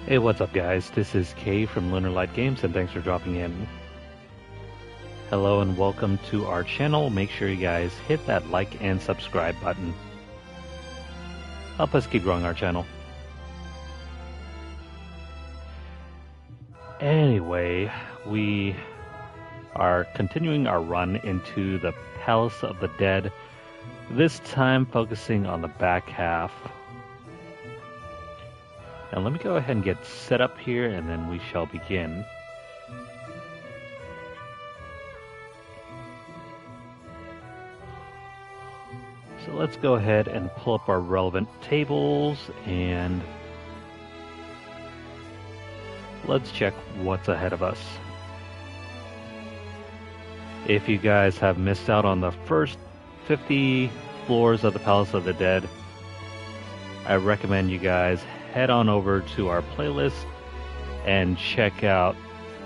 Hey, what's up guys? This is Kay from Lunarlight Games and thanks for dropping in. Hello and welcome to our channel. Make sure you guys hit that like and subscribe button. Help us keep growing our channel. Anyway, we are continuing our run into the Palace of the Dead, this time focusing on the back half. Now let me go ahead and get set up here and then we shall begin. So let's go ahead and pull up our relevant tables and let's check what's ahead of us. If you guys have missed out on the first 50 floors of the Palace of the Dead, I recommend you guys head on over to our playlist and check out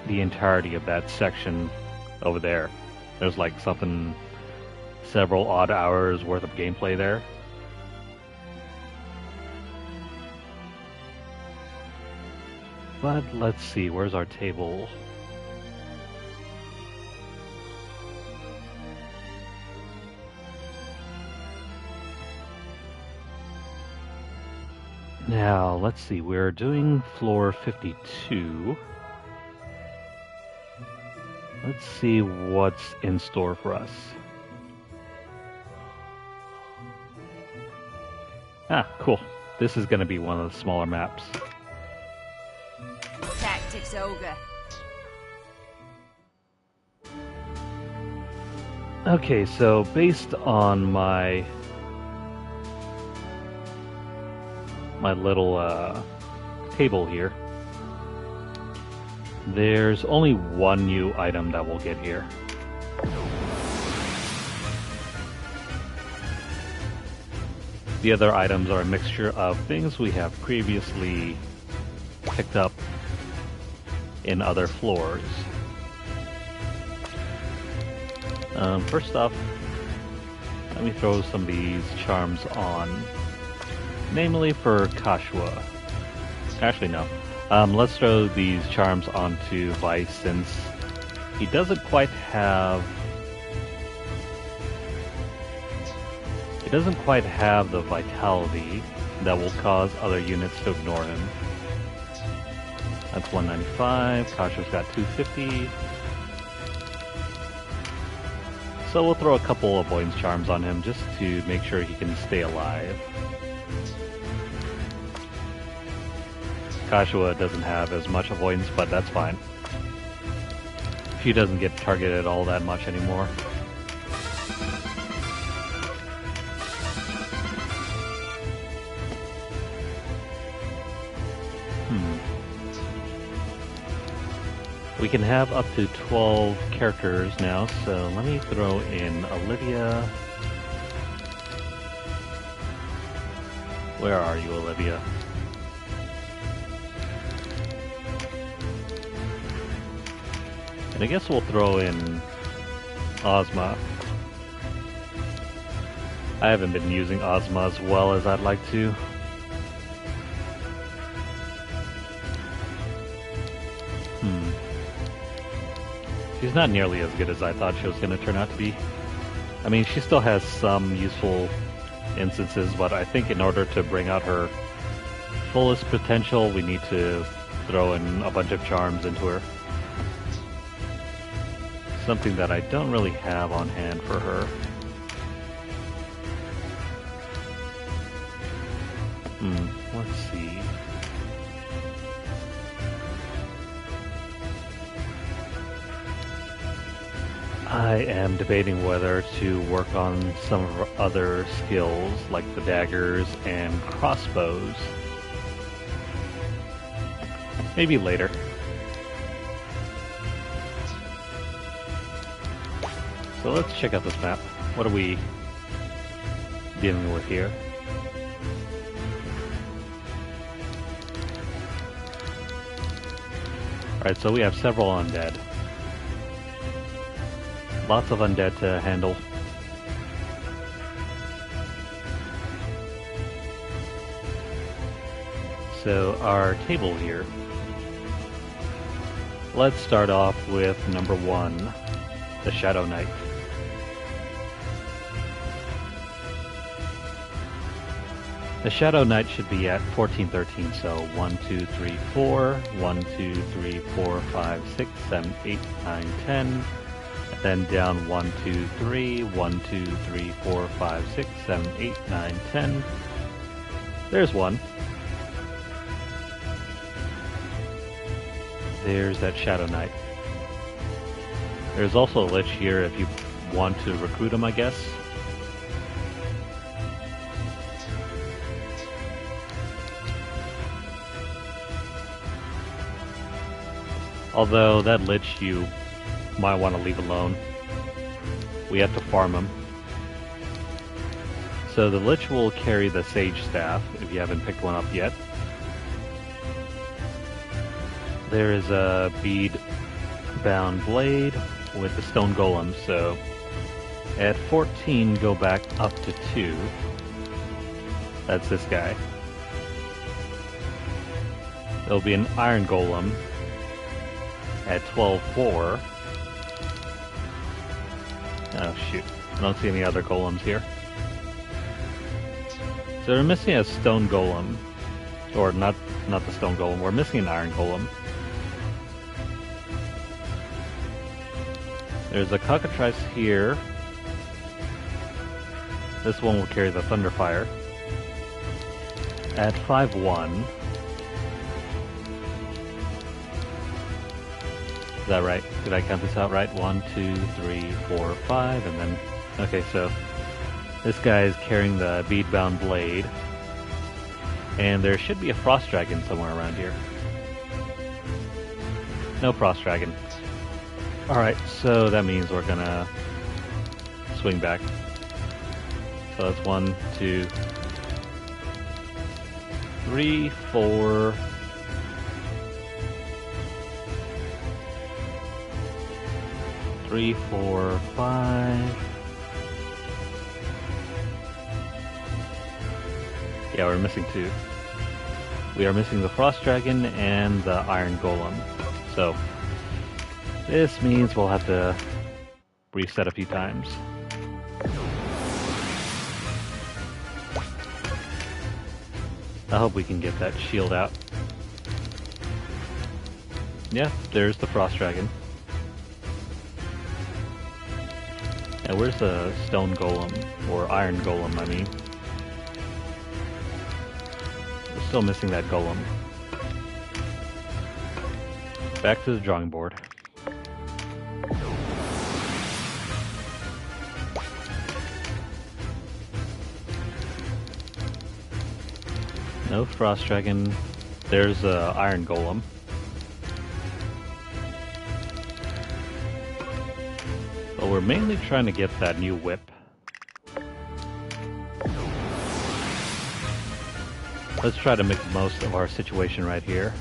the entirety of that section over there. There's like several odd hours worth of gameplay there. But let's see, where's our table? Now, let's see, we're doing floor 52. Let's see what's in store for us. Ah, cool. This is going to be one of the smaller maps. Tactics Ogre. Okay, so based on my little table here, there's only one new item that we'll get here. The other items are a mixture of things we have previously picked up in other floors. First off, let me throw some of these charms on. Namely for Kashua. Actually, no. Let's throw these charms onto Vice since he doesn't quite have... He doesn't quite have the vitality that will cause other units to ignore him. That's 195. Kashua's got 250. So we'll throw a couple avoidance charms on him just to make sure he can stay alive. Kashua doesn't have as much avoidance, but that's fine. She doesn't get targeted all that much anymore. We can have up to 12 characters now, so let me throw in Olivia. Where are you, Olivia? And I guess we'll throw in Ozma. I haven't been using Ozma as well as I'd like to. She's not nearly as good as I thought she was going to turn out to be. I mean, she still has some useful instances, but I think in order to bring out her fullest potential, we need to throw in a bunch of charms into her. Something that I don't really have on hand for her. Let's see. I am debating whether to work on some of our other skills, like the daggers and crossbows. Maybe later. So let's check out this map. What are we dealing with here? Alright, so we have several undead. Lots of undead to handle. so our table here. Let's start off with number 1, the Shadow Knight. The Shadow Knight should be at 1413, so 1, 2, 3, 4, 1, 2, 3, 4, 5, 6, 7, 8, 9, 10, and then down 1, 2, 3, 1, 2, 3, 4, 5, 6, 7, 8, 9, 10. There's one. There's that Shadow Knight. There's also a Lich here if you want to recruit him, I guess. Although that Lich you might want to leave alone. We have to farm him. So the Lich will carry the Sage Staff if you haven't picked one up yet. There is a bead-bound blade with the stone golem, so at 14 go back up to 2. That's this guy. There'll be an iron golem at 12.4. Oh shoot, I don't see any other golems here. So we're missing a stone golem. Or not the stone golem, we're missing an iron golem. There's a cockatrice here. This one will carry the Thunderfire. At 5-1. Is that right? Did I count this out right? 1, 2, 3, 4, 5, and then... Okay, so this guy is carrying the bead-bound blade. And there should be a Frost Dragon somewhere around here. No Frost Dragon. Alright, so that means we're gonna swing back. So that's 1, 2, 3, 4... 3, 4, 5... Yeah, we're missing 2. We are missing the Frost Dragon and the Iron Golem. So this means we'll have to reset a few times. I hope we can get that shield out. Yeah, there's the Frost Dragon. And where's the Stone Golem? Or Iron Golem, I mean. We're still missing that Golem. Back to the drawing board. No Frost Dragon. There's a Iron Golem. But we're mainly trying to get that new whip. Let's try to make the most of our situation right here.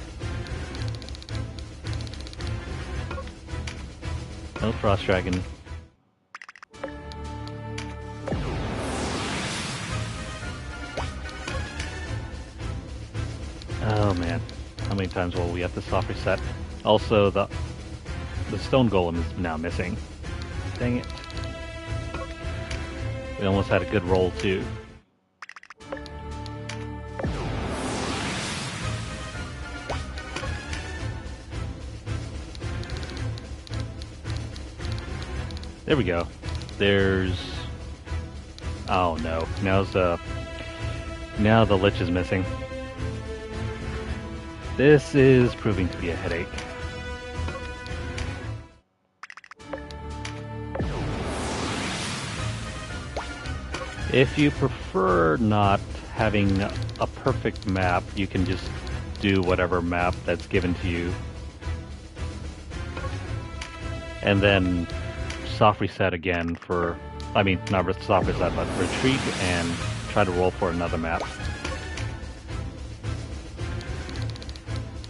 No Frost Dragon. Oh man, how many times will we have to soft reset? Also, the Stone Golem is now missing. Dang it. We almost had a good roll too. There we go. There's... Oh no, now the Lich is missing. This is proving to be a headache. If you prefer not having a perfect map, you can just do whatever map that's given to you. And then soft reset again for... I mean, not soft reset, but retreat and try to roll for another map.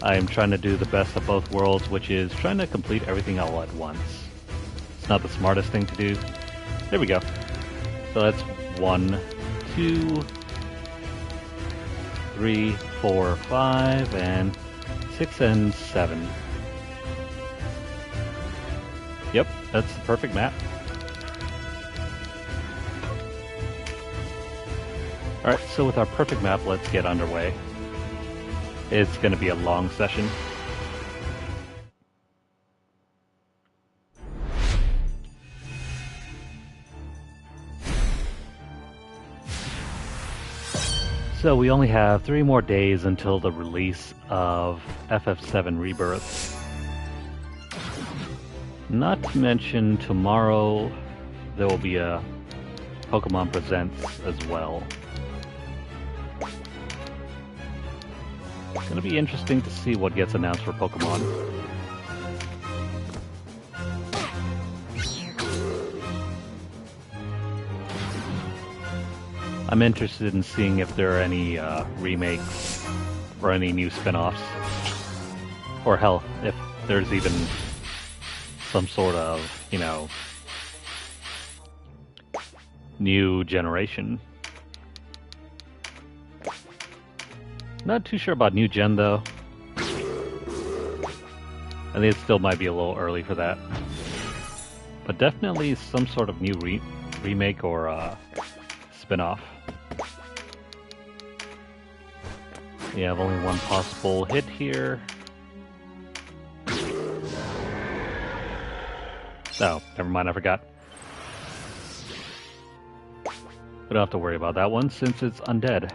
I am trying to do the best of both worlds, which is trying to complete everything all at once. It's not the smartest thing to do. There we go. So that's 1, 2, 3, 4, 5, and 6 and 7. Yep, that's the perfect map. Alright, so with our perfect map, let's get underway. It's going to be a long session. So we only have 3 more days until the release of FF7 Rebirth. Not to mention tomorrow there will be a Pokemon Presents as well. It's going to be interesting to see what gets announced for Pokemon. I'm interested in seeing if there are any remakes or any new spin-offs. Or hell, if there's even some sort of, you know, new generation. Not too sure about new gen though. I think it still might be a little early for that. But definitely some sort of new remake or spin-off. We have only one possible hit here. Oh, never mind, I forgot. We don't have to worry about that one since it's undead.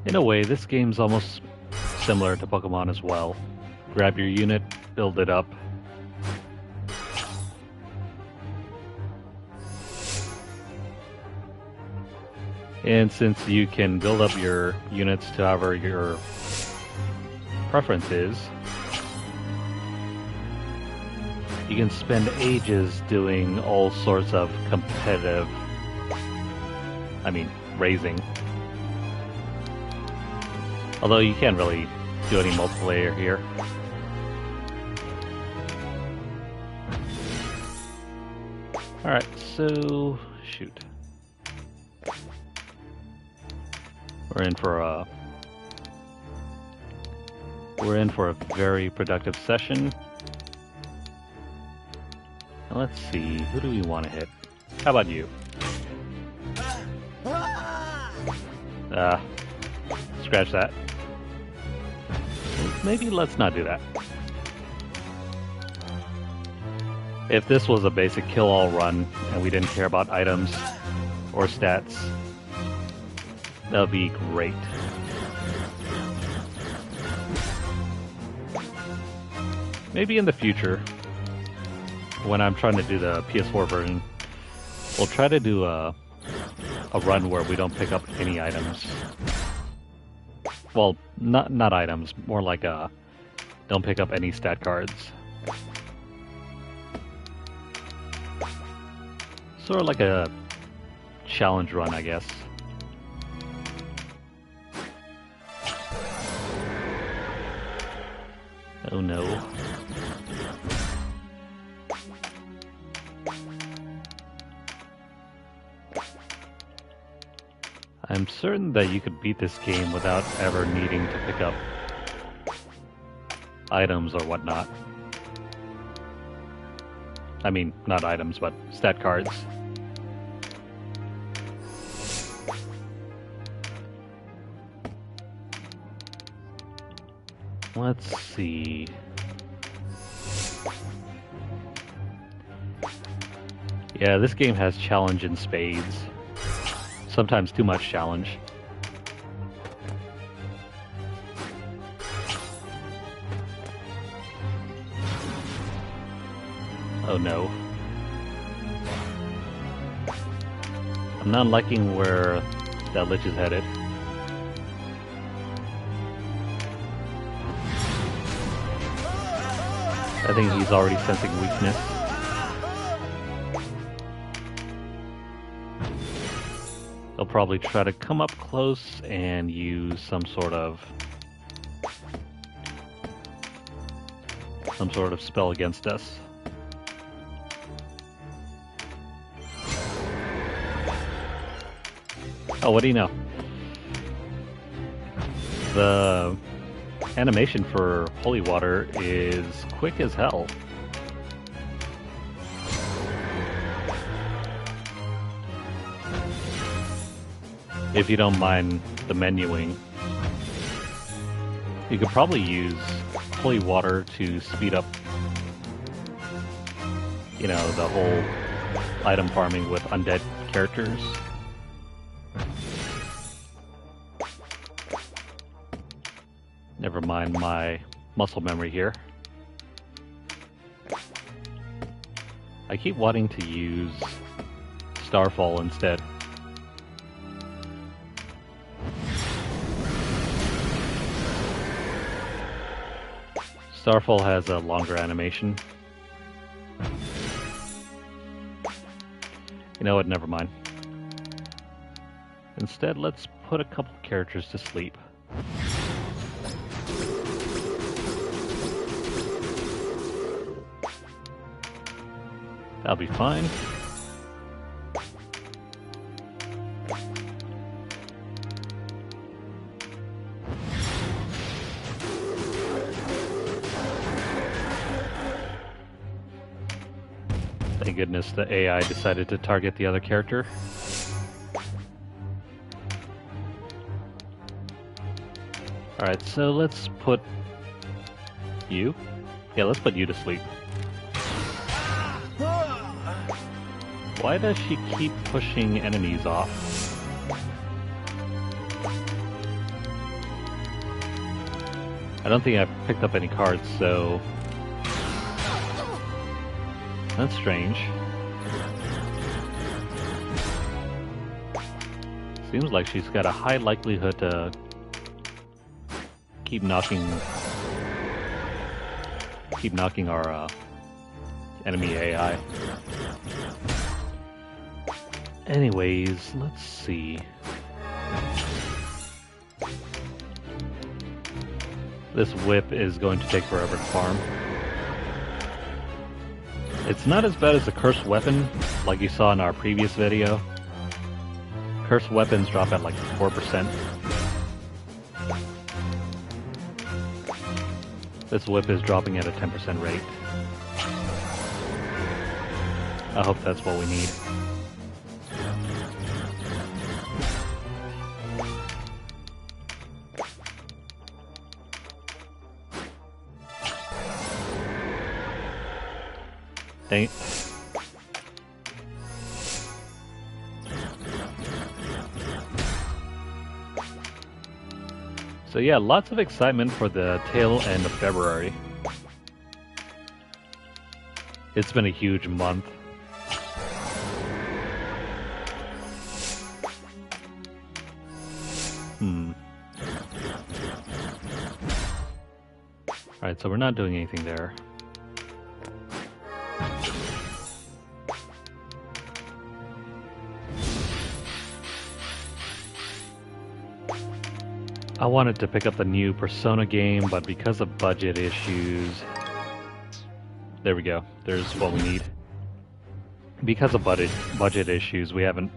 In a way, this game's almost similar to Pokemon as well. Grab your unit, build it up. And since you can build up your units to however your preference is, you can spend ages doing all sorts of competitive, raising. Although you can't really do any multiplayer here. Alright, so shoot. We're in for a very productive session. Now let's see, who do we want to hit? How about you? Scratch that. Maybe let's not do that. If this was a basic kill-all run and we didn't care about items or stats, that would be great. Maybe in the future, when I'm trying to do the PS4 version, we'll try to do a run where we don't pick up any items. Well, not items, more like don't pick up any stat cards. Sort of like a challenge run, I guess. Oh no. I'm certain that you could beat this game without ever needing to pick up items or whatnot. I mean, not items, but stat cards. Let's see. Yeah, this game has challenge in spades. Sometimes too much challenge. Oh no. I'm not liking where that Lich is headed. I think he's already sensing weakness. They'll probably try to come up close and use some sort of some sort of spell against us. Oh, what do you know? The animation for holy water is quick as hell. If you don't mind the menuing, you could probably use holy water to speed up, you know, the whole item farming with undead characters. Never mind my muscle memory here. I keep wanting to use Starfall instead. Starfall has a longer animation. You know what, never mind. Instead, let's put a couple characters to sleep. That'll be fine. Thank goodness the AI decided to target the other character. Alright, so let's put you. Yeah, let's put you to sleep. Why does she keep pushing enemies off? I don't think I've picked up any cards, so... That's strange. Seems like she's got a high likelihood to keep knocking our enemy AI. Anyways, let's see. This whip is going to take forever to farm. It's not as bad as the cursed weapon, like you saw in our previous video. Cursed weapons drop at like 4%. This whip is dropping at a 10% rate. I hope that's what we need. Dang it. So yeah, lots of excitement for the tail end of February. It's been a huge month. Alright, so we're not doing anything there. I wanted to pick up the new Persona game, but because of budget issues... There we go. There's what we need. Because of budget issues, we haven't...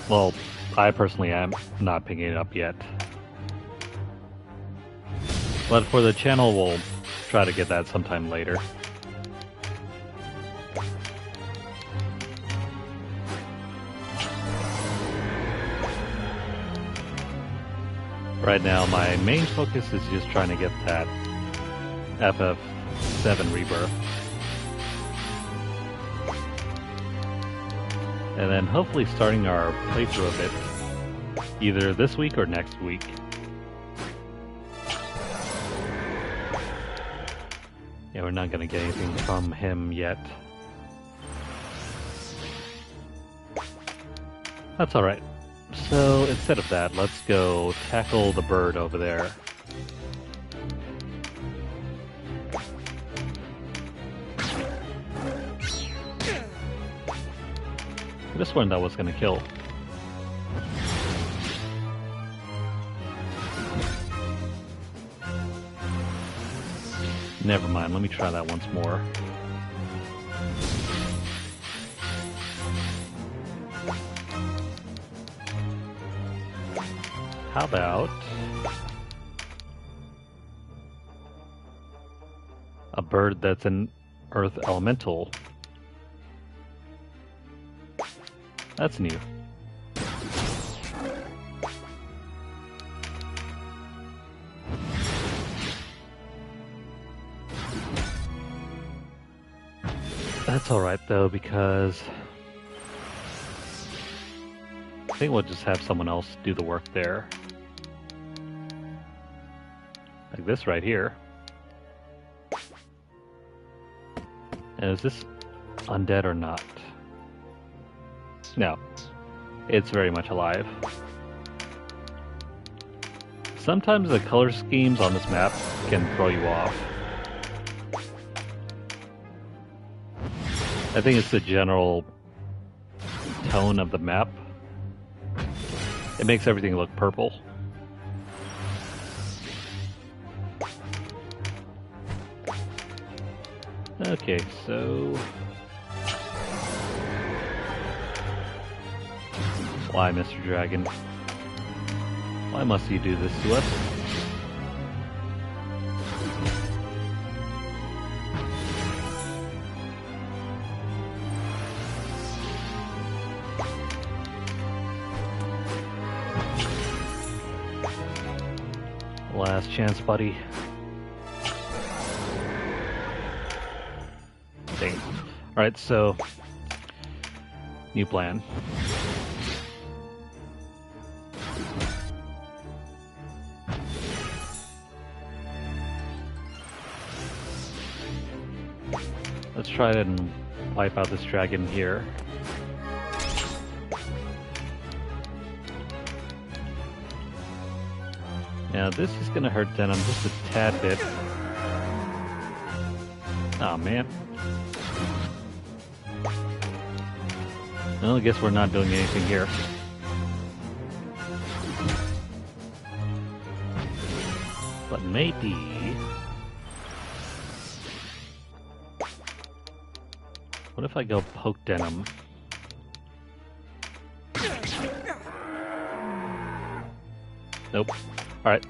Well, I personally am not picking it up yet. But for the channel, we'll try to get that sometime later. Right now, my main focus is just trying to get that FF7 rebirth. And then hopefully starting our playthrough of it either this week or next week. Yeah, we're not going to get anything from him yet. That's alright. So instead of that, let's go tackle the bird over there. This one that was going to kill. Never mind, let me try that once more. How about a bird that's an earth elemental? That's new. That's alright though, because I think we'll just have someone else do the work there. Like this right here. And is this undead or not? No. It's very much alive. Sometimes the color schemes on this map can throw you off. I think it's the general tone of the map. It makes everything look purple. Okay, so... Why, Mr. Dragon? Why must you do this to us? Last chance, buddy. Dang. Alright, so... New plan. Let's try and wipe out this dragon here. Now this is gonna hurt Denam just a tad bit. Oh man. Well, I guess we're not doing anything here. But maybe... What if I go poke Denam? Nope. Alright.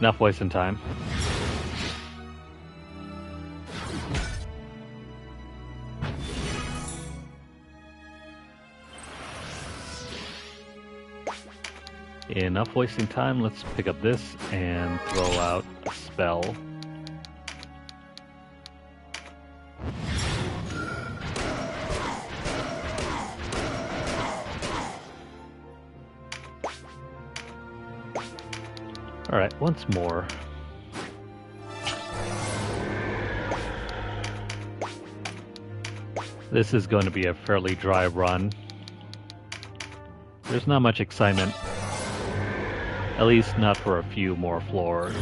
Enough wasting time. Enough wasting time. Let's pick up this and throw out a spell. Alright, once more. This is going to be a fairly dry run. There's not much excitement. At least not for a few more floors.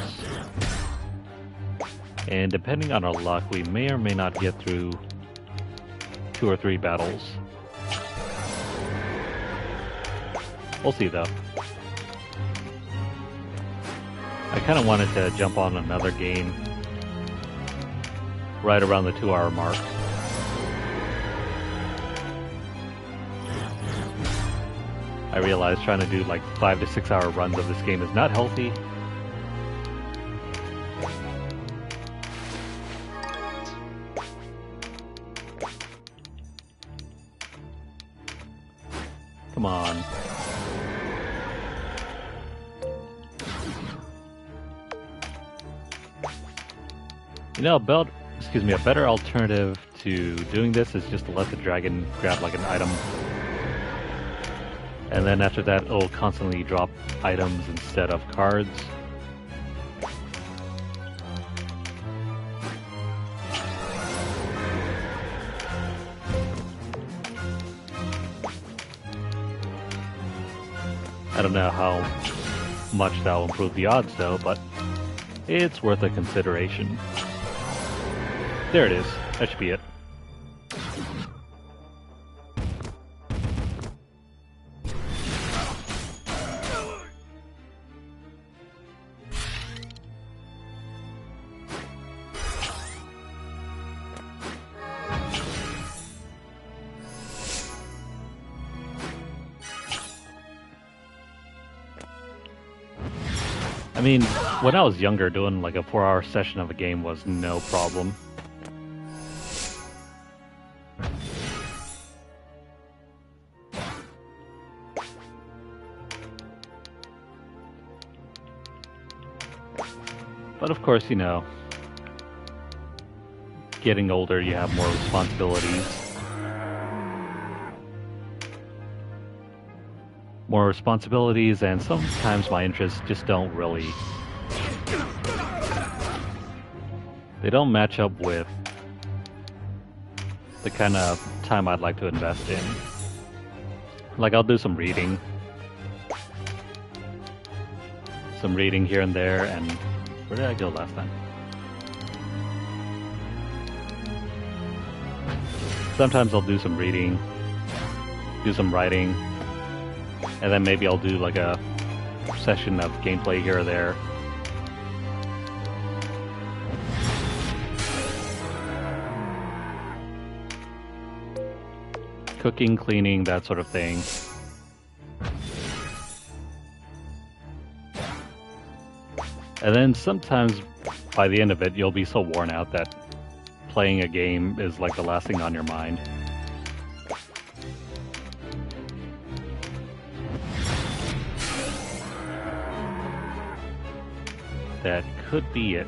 And depending on our luck, we may or may not get through 2 or 3 battles. We'll see though. I kind of wanted to jump on another game right around the 2-hour mark. I realized trying to do like 5 to 6 hour runs of this game is not healthy. Come on. You know, a better alternative to doing this is just to let the dragon grab like an item. And then after that, it'll constantly drop items instead of cards. I don't know how much that will improve the odds though, but it's worth a consideration. There it is. That should be it. I mean, when I was younger, doing like a 4-hour session of a game was no problem. But of course, you know, getting older, you have more responsibilities. More responsibilities, and sometimes my interests just don't really... They don't match up with the kind of time I'd like to invest in. Like, I'll do some reading. Some reading here and there, and... Where did I go last time? Sometimes I'll do some reading, do some writing, and then maybe I'll do like a session of gameplay here or there. Cooking, cleaning, that sort of thing. And then sometimes by the end of it, you'll be so worn out that playing a game is like the last thing on your mind. That could be it.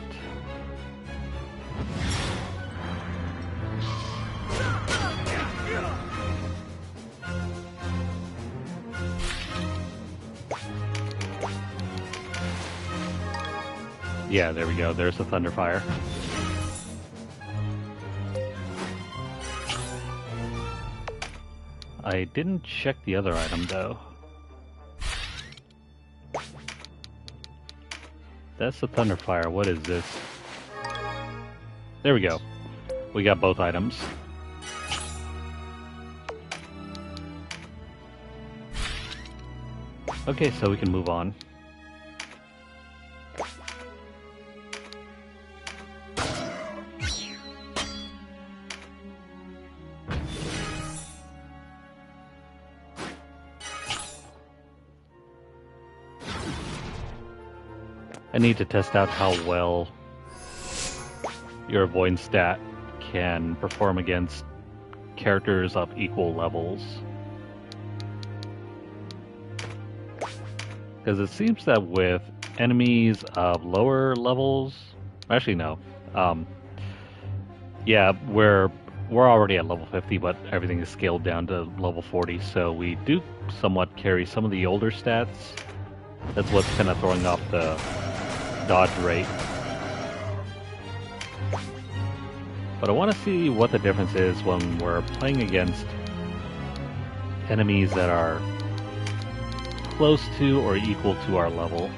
Yeah, there we go. There's the Thunderfire. I didn't check the other item, though. That's the Thunderfire. What is this? There we go. We got both items. Okay, so we can move on. I need to test out how well your avoidance stat can perform against characters of equal levels. Because it seems that with enemies of lower levels... Actually, no. Yeah, we're already at level 50, but everything is scaled down to level 40, so we do somewhat carry some of the older stats. That's what's kind of throwing off the dodge rate. But I want to see what the difference is when we're playing against enemies that are close to or equal to our level,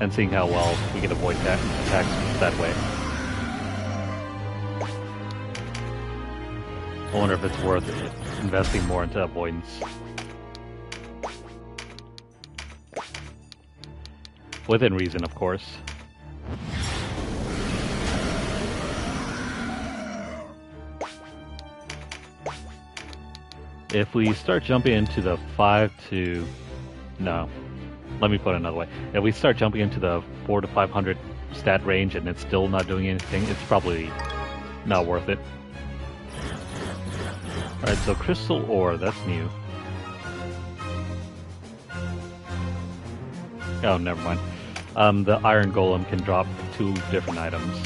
and seeing how well we can avoid attacks that way. I wonder if it's worth investing more into avoidance. Within reason, of course. If we start jumping into the 5 to... No. Let me put it another way. If we start jumping into the 400 to 500 stat range and it's still not doing anything, it's probably not worth it. Alright, so Crystal Ore, that's new. Oh, never mind. The Iron Golem can drop 2 different items.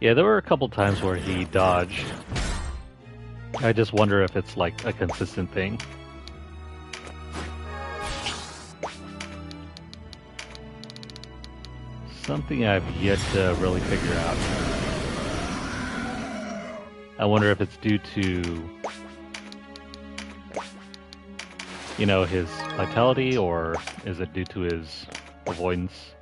Yeah, there were a couple times where he dodged. I just wonder if it's like a consistent thing. Something I've yet to really figure out. I wonder if it's due to, you know, his vitality, or is it due to his avoidance?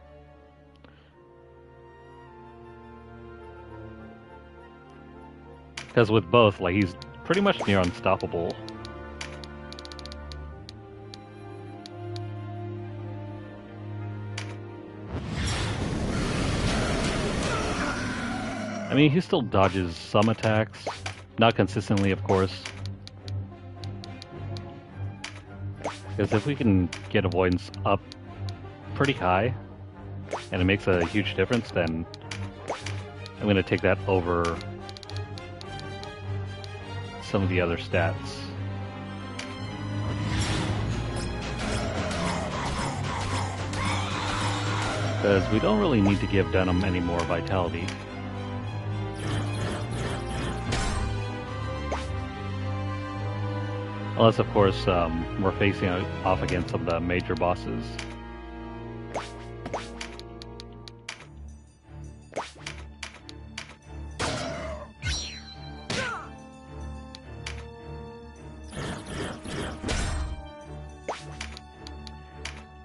Because with both, like, he's pretty much near unstoppable. I mean, he still dodges some attacks. Not consistently, of course. Because if we can get avoidance up pretty high, and it makes a huge difference, then I'm going to take that over some of the other stats. Because we don't really need to give Denam any more vitality. Unless, of course, we're facing off against some of the major bosses.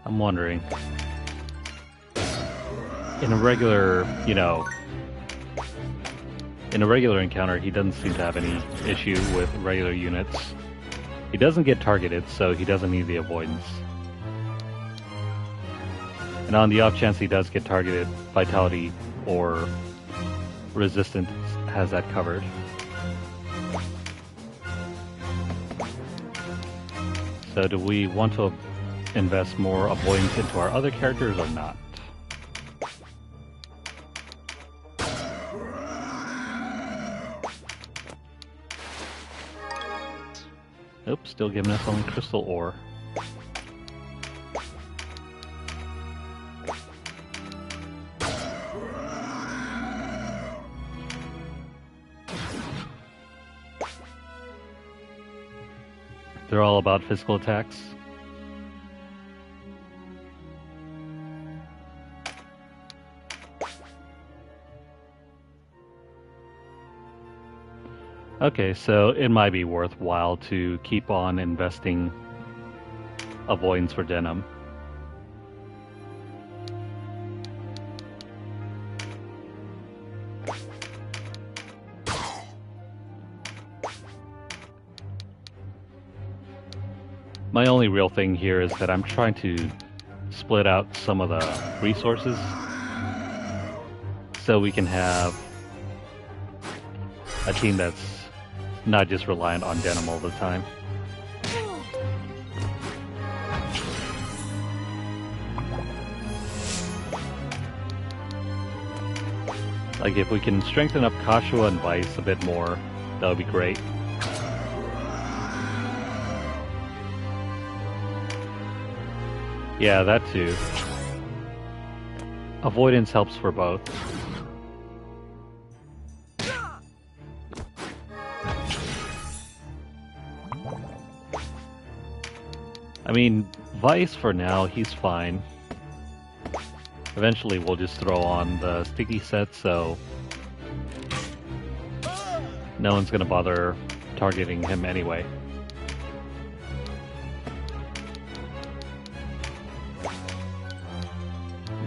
I'm wondering, in a regular, in a regular encounter, he doesn't seem to have any issue with regular units. He doesn't get targeted, so he doesn't need the avoidance. And on the off chance he does get targeted, vitality or resistance has that covered. So do we want to invest more avoidance into our other characters or not? Oops, still giving us only crystal ore. They're all about physical attacks. Okay, so it might be worthwhile to keep on investing avoidance for Denam. My only real thing here is that I'm trying to split out some of the resources so we can have a team that's not just reliant on Denam all the time. Like, if we can strengthen up Kashua and Vice a bit more, that would be great. Yeah, that too. Avoidance helps for both. I mean, Vice for now, he's fine. Eventually we'll just throw on the sticky set, so no one's gonna bother targeting him anyway.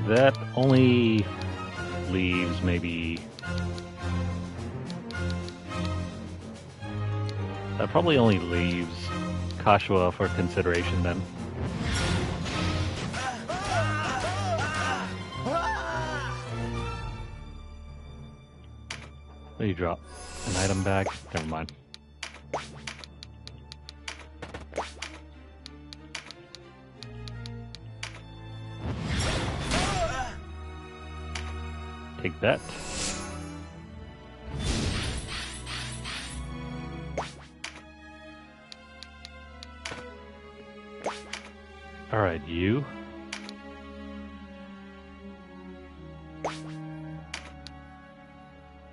That only leaves maybe... That probably only leaves Kashua for consideration then. What do you drop? An item bag? Never mind. Take that. Alright, you.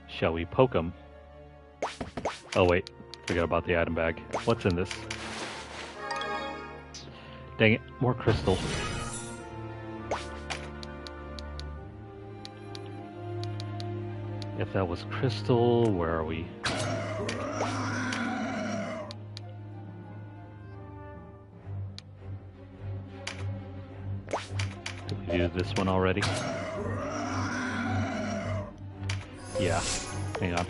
Shall we poke him? Oh wait, forgot about the item bag. What's in this? Dang it, more crystal. If that was crystal, where are we? Did we do this one already? Yeah, hang on.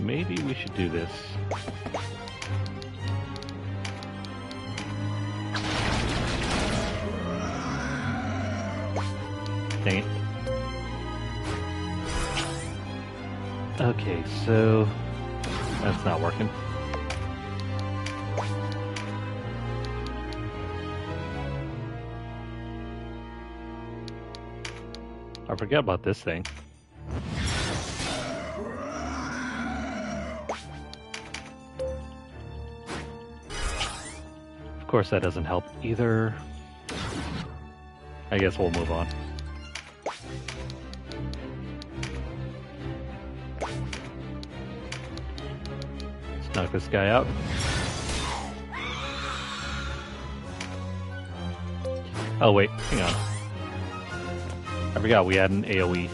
Maybe we should do this. Dang it. Okay, so that's not working. I forgot about this thing. Of course, that doesn't help either. I guess we'll move on. Let's knock this guy out. Oh wait, hang on. I forgot we had an AoE.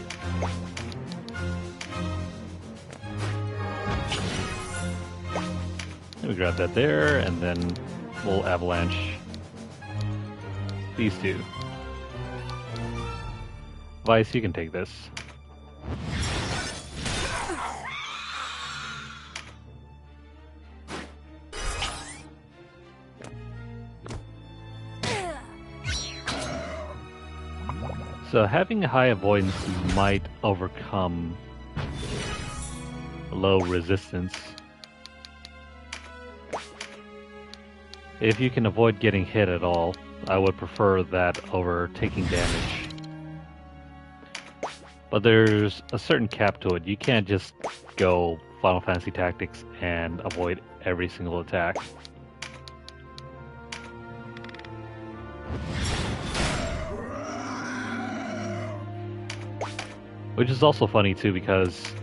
Let me grab that there, and then we'll avalanche these two. Vice, you can take this. So having a high avoidance might overcome low resistance. If you can avoid getting hit at all, I would prefer that over taking damage. But there's a certain cap to it. You can't just go Final Fantasy Tactics and avoid every single attack. Which is also funny too, because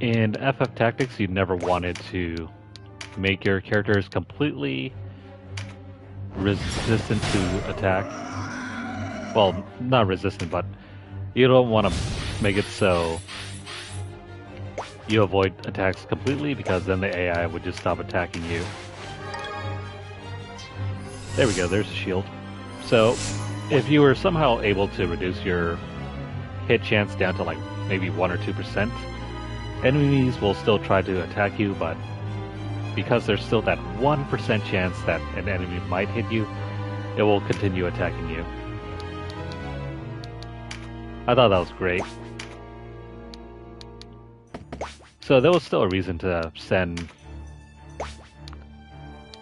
in FF Tactics you never wanted to make your characters completely resistant to attack. Well, not resistant, but you don't want to make it so you avoid attacks completely, because then the AI would just stop attacking you. There we go, there's a shield. So, if you were somehow able to reduce your hit chance down to like maybe 1 or 2%, enemies will still try to attack you, but because there's still that 1% chance that an enemy might hit you, it will continue attacking you. I thought that was great. So there was still a reason to send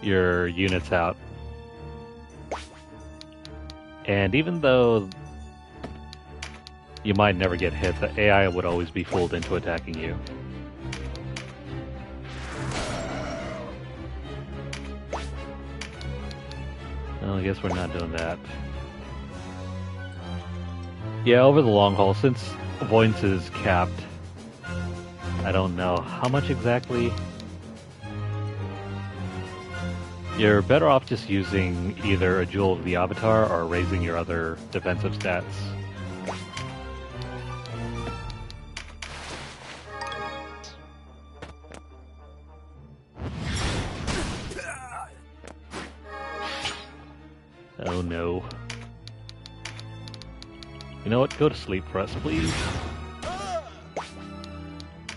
your units out. And even though you might never get hit, the AI would always be fooled into attacking you. Well, I guess we're not doing that. Yeah, over the long haul, since avoidance is capped, I don't know how much exactly. You're better off just using either a Jewel of the Avatar or raising your other defensive stats. Oh no. You know what? Go to sleep for us, please.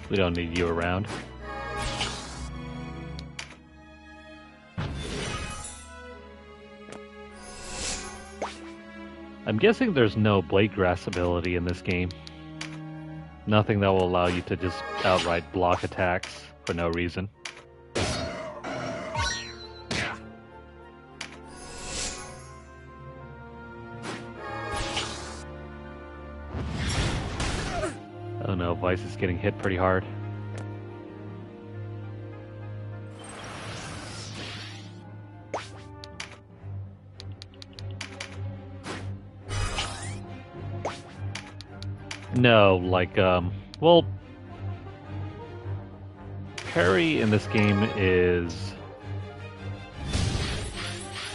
We don't need you around. I'm guessing there's no Blade Grass ability in this game. Nothing that will allow you to just outright block attacks for no reason. Oh no, Vice is getting hit pretty hard. No, like, well, parry in this game is...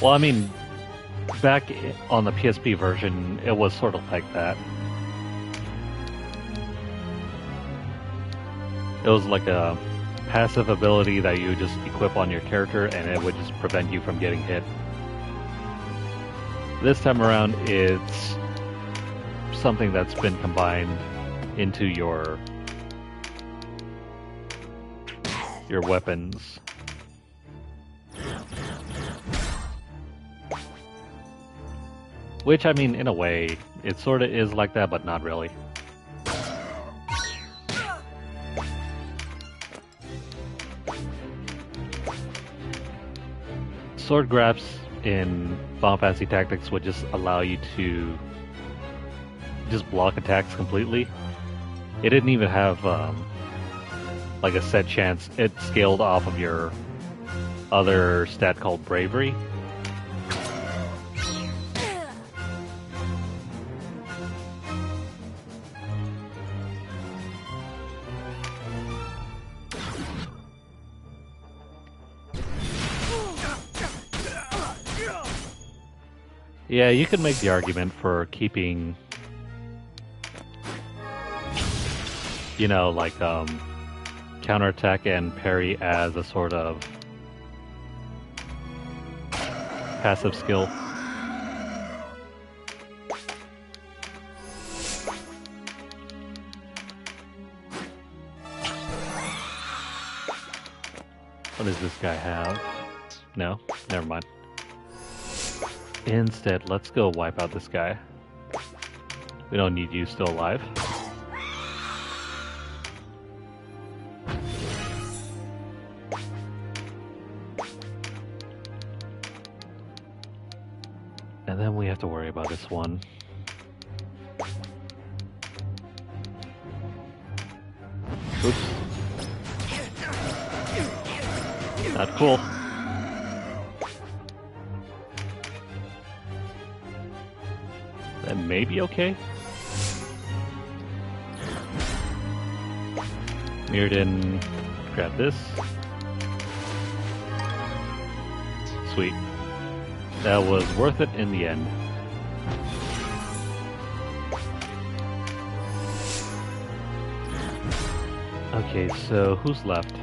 Well, I mean, back on the PSP version, it was sort of like that. It was like a passive ability that you just equip on your character, and it would just prevent you from getting hit. This time around, it's something that's been combined into your weapons. Which, I mean, in a way, It sort of is like that, but not really. Sword grabs in Final Fantasy Tactics would just allow you to just block attacks completely. It didn't even have like a set chance. It scaled off of your other stat called Bravery. Yeah, you could make the argument for keeping, you know, like counterattack and parry as a sort of passive skill. What does this guy have? No? Never mind. Instead, let's go wipe out this guy. We don't need you still alive. And then we have to worry about this one. Oops. Not cool. That may be okay. Mirrodin, grab this. Sweet. That was worth it in the end. Okay, so who's left?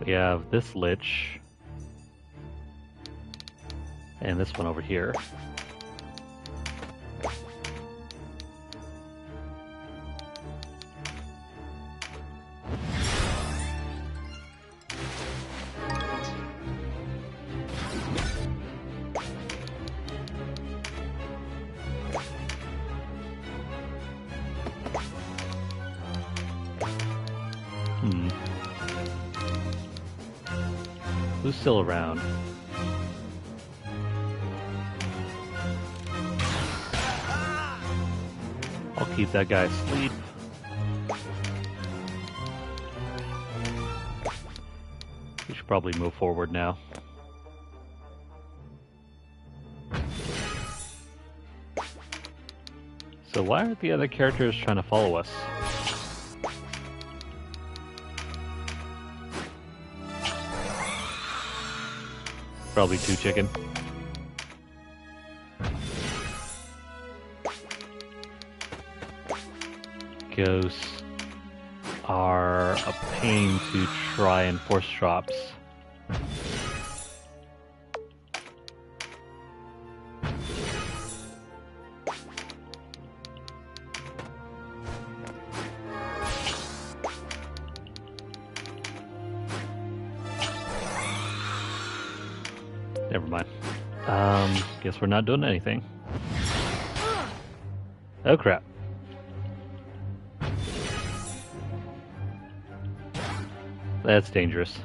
We have this Lich. And this one over here. Who's still around? I'll keep that guy asleep. We should probably move forward now. So why aren't the other characters trying to follow us? Probably too chicken. Ghosts are a pain to try and force drops. Never mind. Guess we're not doing anything. Oh crap. That's dangerous.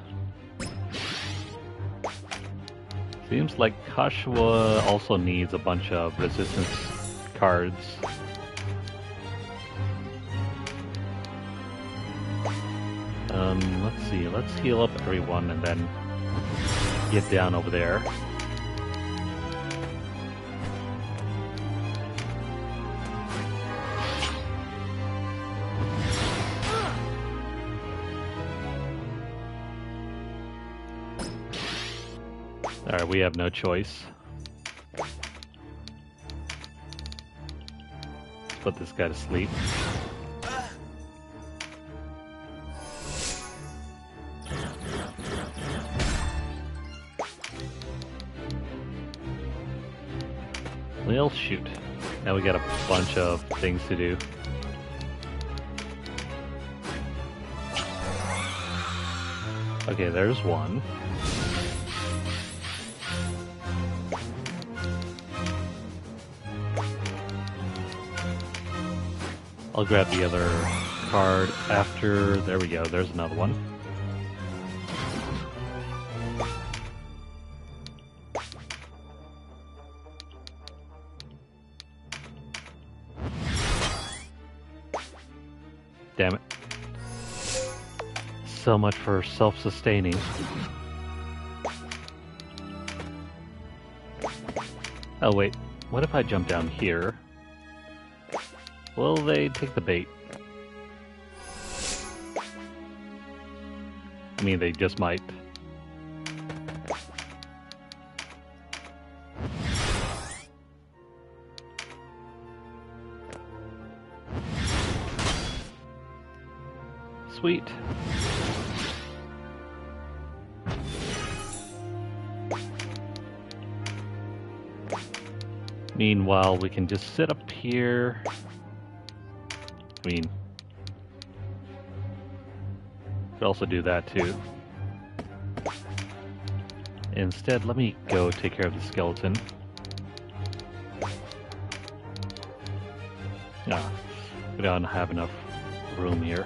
Seems like Kashua also needs a bunch of resistance cards. Let's see. Let's heal up everyone and then get down over there. Alright, we have no choice. Let's put this guy to sleep. Well, shoot. Now we got a bunch of things to do. Okay, there's one. I'll grab the other card after. There we go, there's another one. Damn it. So much for self-sustaining. Oh wait, what if I jump down here? Will they take the bait? I mean, they just might. Sweet. Meanwhile, we can just sit up here. I mean, could also do that too. Instead, let me go take care of the skeleton. Ah, we don't have enough room here.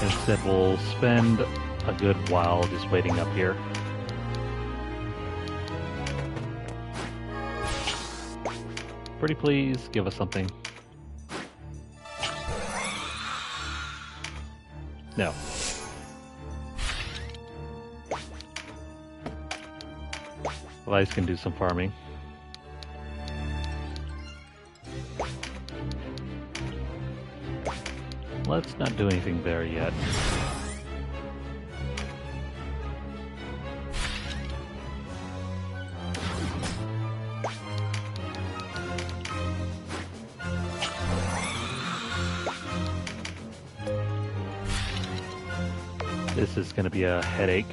Instead, we'll spend a good while just waiting up here. Pretty please, give us something. No. Elias can do some farming. Let's not do anything there yet. This is going to be a headache.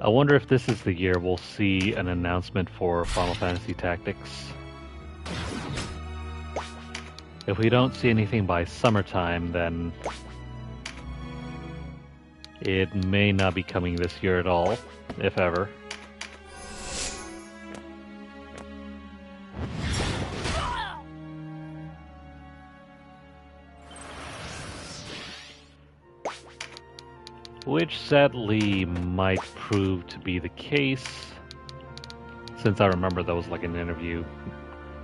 I wonder if this is the year we'll see an announcement for Final Fantasy Tactics. If we don't see anything by summertime, then it may not be coming this year at all, if ever. Which sadly might prove to be the case, since I remember there was like an interview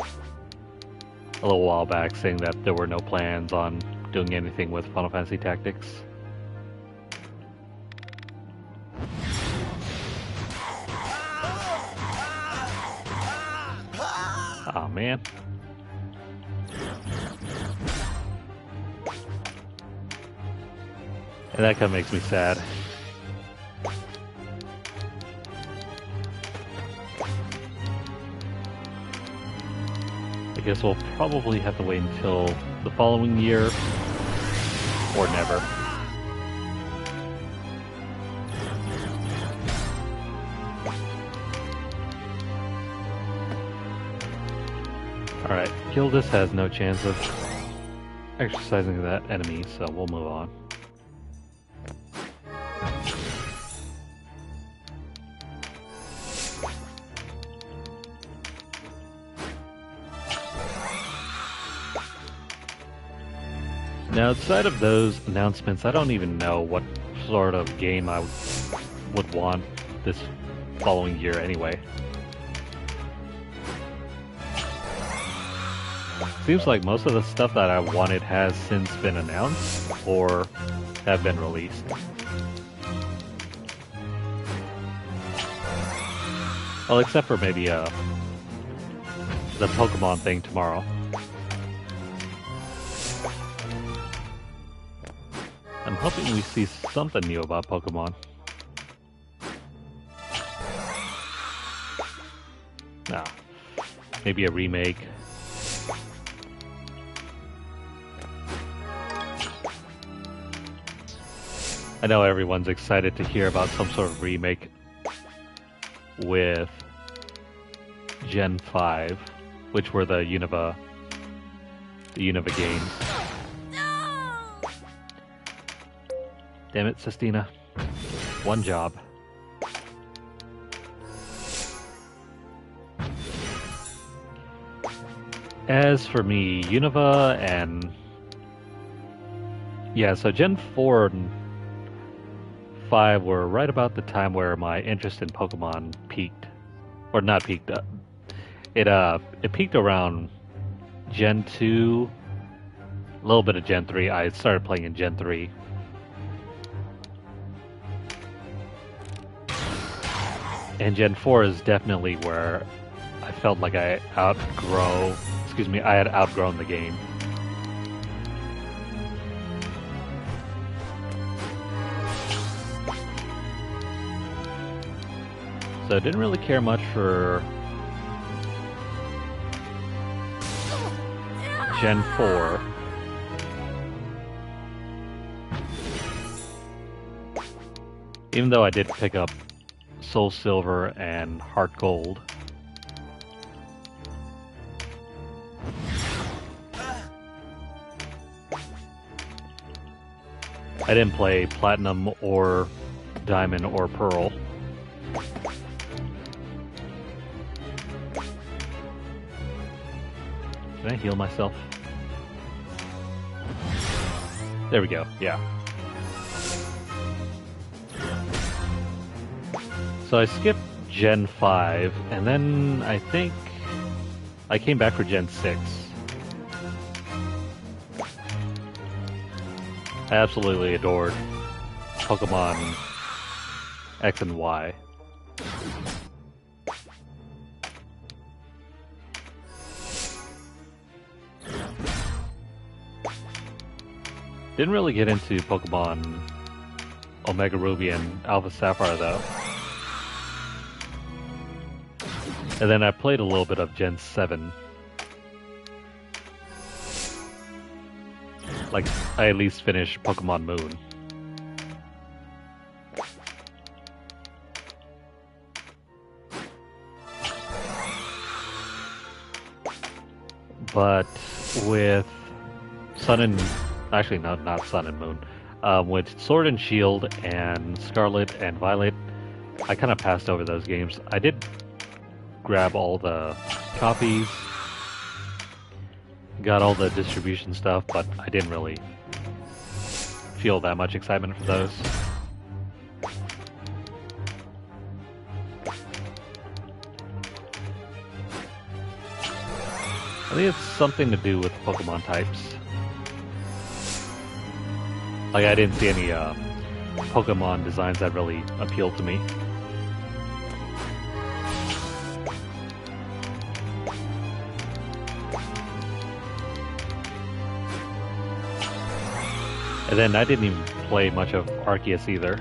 a little while back saying that there were no plans on doing anything with Final Fantasy Tactics. Aw, man. And that kind of makes me sad. I guess we'll probably have to wait until the following year, or never. Alright, Gildas has no chance of exercising that enemy, so we'll move on. Now, outside of those announcements, I don't even know what sort of game I would want this following year anyway. Seems like most of the stuff that I wanted has since been announced or have been released. Well, except for maybe the Pokemon thing tomorrow. I'm hoping we see something new about Pokemon. Nah, maybe a remake. I know everyone's excited to hear about some sort of remake with Gen 5, which were the Unova games. Damn it, Sestina. One job. As for me, Unova and... Yeah, so Gen 4 and 5 were right about the time where my interest in Pokemon peaked. Or not peaked. It peaked around Gen 2, a little bit of Gen 3. I started playing in Gen 3. And Gen 4 is definitely where I felt like I had outgrown the game. So I didn't really care much for Gen 4. Even though I did pick up Soul Silver and Heart Gold. I didn't play Platinum or Diamond or Pearl. Can I heal myself? There we go, yeah. So I skipped Gen 5, and then I think I came back for Gen 6. I absolutely adored Pokemon X and Y. Didn't really get into Pokemon Omega Ruby and Alpha Sapphire though. And then I played a little bit of Gen 7. Like, I at least finished Pokemon Moon. But with Sun and... Actually, not Sun and Moon. With Sword and Shield and Scarlet and Violet, I kind of passed over those games. I did grab all the copies, got all the distribution stuff, but I didn't really feel that much excitement for those. I think it's something to do with Pokemon types. Like, I didn't see any Pokemon designs that really appealed to me. And then I didn't even play much of Arceus either.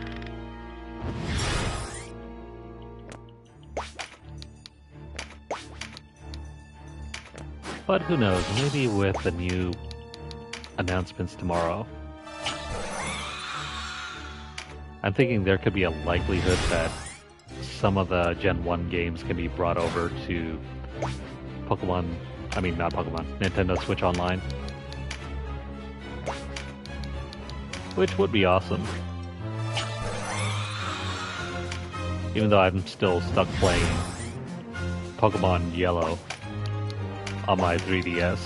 But who knows, maybe with the new announcements tomorrow. I'm thinking there could be a likelihood that some of the Gen 1 games can be brought over to Nintendo Switch Online. Which would be awesome. Even though I'm still stuck playing Pokemon Yellow on my 3DS.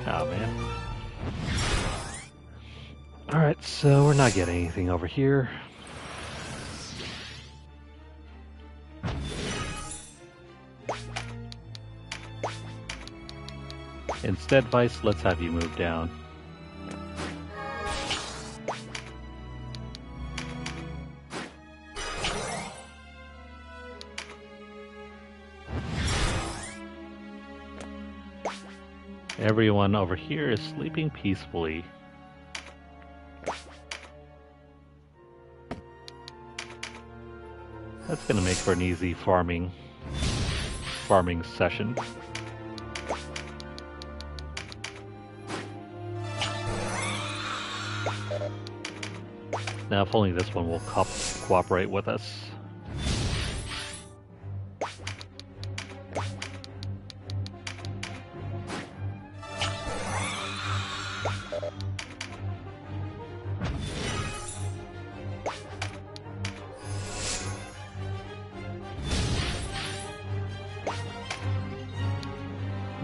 Oh man. Alright, so we're not getting anything over here. Instead, Vice, let's have you move down. Everyone over here is sleeping peacefully. That's gonna make for an easy farming session. Now, if only this one will cooperate with us.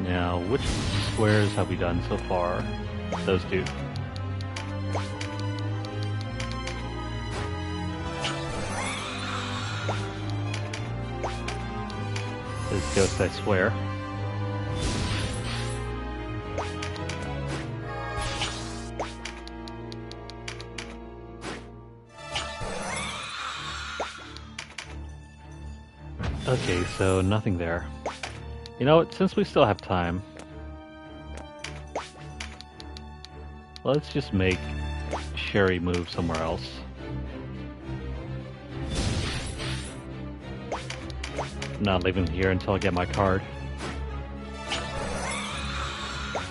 Now, which squares have we done so far? Those two. This ghost, I swear. Okay, so nothing there. You know what, since we still have time, let's just make Sherry move somewhere else. I'm not leaving here until I get my card.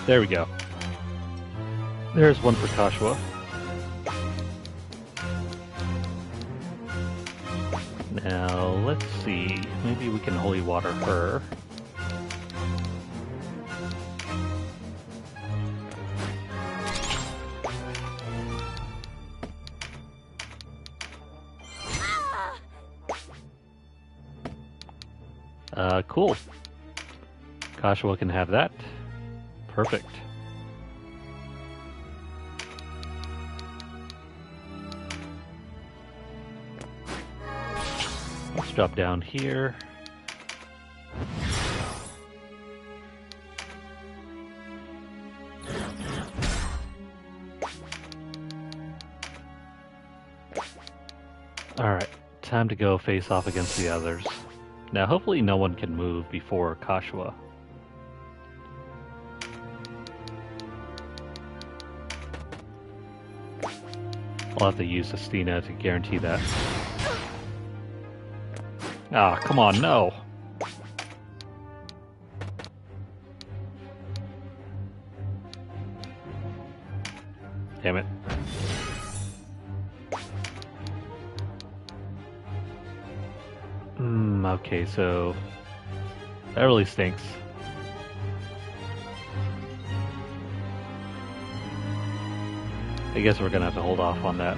There we go. There's one for Kashua. Now, let's see. Maybe we can holy water her. Cool. Kashua can have that. Perfect. Let's drop down here. Alright, time to go face off against the others. Now, hopefully no one can move before Kashua. I'll have to use Estina to guarantee that. Ah, come on, no! Damn it. Okay, so that really stinks. I guess we're gonna have to hold off on that.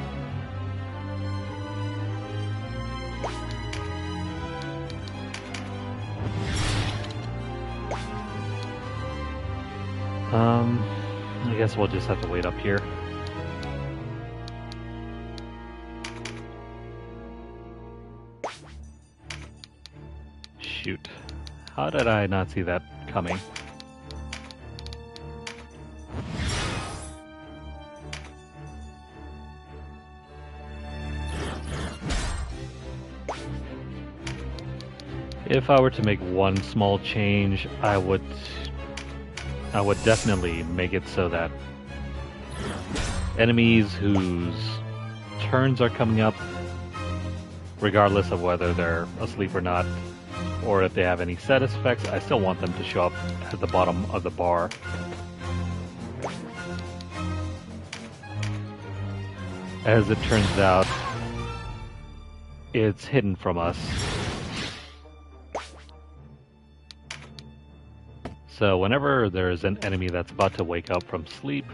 I guess we'll just have to wait up here. Shoot. How did I not see that coming? If I were to make one small change, I would definitely make it so that enemies whose turns are coming up, regardless of whether they're asleep or not, or if they have any status effects, I still want them to show up at the bottom of the bar. As it turns out, it's hidden from us. So whenever there's an enemy that's about to wake up from sleep,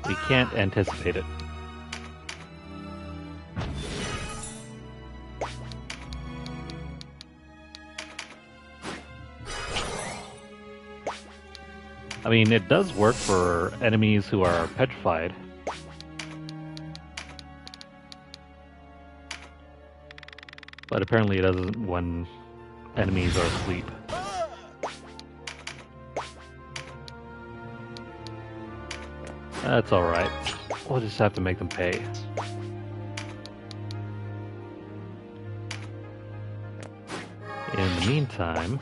we can't anticipate it. I mean, it does work for enemies who are petrified. But apparently it doesn't when enemies are asleep. That's alright. We'll just have to make them pay. In the meantime,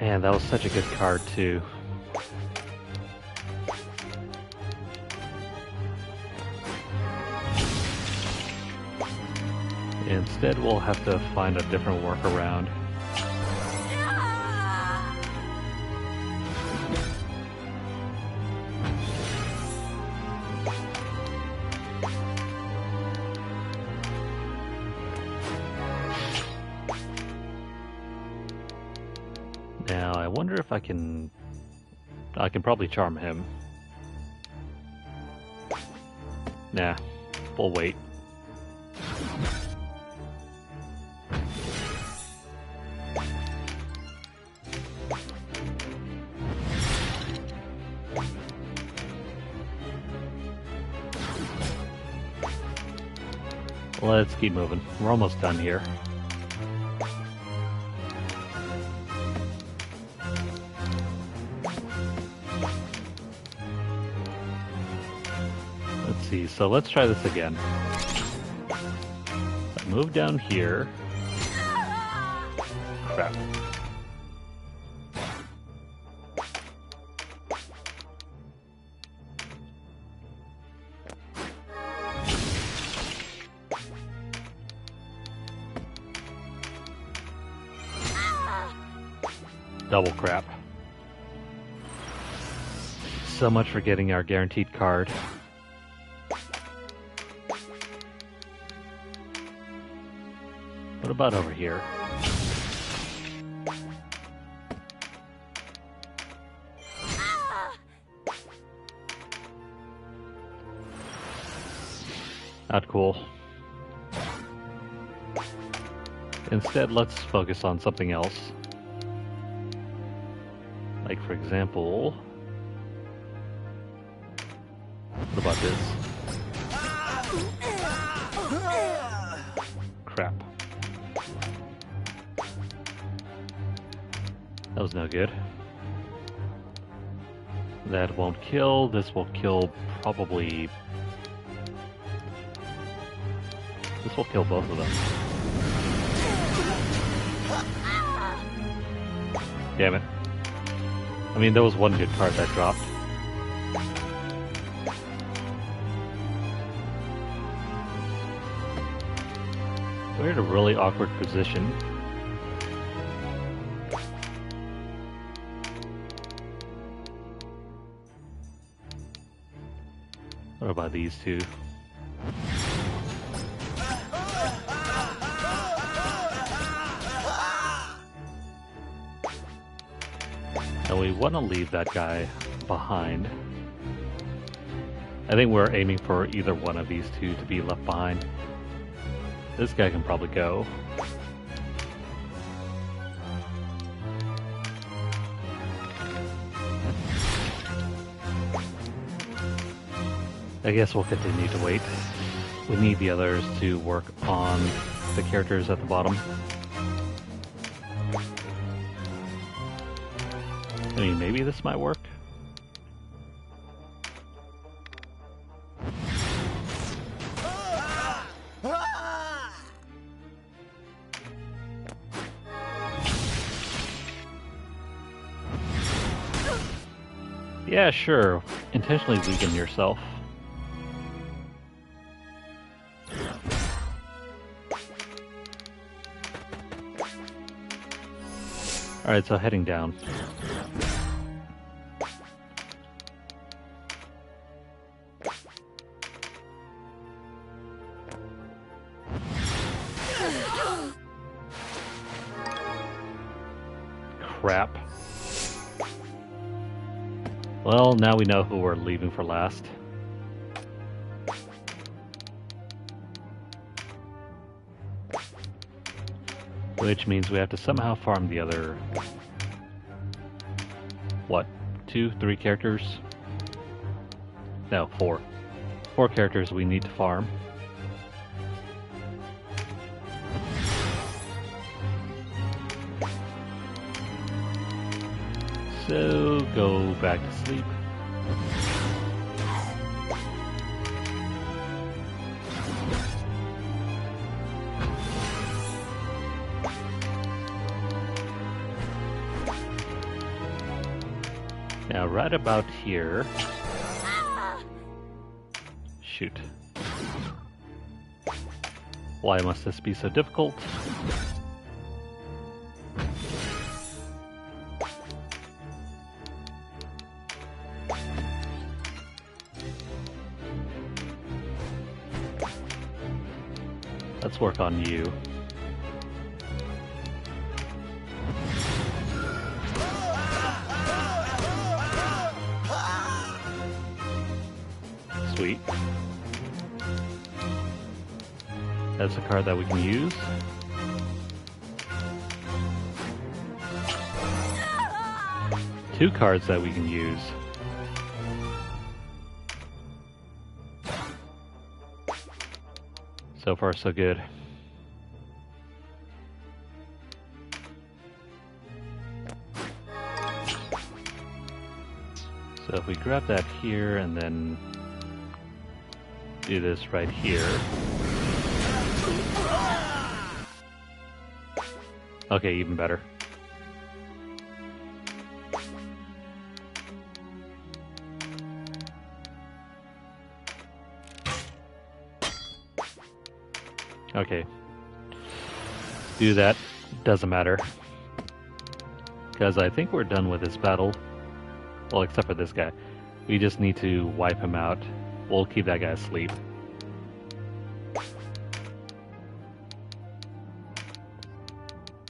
man, that was such a good card too. Instead, we'll have to find a different workaround. Now, I wonder if I can probably charm him. Nah, we'll wait. Let's keep moving. We're almost done here. Let's see, so let's try this again. I move down here. Crap. Double crap. So much for getting our guaranteed card. What about over here? Not cool. Instead, let's focus on something else. Like, for example, what about this? Crap. That was no good. That won't kill. This will kill probably... This will kill both of them. Damn it. I mean, there was one good card that dropped. We're in a really awkward position. What about these two? And we want to leave that guy behind. I think we're aiming for either one of these two to be left behind. This guy can probably go. I guess we'll continue to wait. We need the others to work on the characters at the bottom. I mean, maybe this might work. Yeah, sure. Intentionally weaken yourself. Alright, so heading down. Crap. Well, now we know who we're leaving for last. Which means we have to somehow farm the other... what? 2, 3 characters? No, 4. 4 characters we need to farm. So, go back to sleep. Now, right about here... Shoot. Why must this be so difficult? Let's work on you. Sweet. That's a card that we can use. Two cards that we can use. So far, so good. So if we grab that here and then do this right here. Okay, even better. Okay. Do that. Doesn't matter. Because I think we're done with this battle. Well, except for this guy. We just need to wipe him out. We'll keep that guy asleep.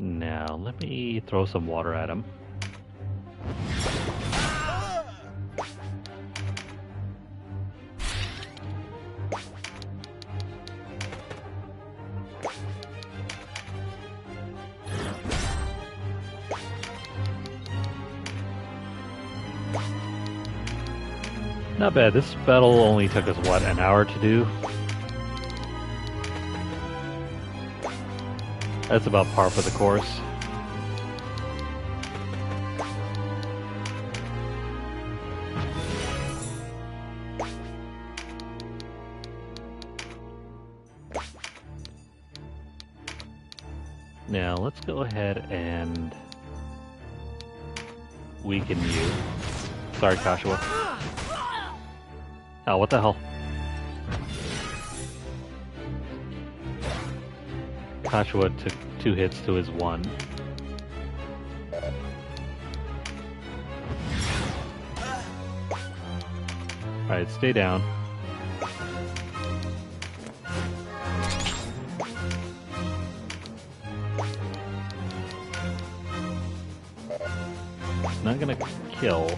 Now, let me throw some water at him. Not bad. This battle only took us, what, an hour to do? That's about par for the course. Now, let's go ahead and weaken you. Sorry, Kashua. Oh, what the hell? Kashua took 2 hits to his 1. Alright, stay down. It's not gonna kill.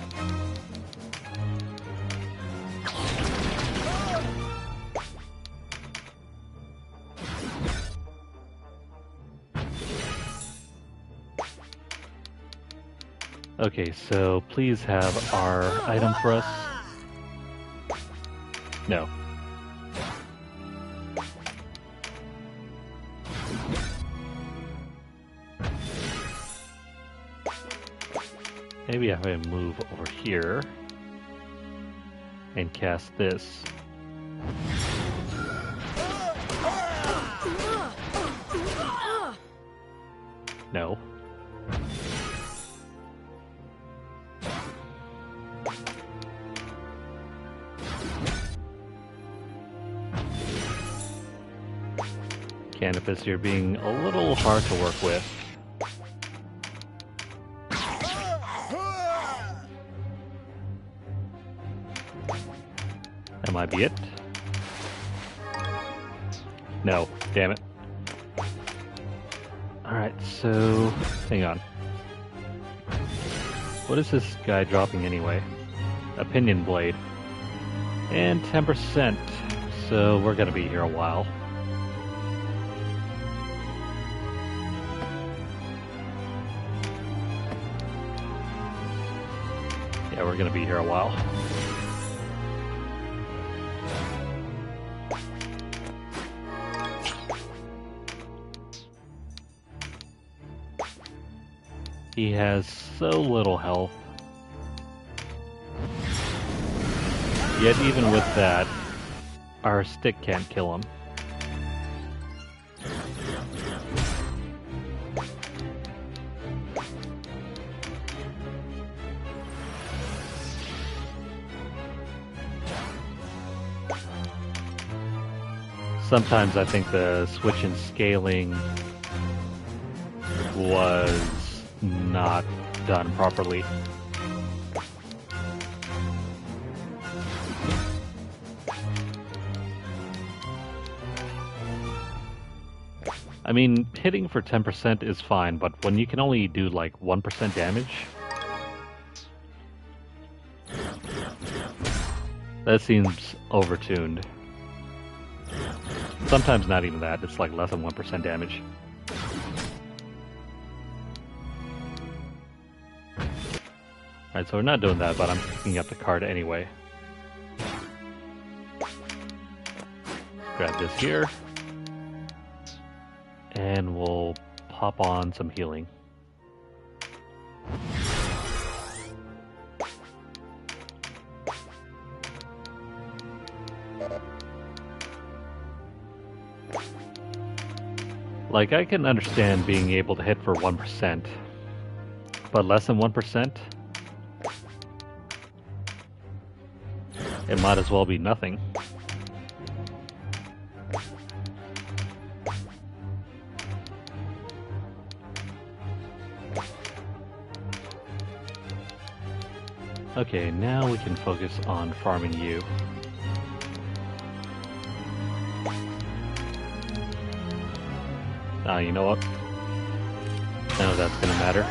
Okay, so please have our item for us. No. Maybe if I move over here and cast this. No. Canopus, you're being a little hard to work with. That might be it. No, damn it. Alright, so hang on. What is this guy dropping anyway? A pinion blade. And 10%. So we're gonna be here a while. Yeah, we're gonna be here a while. He has so little health. Yet even with that, our stick can't kill him. sometimes I think the switch in scaling was not done properly. I mean, hitting for 10% is fine, but when you can only do like 1% damage, that seems overtuned. Sometimes not even that, it's like less than 1% damage. Alright, so we're not doing that, but I'm picking up the card anyway. Grab this here. And we'll pop on some healing. Like, I can understand being able to hit for 1%, but less than 1%? It might as well be nothing. Okay, now we can focus on farming you. Ah, you know what? None of that's gonna matter.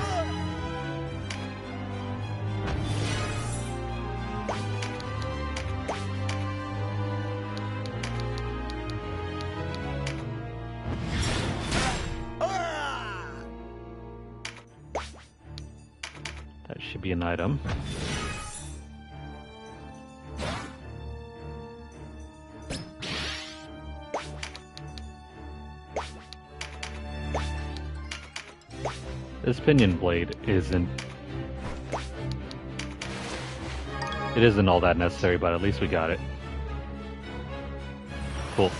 That should be an item. This pinion blade isn't all that necessary, but at least we got it. Cool.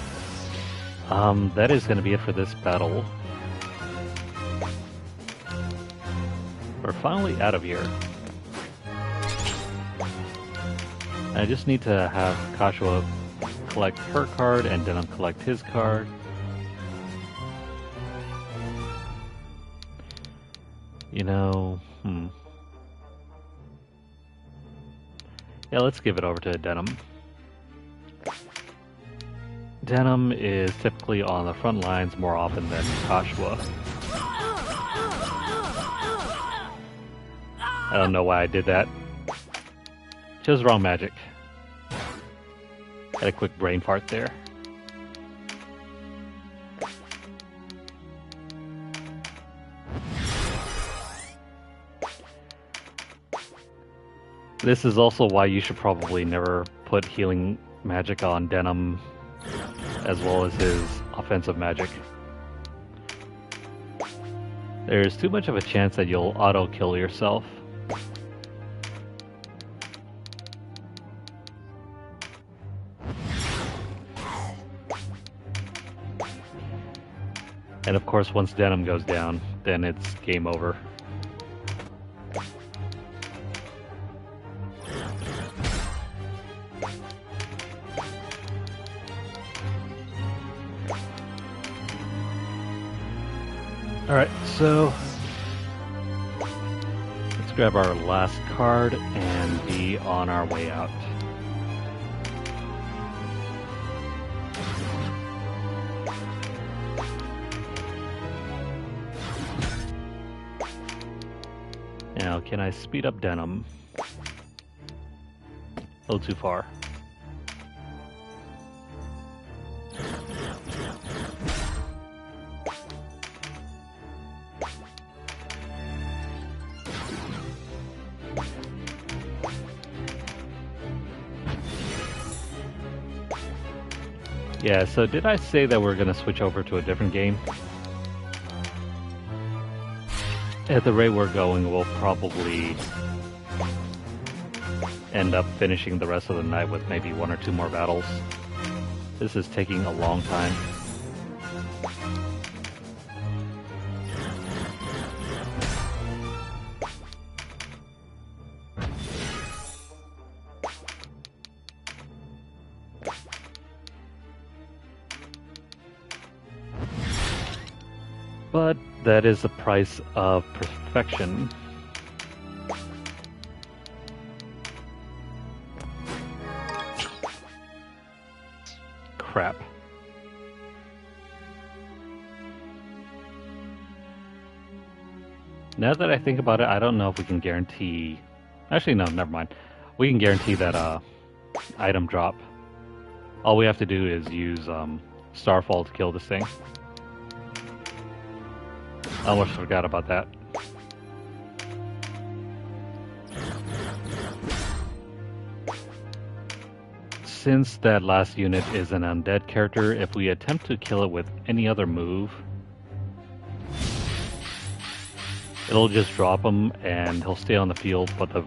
That is going to be it for this battle. We're finally out of here. I just need to have Kashua collect her card and Denam collect his card. You know, Yeah, let's give it over to Denam. Denam is typically on the front lines more often than Kashua. I don't know why I did that. Just wrong magic. Had a quick brain fart there. This is also why you should probably never put healing magic on Denam, as well as his offensive magic. There's too much of a chance that you'll auto-kill yourself. And of course, once Denam goes down, then it's game over. Alright, so let's grab our last card and be on our way out. Now, can I speed up Denam? A little too far. Yeah, so did I say that we're going to switch over to a different game? At the rate we're going, we'll probably end up finishing the rest of the night with maybe 1 or 2 more battles. This is taking a long time. But that is the price of perfection. Crap. Now that I think about it, I don't know if we can guarantee... Actually, no, never mind. We can guarantee that item drop. All we have to do is use Starfall to kill this thing. I almost forgot about that. Since that last unit is an undead character, if we attempt to kill it with any other move, it'll just drop him and he'll stay on the field, but the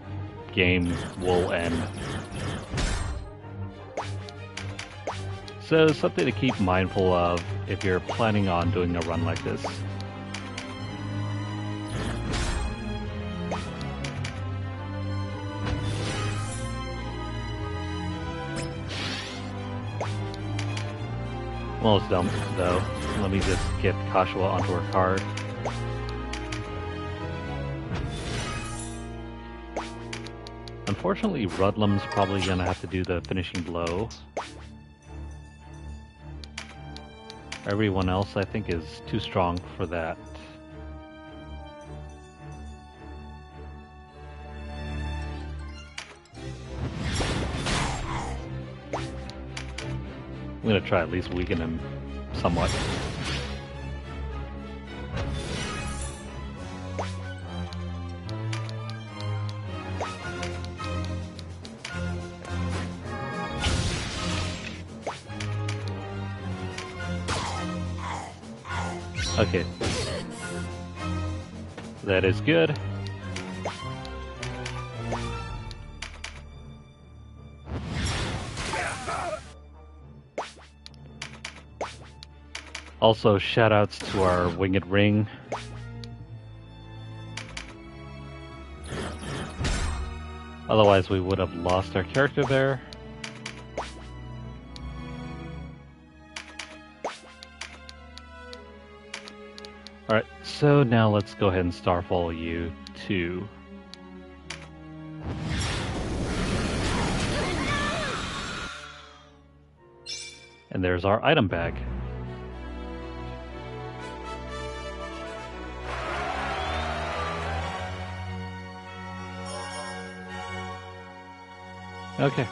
game will end. So something to keep mindful of if you're planning on doing a run like this. Well, it's dumb, though. Let me just get Kashua onto her card. Unfortunately, Rudlam's probably gonna have to do the finishing blow. Everyone else, I think, is too strong for that. I'm gonna try at least weaken him somewhat. Okay. That is good. Also, shoutouts to our Winged Ring. Otherwise, we would have lost our character there. Alright, so now let's go ahead and Starfall you to... And there's our item bag. Okay.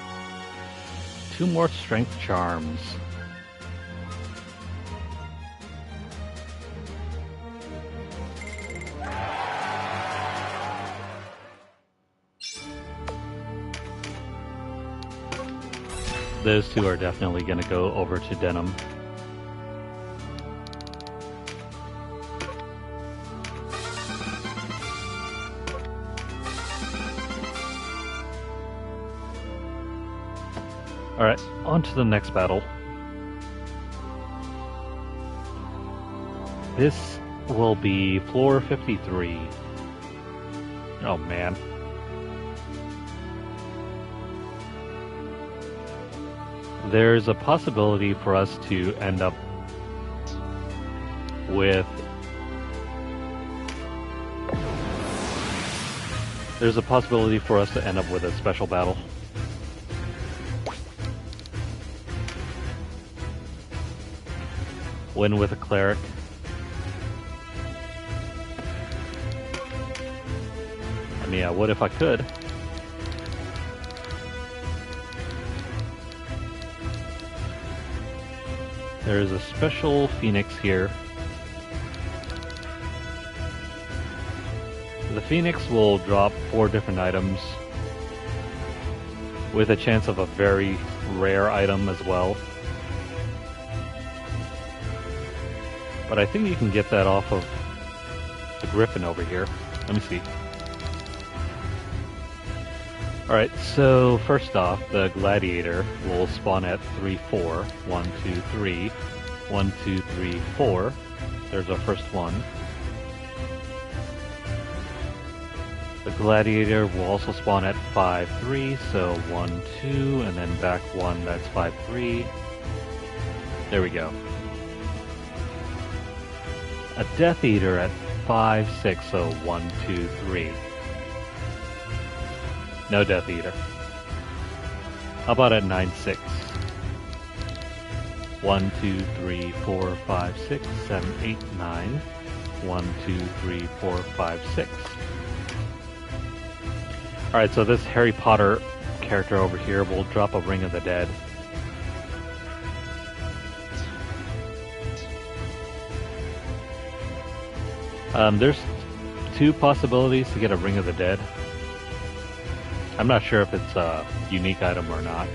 2 more strength charms. Those 2 are definitely going to go over to Denam. Alright, on to the next battle. This will be floor 53. Oh man. There's a possibility for us to end up with... There's a possibility for us to end up with a special battle. Win with a cleric. I mean, I would if I could. There is a special Phoenix here. The Phoenix will drop 4 different items with a chance of a very rare item as well. But I think you can get that off of the Griffin over here. Let me see. Alright, so first off, the Gladiator will spawn at 3-4. 1, 2, 3. 1, 2, 3, 4. There's our first one. The Gladiator will also spawn at 5-3, so 1, 2, and then back 1, that's 5-3. There we go. a Death Eater at 5, 6, so 1, 2, 3. No Death Eater. How about at 9, 6? 1, 2, 3, 4, 5, 6, 7, 8, 9. 1, 2, 3, 4, 5, 6. Alright, so this Harry Potter character over here will drop a Ring of the Dead. There's two possibilities to get a Ring of the Dead. I'm not sure if it's a unique item or not.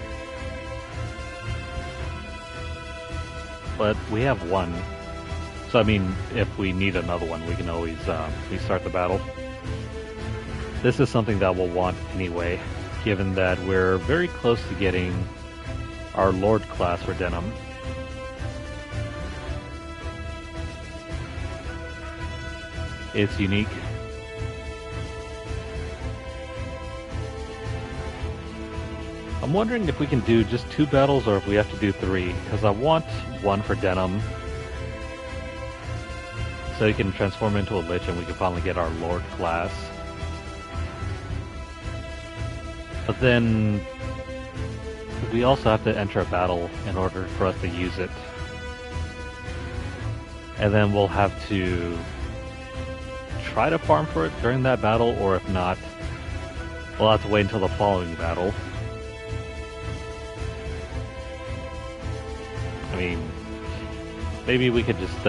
But we have one. So I mean, if we need another one, we can always restart the battle. This is something that we'll want anyway, given that we're very close to getting our Lord class for Denam. It's unique. I'm wondering if we can do just 2 battles or if we have to do 3, because I want one for Denam, so he can transform into a Lich and we can finally get our Lord class. But then we also have to enter a battle in order for us to use it. And then we'll have to try to farm for it during that battle, or if not, we'll have to wait until the following battle. I mean, maybe we could just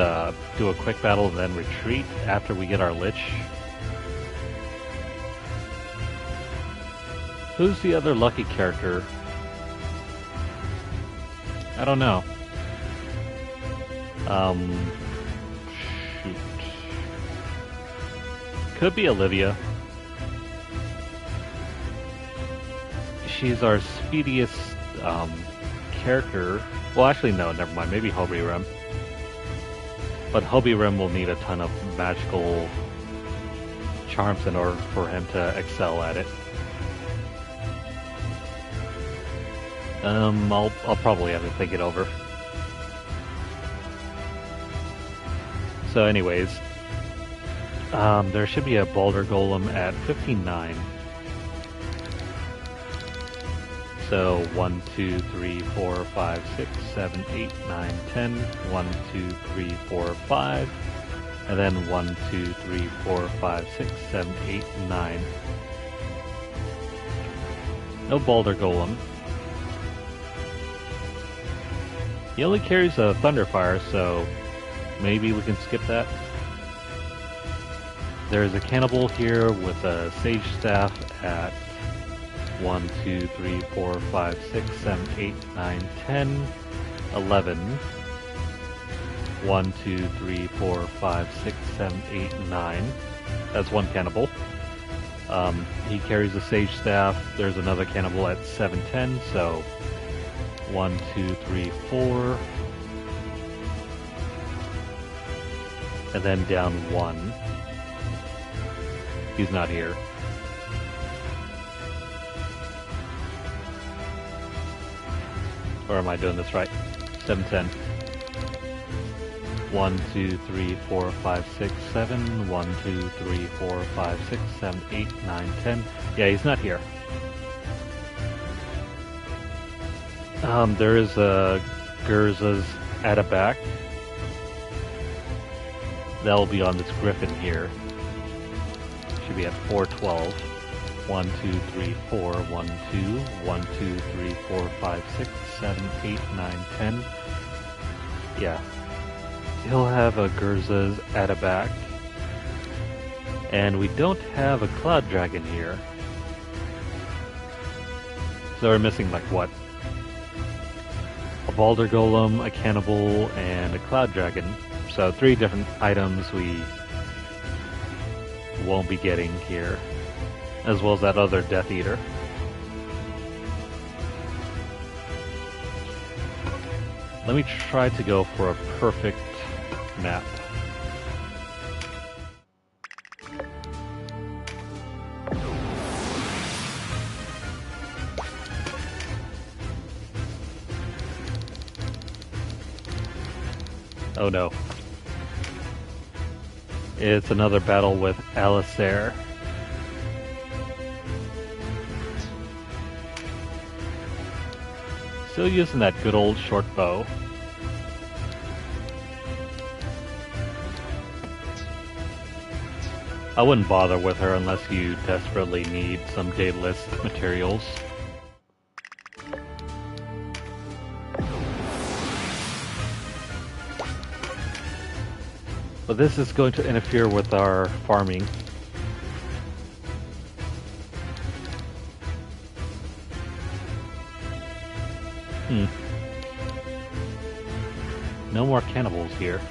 do a quick battle and then retreat after we get our Lich. Who's the other lucky character? I don't know. Shoot. Could be Olivia. She's our speediest character. Well, actually, no, never mind. Maybe Hobirim. But Hobirim will need a ton of magical charms in order for him to excel at it. I'll probably have to think it over. So anyways, there should be a Boulder Golem at 59. So 1, 2, 3, 4, 5, 6, 7, 8, 9, 10. 1, 2, 3, 4, 5. And then 1, 2, 3, 4, 5, 6, 7, 8, 9. No Boulder Golem. He only carries a Thunderfire, so maybe we can skip that. There's a Cannibal here with a Sage Staff at 1, 2, 3, 4, 5, 6, 7, 8, 9, 10, 11. 1, 2, 3, 4, 5, 6, 7, 8, 9. That's one Cannibal. He carries a Sage Staff. There's another Cannibal at 7, 10, so 1, 2, 3, 4. And then down 1. He's not here. Or am I doing this right? 7, 10. 1, 2, 3, 4, 5, 6, 7. 1, 2, 3, 4, 5, 6, 7, 8, 9, 10. Yeah, he's not here. There is a Gurza's Atabac. That'll be on this Griffin here. Should be at 412. 1, 2, 3, 4, 1, 2, 1, 2, 3, 4, 5, 6, 7, 8, 9, 10. Yeah. He'll have a Gurza's Atabac. And we don't have a Cloud Dragon here. So we're missing like what? A Boulder Golem, a Cannibal, and a Cloud Dragon. So 3 different items we won't be getting here, as well as that other Death Eater. Let me try to go for a perfect map. Oh no. It's another battle with Alistair. Still using that good old short bow. I wouldn't bother with her unless you desperately need some Daedalus materials. But this is going to interfere with our farming. No more cannibals here.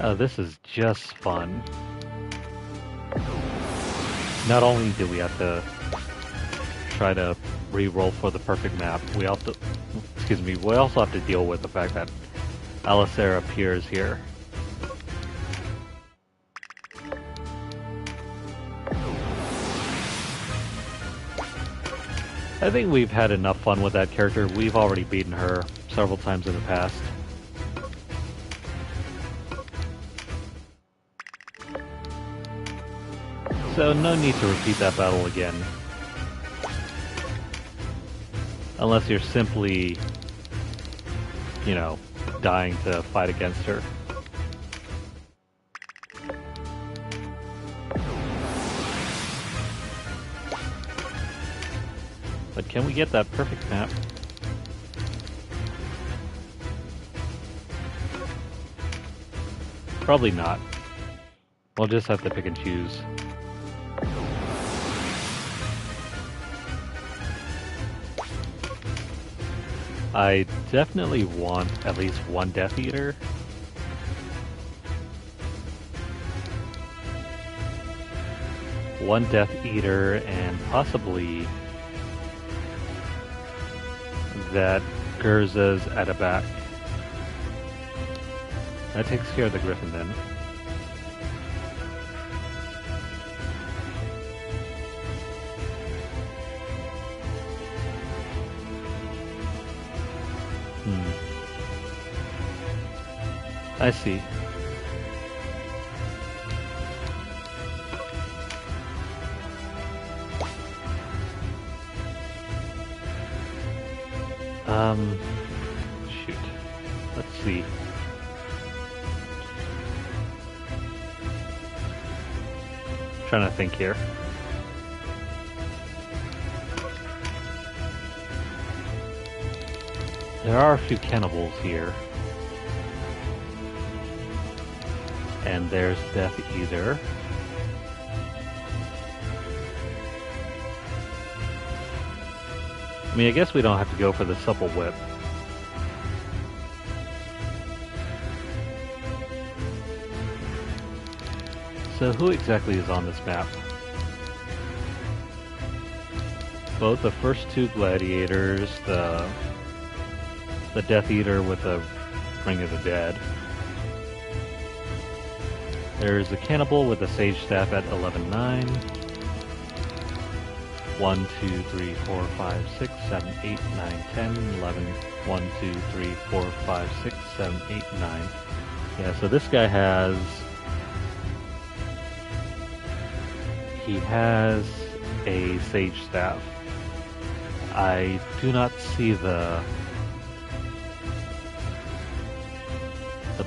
Oh, this is just fun. Not only do we have to try to re-roll for the perfect map, we also have to deal with the fact that Alistair appears here. I think we've had enough fun with that character. We've already beaten her several times in the past. So no need to repeat that battle again. Unless you're simply, you know, dying to fight against her. But can we get that perfect map? Probably not. We'll just have to pick and choose. I definitely want at least one Death Eater. One Death Eater and possibly that Gurza's at a back. That takes care of the Griffin then. I see. Shoot. Let's see. Trying to think here. There are a few cannibals here. And there's Death Eater. I mean, I guess we don't have to go for the supple whip. So who exactly is on this map? Both the first two gladiators, the Death Eater with the Ring of the Dead. There's a cannibal with a sage staff at 11-9. 1, 2, 3, 4, 5, 6, 7, 8, 9, 10, 11. 1, 2, 3, 4, 5, 6, 7, 8, 9. Yeah, so this guy has... He has a sage staff. I do not see the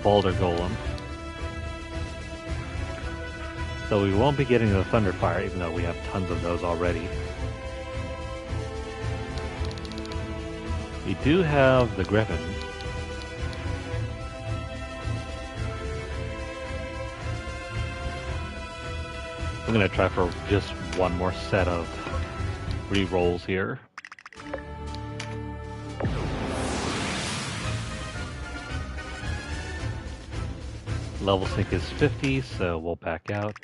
boulder golem. So we won't be getting the Thunderfire, even though we have tons of those already. We do have the Griffin. I'm going to try for just one more set of re-rolls here. Level sync is 50, so we'll back out.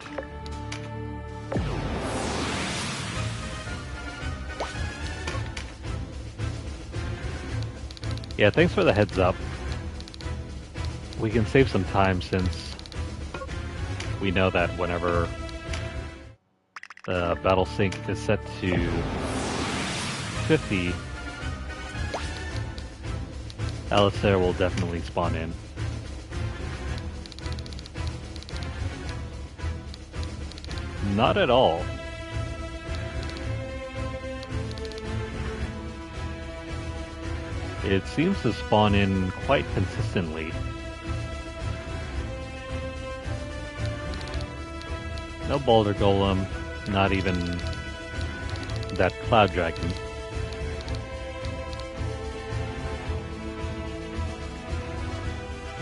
Yeah, thanks for the heads up. We can save some time since we know that whenever the battle sync is set to 50, Alistair will definitely spawn in. Not at all. It seems to spawn in quite consistently. No Boulder Golem, not even that Cloud Dragon.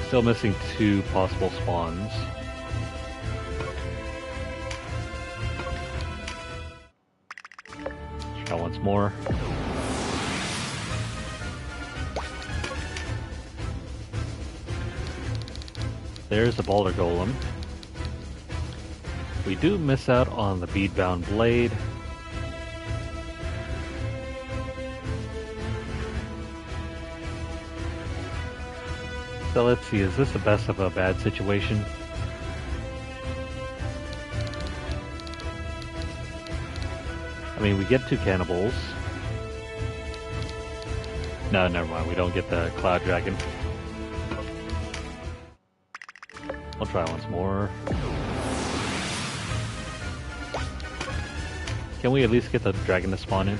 Still missing 2 possible spawns. Try once more. There's the Boulder Golem. We do miss out on the Beadbound Blade. So let's see, is this the best of a bad situation? I mean, we get 2 cannibals. No, never mind, we don't get the Cloud Dragon. I'll try once more. Can we at least get the dragon to spawn in?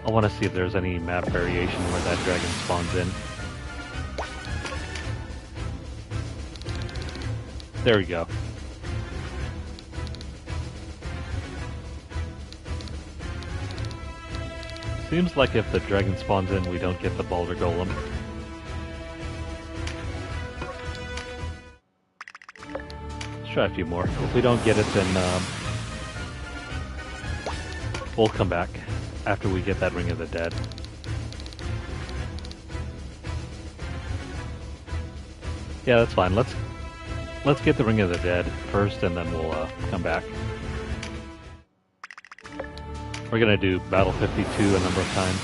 I want to see if there's any map variation where that dragon spawns in. There we go. Seems like if the dragon spawns in, we don't get the Boulder Golem. Let's try a few more. If we don't get it, then we'll come back after we get that Ring of the Dead. Yeah, that's fine. Let's get the Ring of the Dead first, and then we'll come back. We're gonna do Battle 52 a number of times.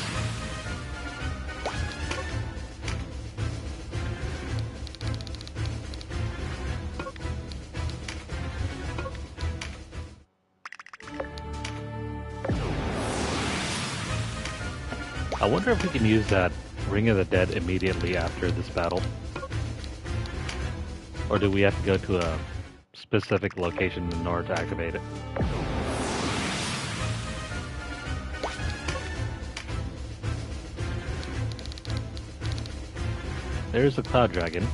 I wonder if we can use that Ring of the Dead immediately after this battle. Or do we have to go to a specific location in order to activate it? There's the Cloud Dragon.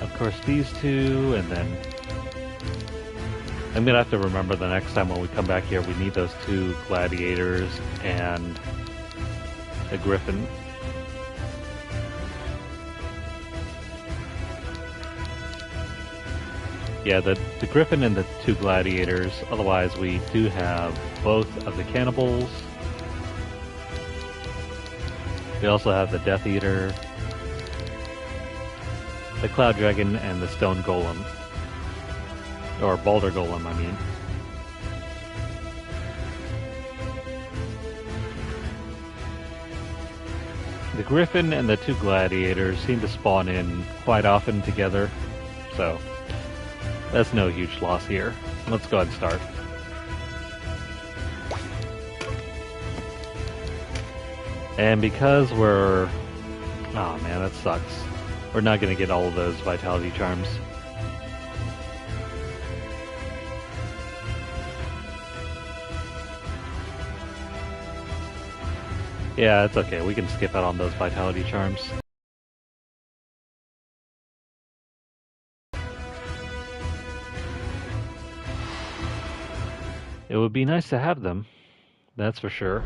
Of course, these 2, and then I'm gonna have to remember the next time when we come back here, we need those 2 gladiators and a griffin. Yeah, the griffin and the 2 gladiators. Otherwise, we do have both of the cannibals. We also have the Death Eater, the Cloud Dragon, and the Stone Golem. Or Boulder Golem, I mean. The Griffin and the 2 Gladiators seem to spawn in quite often together, so that's no huge loss here. Let's go ahead and start. And because we're... oh man, that sucks. We're not going to get all of those Vitality Charms. Yeah, it's okay. We can skip out on those Vitality Charms. It would be nice to have them, that's for sure.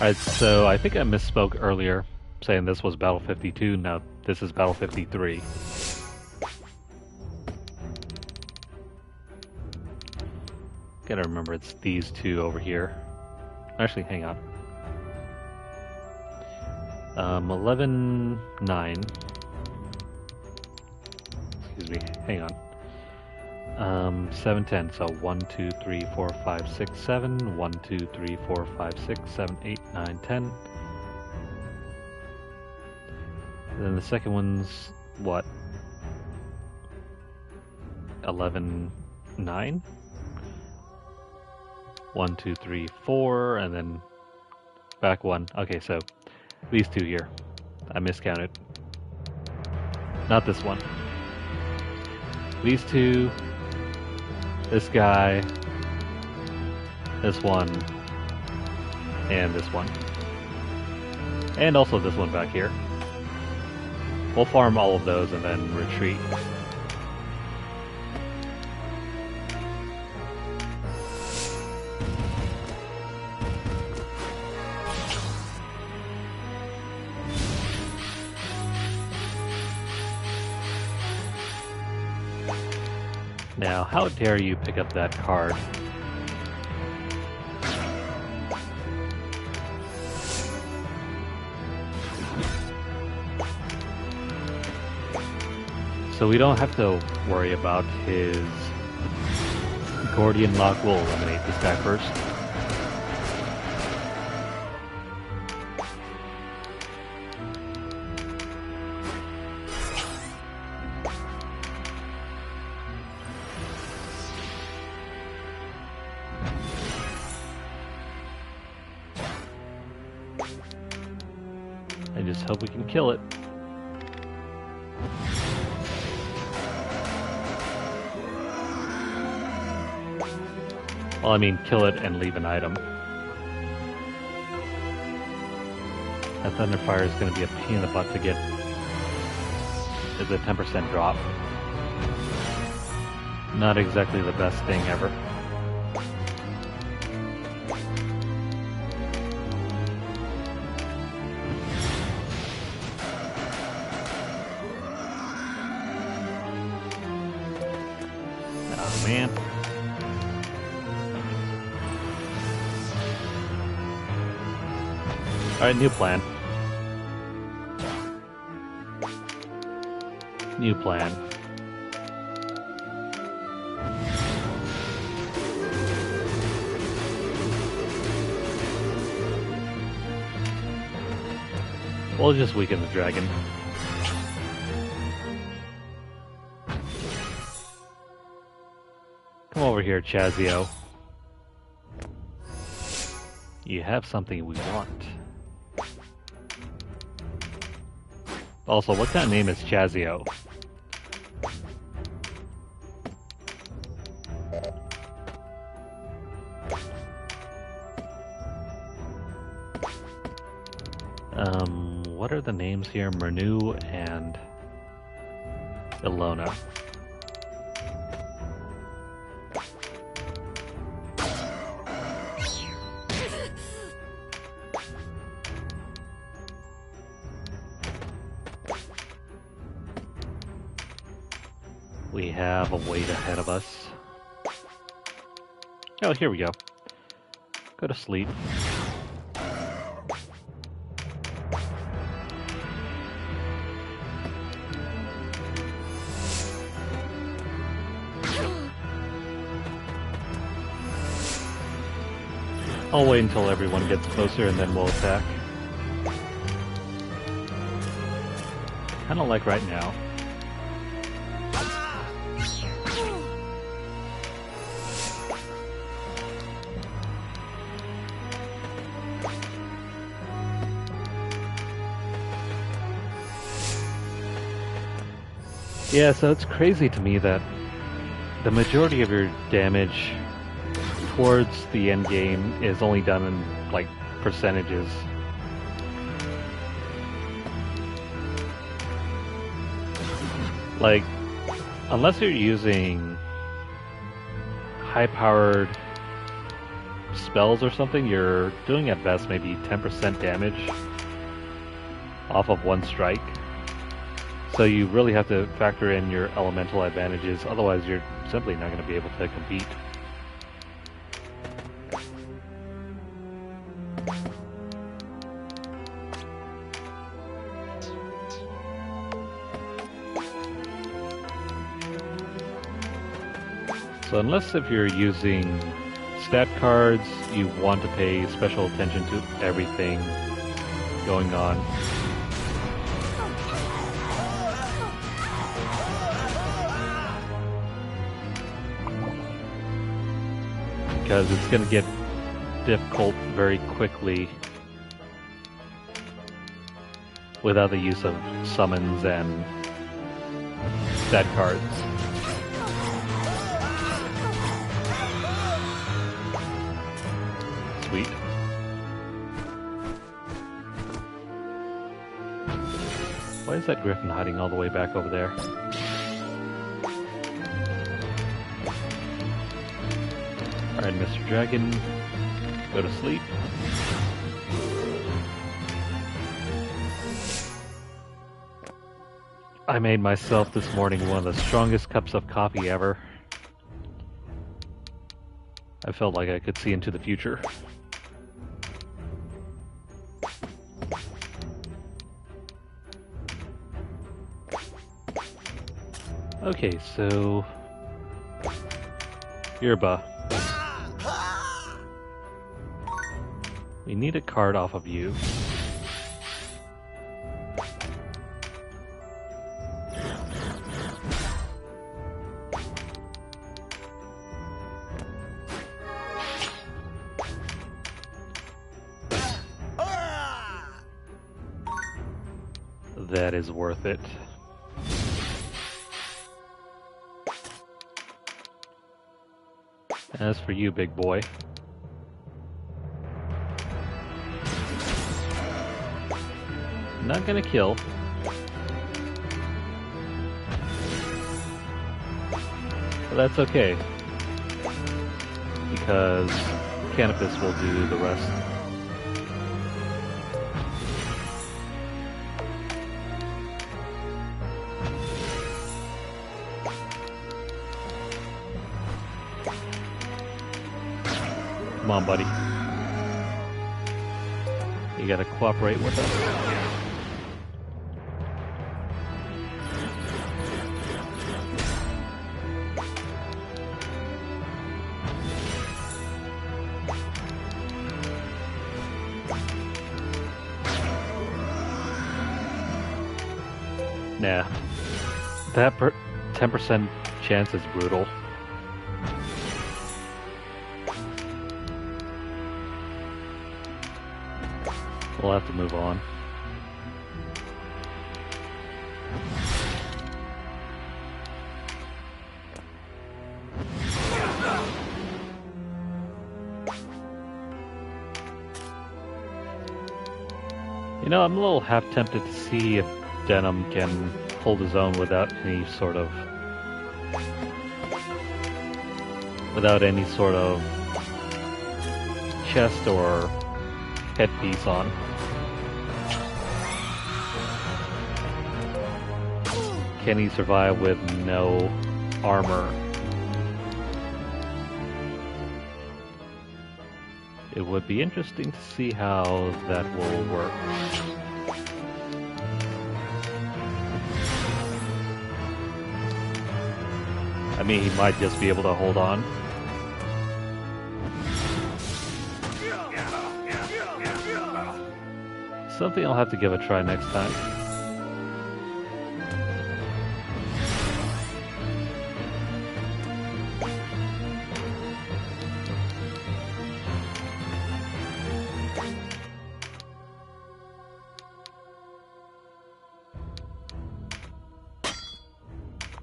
Alright, so I think I misspoke earlier, saying this was Battle 52. No, this is Battle 53. Gotta remember it's these 2 over here. Actually, hang on. 11-9. Excuse me, hang on. 7-10, so 1, 2, 3, 4, 5, 6, 7. 1, 2, 3, 4, 5, 6, 7, 8, 9, 10. And then the second one's what? 11-9? 1, 2, 3, 4, and then back 1. Okay, so these two here. I miscounted. Not this one. These two, this guy, this one, and this one. And also this one back here. We'll farm all of those and then retreat. Now, how dare you pick up that card? So we don't have to worry about his Gordian Lock. We'll eliminate this guy first. I just hope we can kill it. Well, I mean, kill it and leave an item. That Thunderfire is going to be a pain in the butt to get. It's a 10% drop. Not exactly the best thing ever. Oh, man. Alright, new plan. New plan. We'll just weaken the dragon. Come over here, Chazio. You have something we want. Also, what kind of name is Chazio? What are the names here? Manu and Ilona. We have a wait ahead of us. Oh, here we go. Go to sleep. I'll wait until everyone gets closer and then we'll attack. Kinda like right now. Yeah, so it's crazy to me that the majority of your damage towards the end game is only done in, like, percentages. Like, unless you're using high-powered spells or something, you're doing at best maybe 10% damage off of one strike. So you really have to factor in your elemental advantages, otherwise you're simply not going to be able to compete. So unless if you're using stat cards, you want to pay special attention to everything going on. because it's going to get difficult very quickly without the use of summons and stat cards. Sweet. Why is that griffin hiding all the way back over there? Alright, Mr. Dragon, go to sleep. I made myself this morning one of the strongest cups of coffee ever. I felt like I could see into the future. Okay, so... Yerba. We need a card off of you. That is worth it. As for you, big boy. Not gonna kill. But that's okay. Because Canopus will do the rest. Come on, buddy. You gotta cooperate with us. Nah. That 10% chance is brutal. We'll have to move on. You know, I'm a little half tempted to see if Denam can hold his own without any sort of chest or headpiece on. Can he survive with no armor? It would be interesting to see how that will work. I mean, he might just be able to hold on. Something I'll have to give a try next time.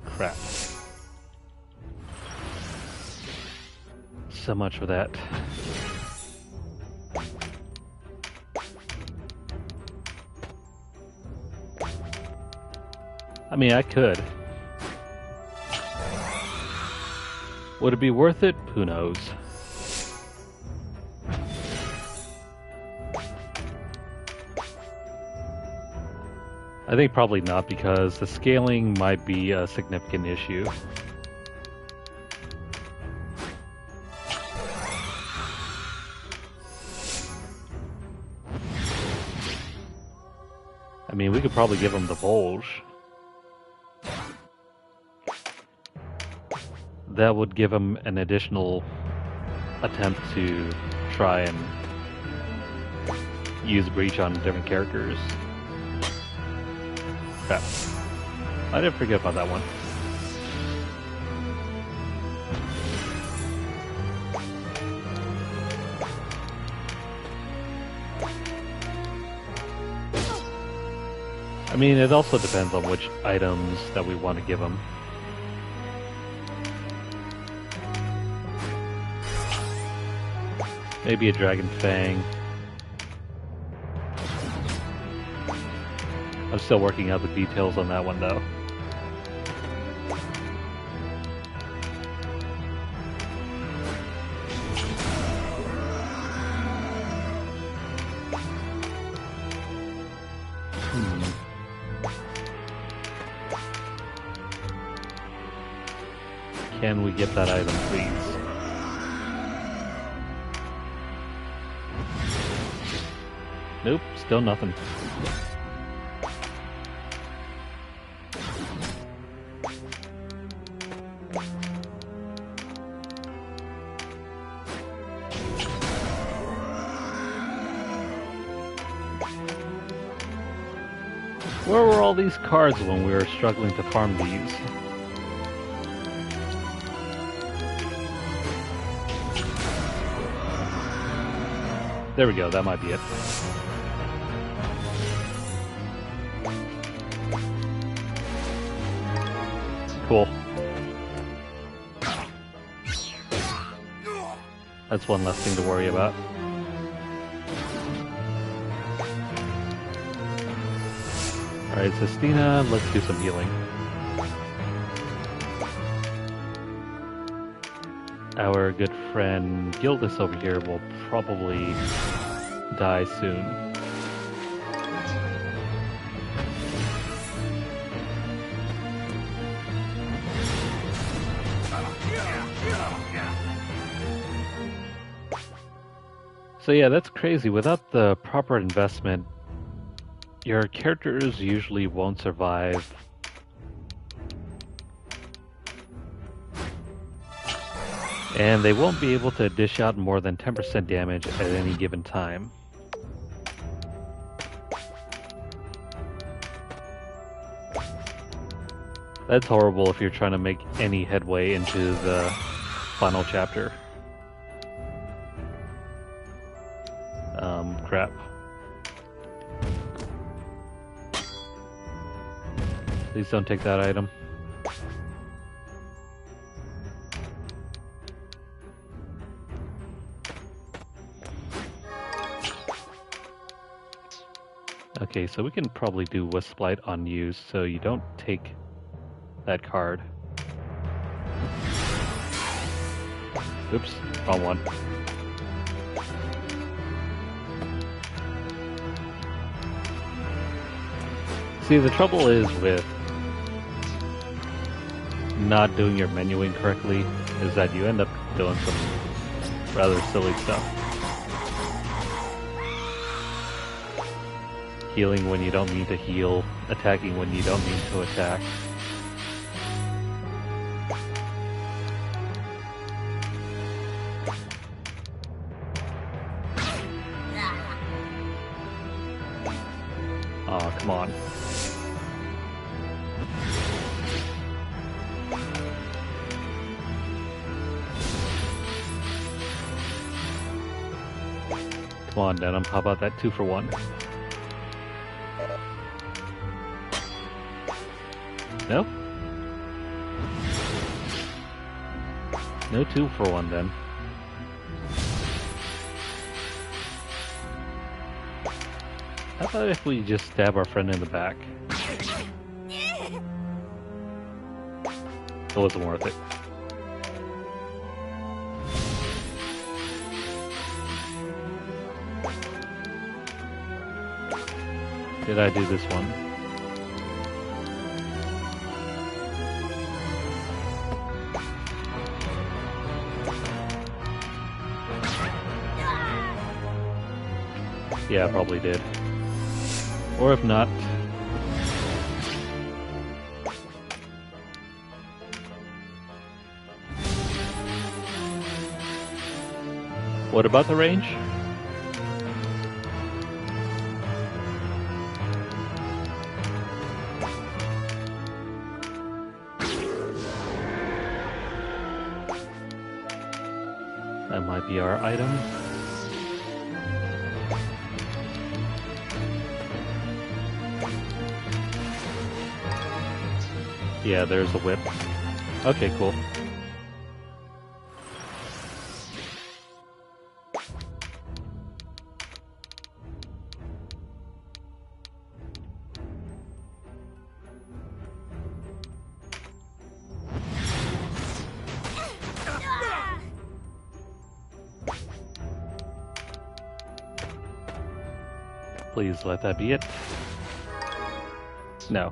Crap. So much for that. I mean, I could. Would it be worth it? Who knows? I think probably not, because the scaling might be a significant issue. I mean, we could probably give him the bulge. That would give him an additional attempt to try and use Breach on different characters. Crap. I didn't forget about that one. I mean, it also depends on which items that we want to give them. Maybe a Dragon Fang. I'm still working out the details on that one though. Can we get that item, please? Nope, still nothing. Where were all these cards when we were struggling to farm these? There we go, that might be it. Cool. That's one less thing to worry about. Alright, Sestina, let's do some healing. Our good friend Gildas over here will probably die soon. So yeah, that's crazy. Without the proper investment, your characters usually won't survive. And they won't be able to dish out more than 10% damage at any given time. That's horrible if you're trying to make any headway into the final chapter. Crap. Please don't take that item. Okay, so we can probably do Wisp Light on you so you don't take that card. Oops, wrong one. See, the trouble is with not doing your menuing correctly is that you end up doing some rather silly stuff. Healing when you don't need to heal, attacking when you don't need to attack. Aw, come on. Come on, Denam, how about that 2 for 1? No? No 2 for 1 then. How about if we just stab our friend in the back? It wasn't worth it. Did I do this one? Yeah, I probably did. Or if not... What about the range? That might be our item. Yeah, there's a whip. Okay, cool. Please let that be it. No.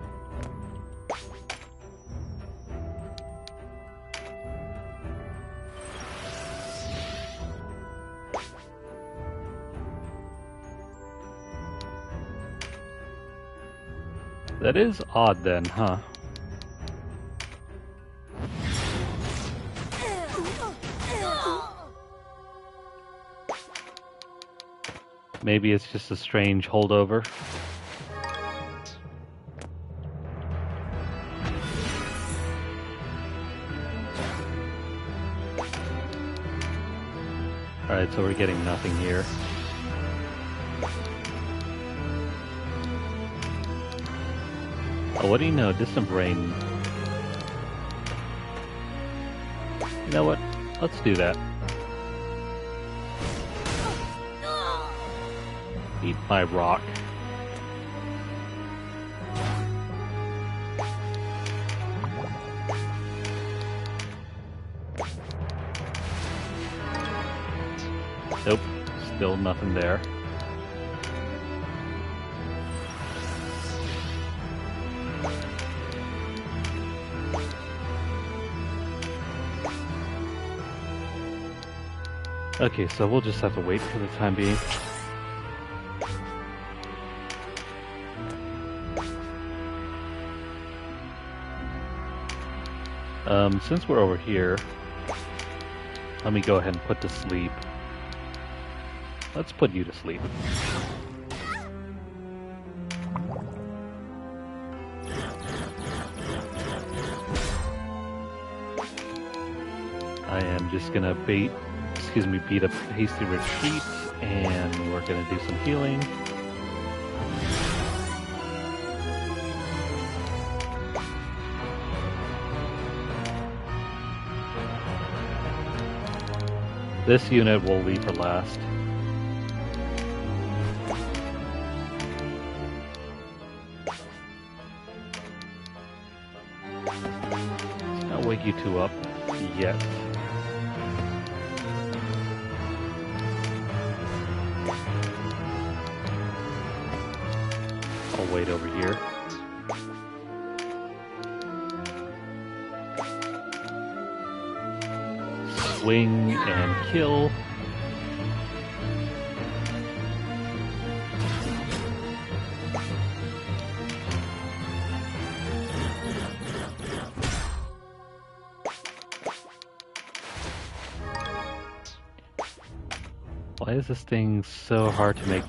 That is odd then, huh? Maybe it's just a strange holdover. Alright, so we're getting nothing here. Oh, what do you know? Distant Brain. You know what? Let's do that. Eat my rock. Nope, still nothing there. Okay, so we'll just have to wait for the time being. Since we're over here, let me go ahead and put to sleep. Let's put you to sleep. I am just gonna beat a hasty retreat, and we're gonna do some healing. This unit will leave for last. Let's not wake you two up yet. I'll wait over here. Swing and kill. Why is this thing so hard to make?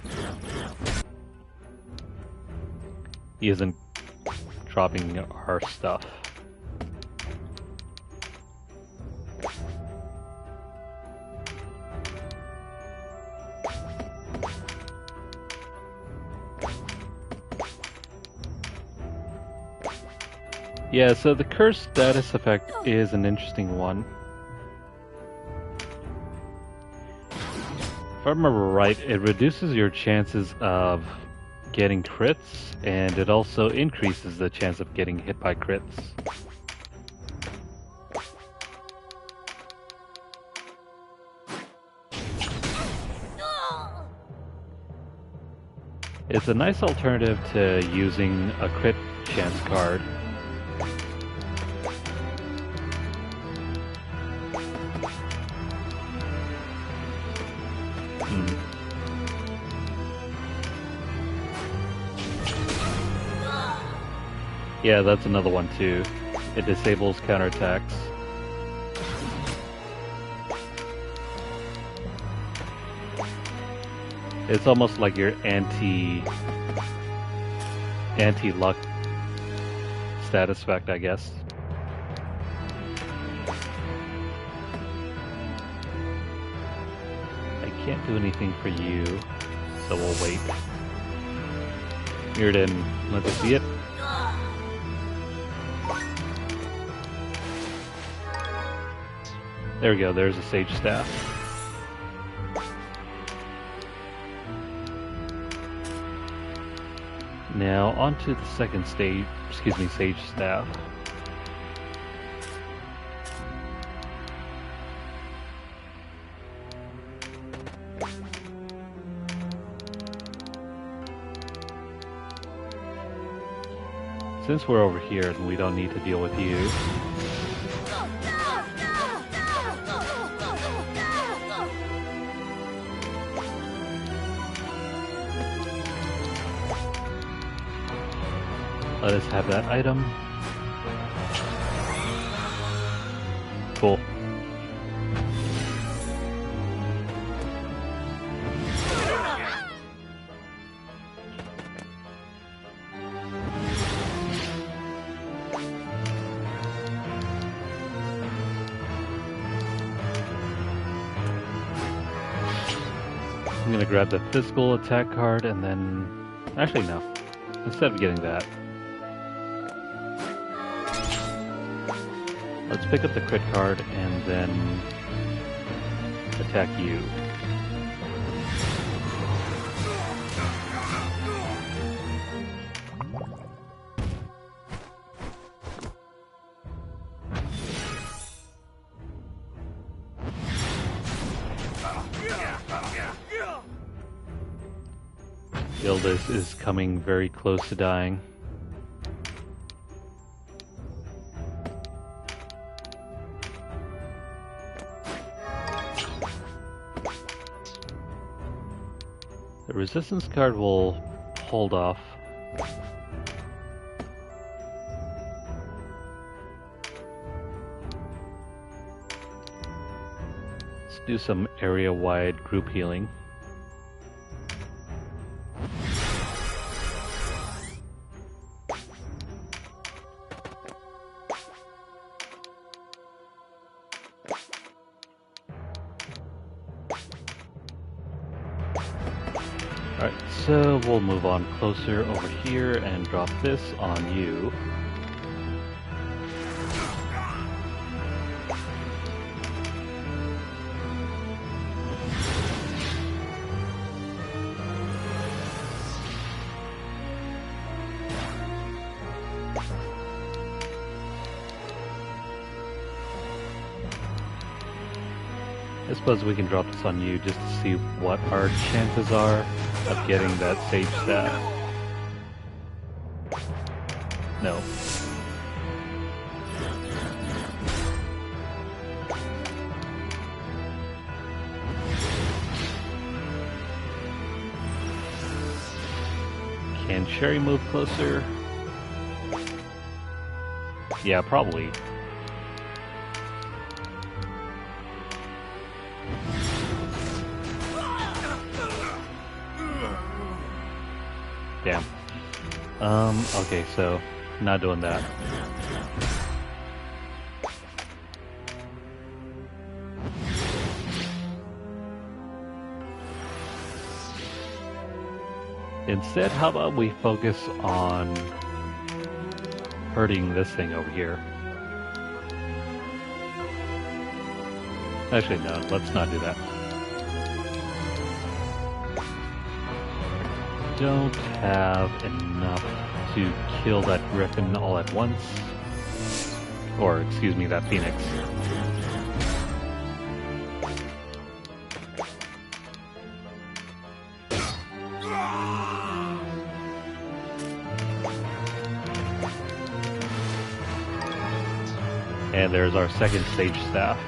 He isn't dropping our stuff. Yeah, so the curse status effect is an interesting one. If I remember right, it reduces your chances of getting crits, and it also increases the chance of getting hit by crits. It's a nice alternative to using a crit chance card. Yeah, that's another one too. It disables counterattacks. It's almost like your anti-luck status effect, I guess. I can't do anything for you, so we'll wait. Mirrodin, let us see it. There we go, there's a sage staff. Now onto the second stage, sage staff. Since we're over here and we don't need to deal with you, let us have that item. Cool. I'm gonna grab the physical attack card and then... Actually, no. Instead of getting that, let's pick up the crit card and then attack you. Gildas is coming very close to dying. The resistance card will hold off. Let's do some area-wide group healing. Alright, so we'll move on closer over here and drop this on you. I suppose we can drop this on you just to see what our chances are of getting that sage staff. No. Can Sherry move closer? Yeah, probably. Damn. Okay, so not doing that. Instead, how about we focus on hurting this thing over here? Actually, no, let's not do that. Don't have enough to kill that griffin all at once. Or, excuse me, that phoenix. And there's our second sage staff.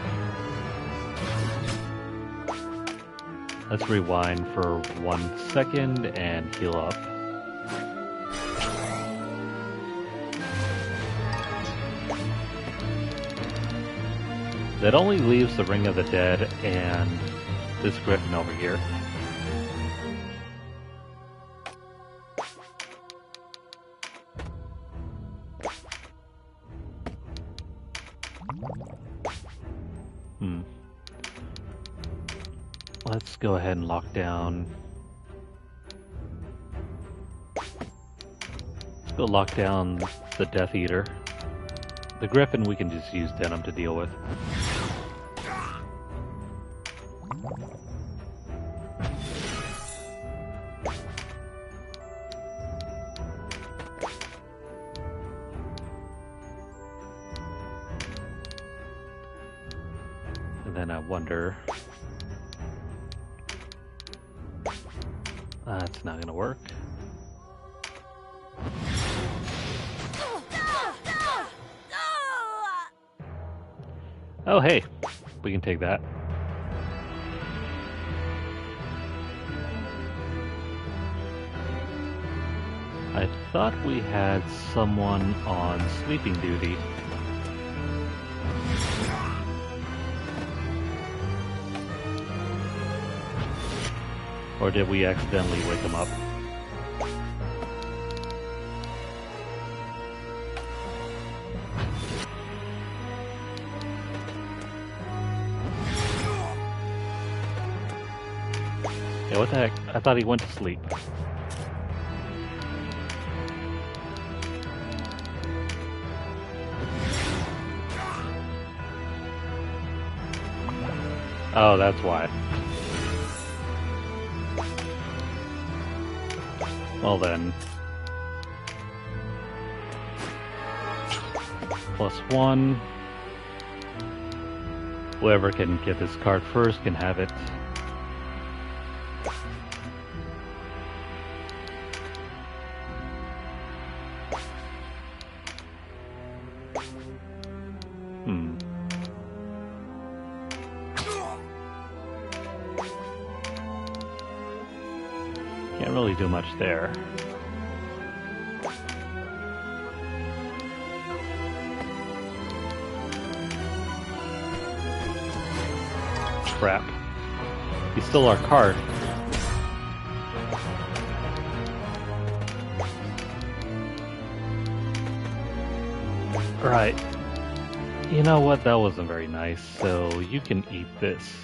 Let's rewind for 1 second and heal up. That only leaves the Ring of the Dead and this griffin over here. Let's go ahead and lock down. Let's go lock down the Death Eater. The Griffin we can just use Denam to deal with. And then I wonder... That's not gonna work. Oh hey, we can take that. I thought we had someone on sleeping duty. Or did we accidentally wake him up? Yeah, what the heck? I thought he went to sleep. Oh, that's why. Well then. +1. Whoever can get this card first can have it. Can't really do much there. Crap. He stole our card. Right. You know what? That wasn't very nice, so you can eat this.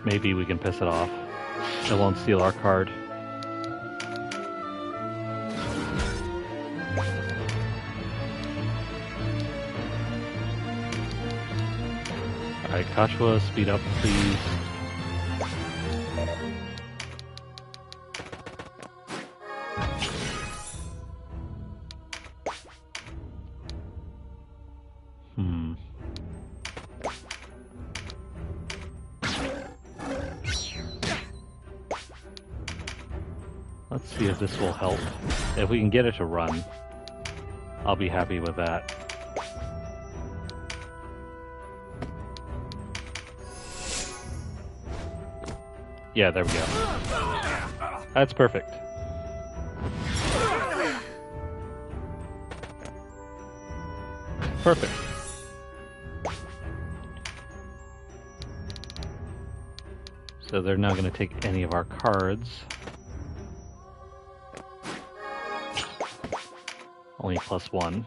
Maybe we can piss it off. It won't steal our card. Alright, Kashua, speed up, please. Let's see if this will help. If we can get it to run, I'll be happy with that. Yeah, there we go. That's perfect. Perfect. So they're not going to take any of our cards. Only +1.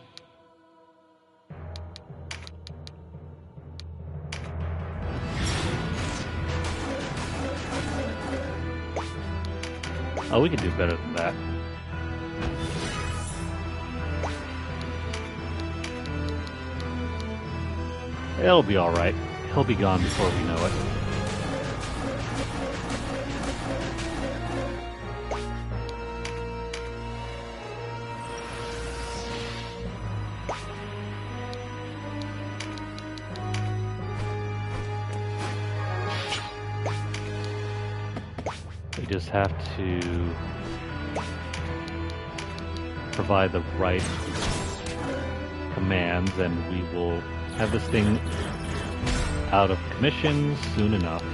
Oh, we can do better than that. It'll be alright. He'll be gone before we know it. We just have to provide the right commands and we will have this thing out of commission soon enough.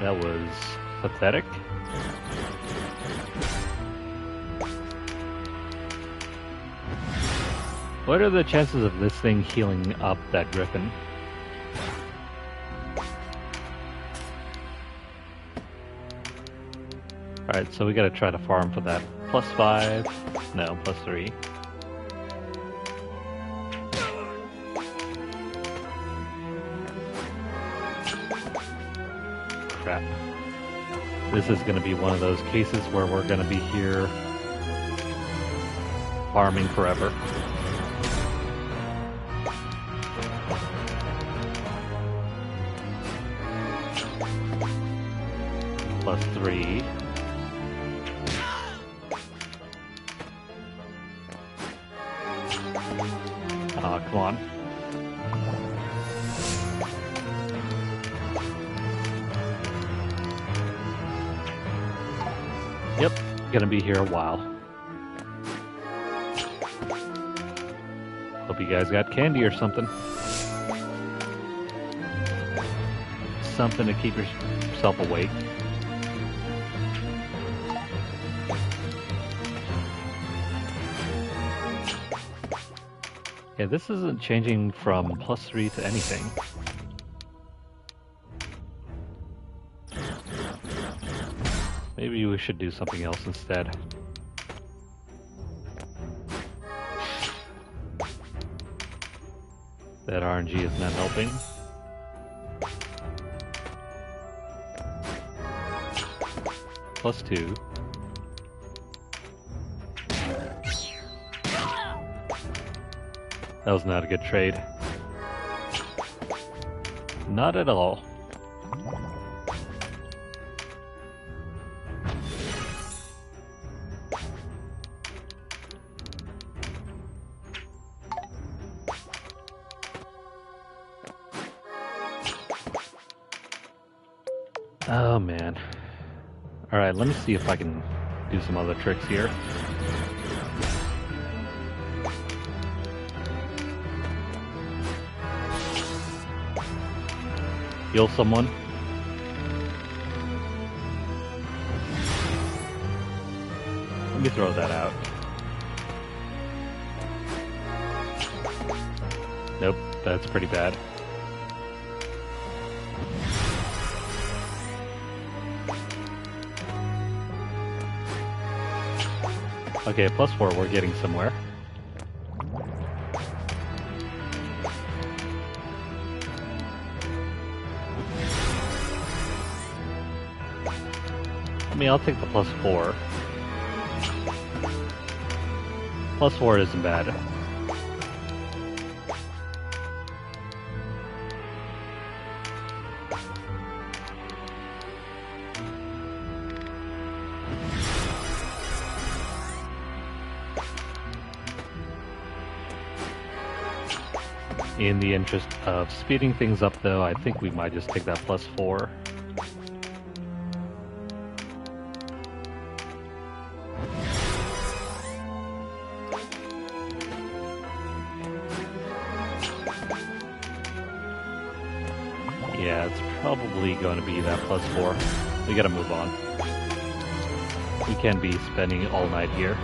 That was pathetic. What are the chances of this thing healing up that griffin? Alright, so we gotta try to farm for that. +5. No, +3. Crap. This is gonna be one of those cases where we're gonna be here farming forever. +3. Aw, come on. Yep, gonna be here a while. Hope you guys got candy or something. Something to keep yourself awake. Yeah, this isn't changing from +3 to anything. Maybe we should do something else instead. That RNG is not helping. +2. That was not a good trade. Not at all. Oh man. Alright, let me see if I can do some other tricks here. Heal someone. Let me throw that out. Nope, that's pretty bad. Okay, +4, we're getting somewhere. I mean, I'll take the +4. +4 isn't bad. In the interest of speeding things up, though, I think we might just take that +4. Yeah, it's probably going to be that +4. We gotta move on. We can't be spending all night here.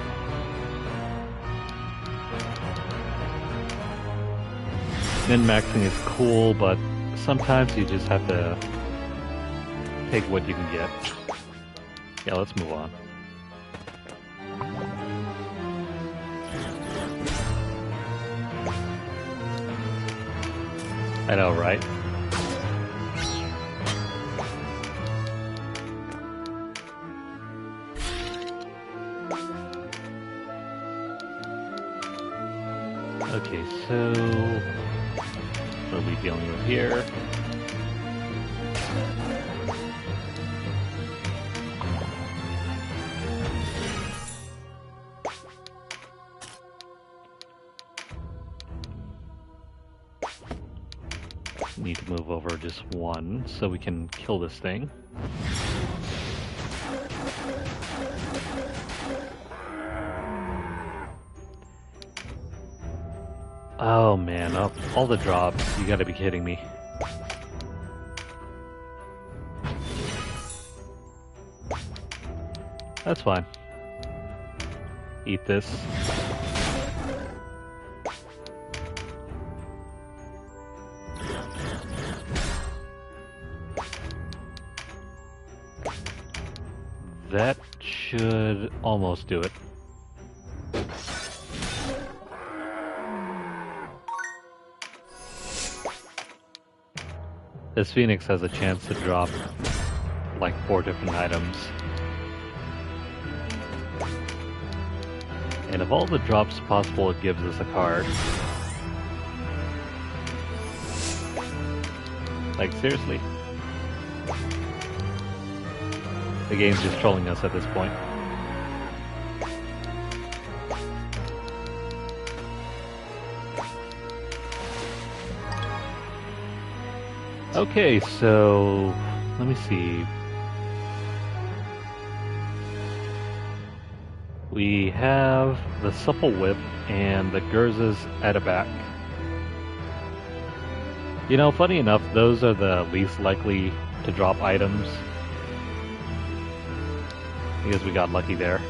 Min-maxing is cool, but sometimes you just have to take what you can get. Yeah, let's move on. I know, right? Okay, so what are we dealing with here? Need to move over just one so we can kill this thing. Oh man, all the drops, you gotta be kidding me. That's fine. Eat this. That should almost do it. This Phoenix has a chance to drop like 4 different items. And of all the drops possible, it gives us a card. Like, seriously? The game's just trolling us at this point. Okay, so let me see. We have the Supple Whip and the Gurzas at a back. You know, funny enough, those are the least likely to drop items. Because we got lucky there.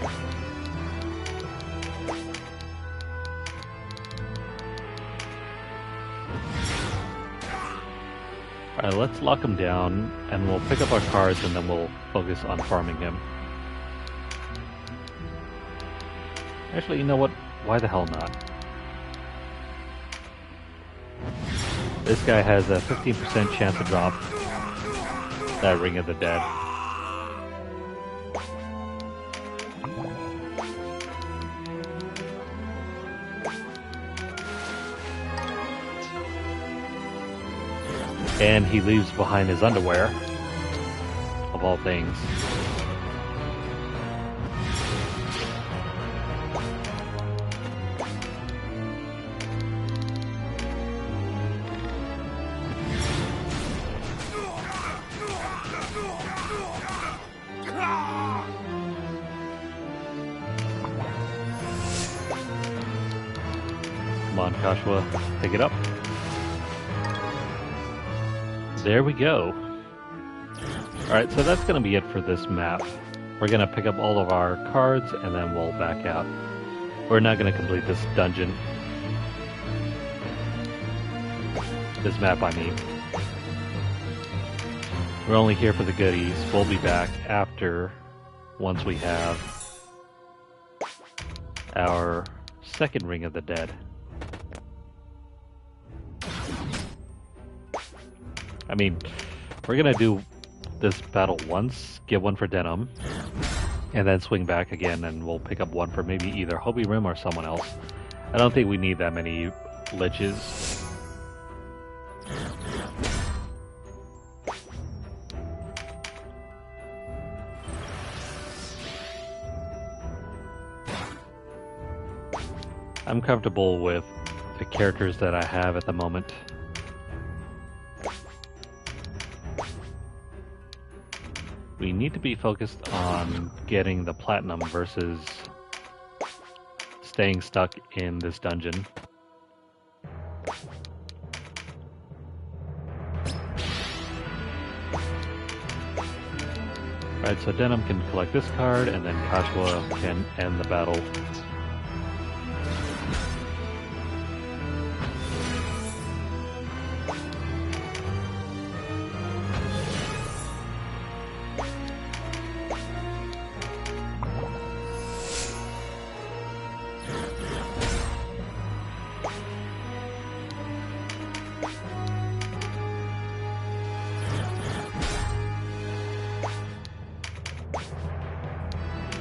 Alright, let's lock him down, and we'll pick up our cards, and then we'll focus on farming him. Actually, you know what? Why the hell not? This guy has a 15% chance to drop that Ring of the Dead. And he leaves behind his underwear, of all things. Come on, Kashua, pick it up. There we go. Alright, so that's going to be it for this map. We're going to pick up all of our cards and then we'll back out. We're not going to complete this dungeon. This map, I mean. We're only here for the goodies. We'll be back after, once we have our second Ring of the Dead. I mean, we're gonna do this battle once, get one for Denam, and then swing back again, and we'll pick up one for maybe either Hobie Rim or someone else. I don't think we need that many liches. I'm comfortable with the characters that I have at the moment. We need to be focused on getting the platinum versus staying stuck in this dungeon. Alright, so Denam can collect this card, and then Kashua can end the battle.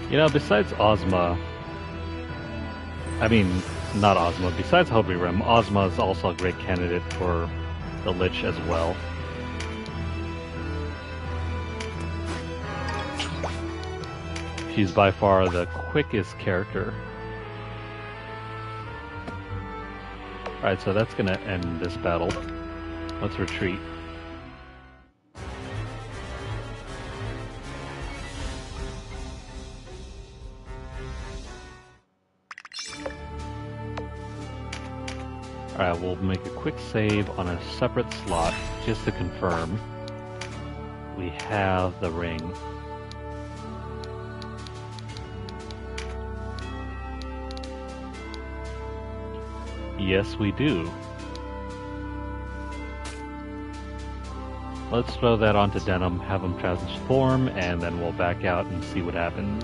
You know, besides Ozma, I mean, not Ozma, besides Hobie Rim, Ozma is also a great candidate for the Lich as well. She's by far the quickest character. Alright, so that's gonna end this battle. Let's retreat. Alright, we'll make a quick save on a separate slot just to confirm we have the ring. Yes, we do. Let's throw that onto Denam, have him transform, and then we'll back out and see what happens.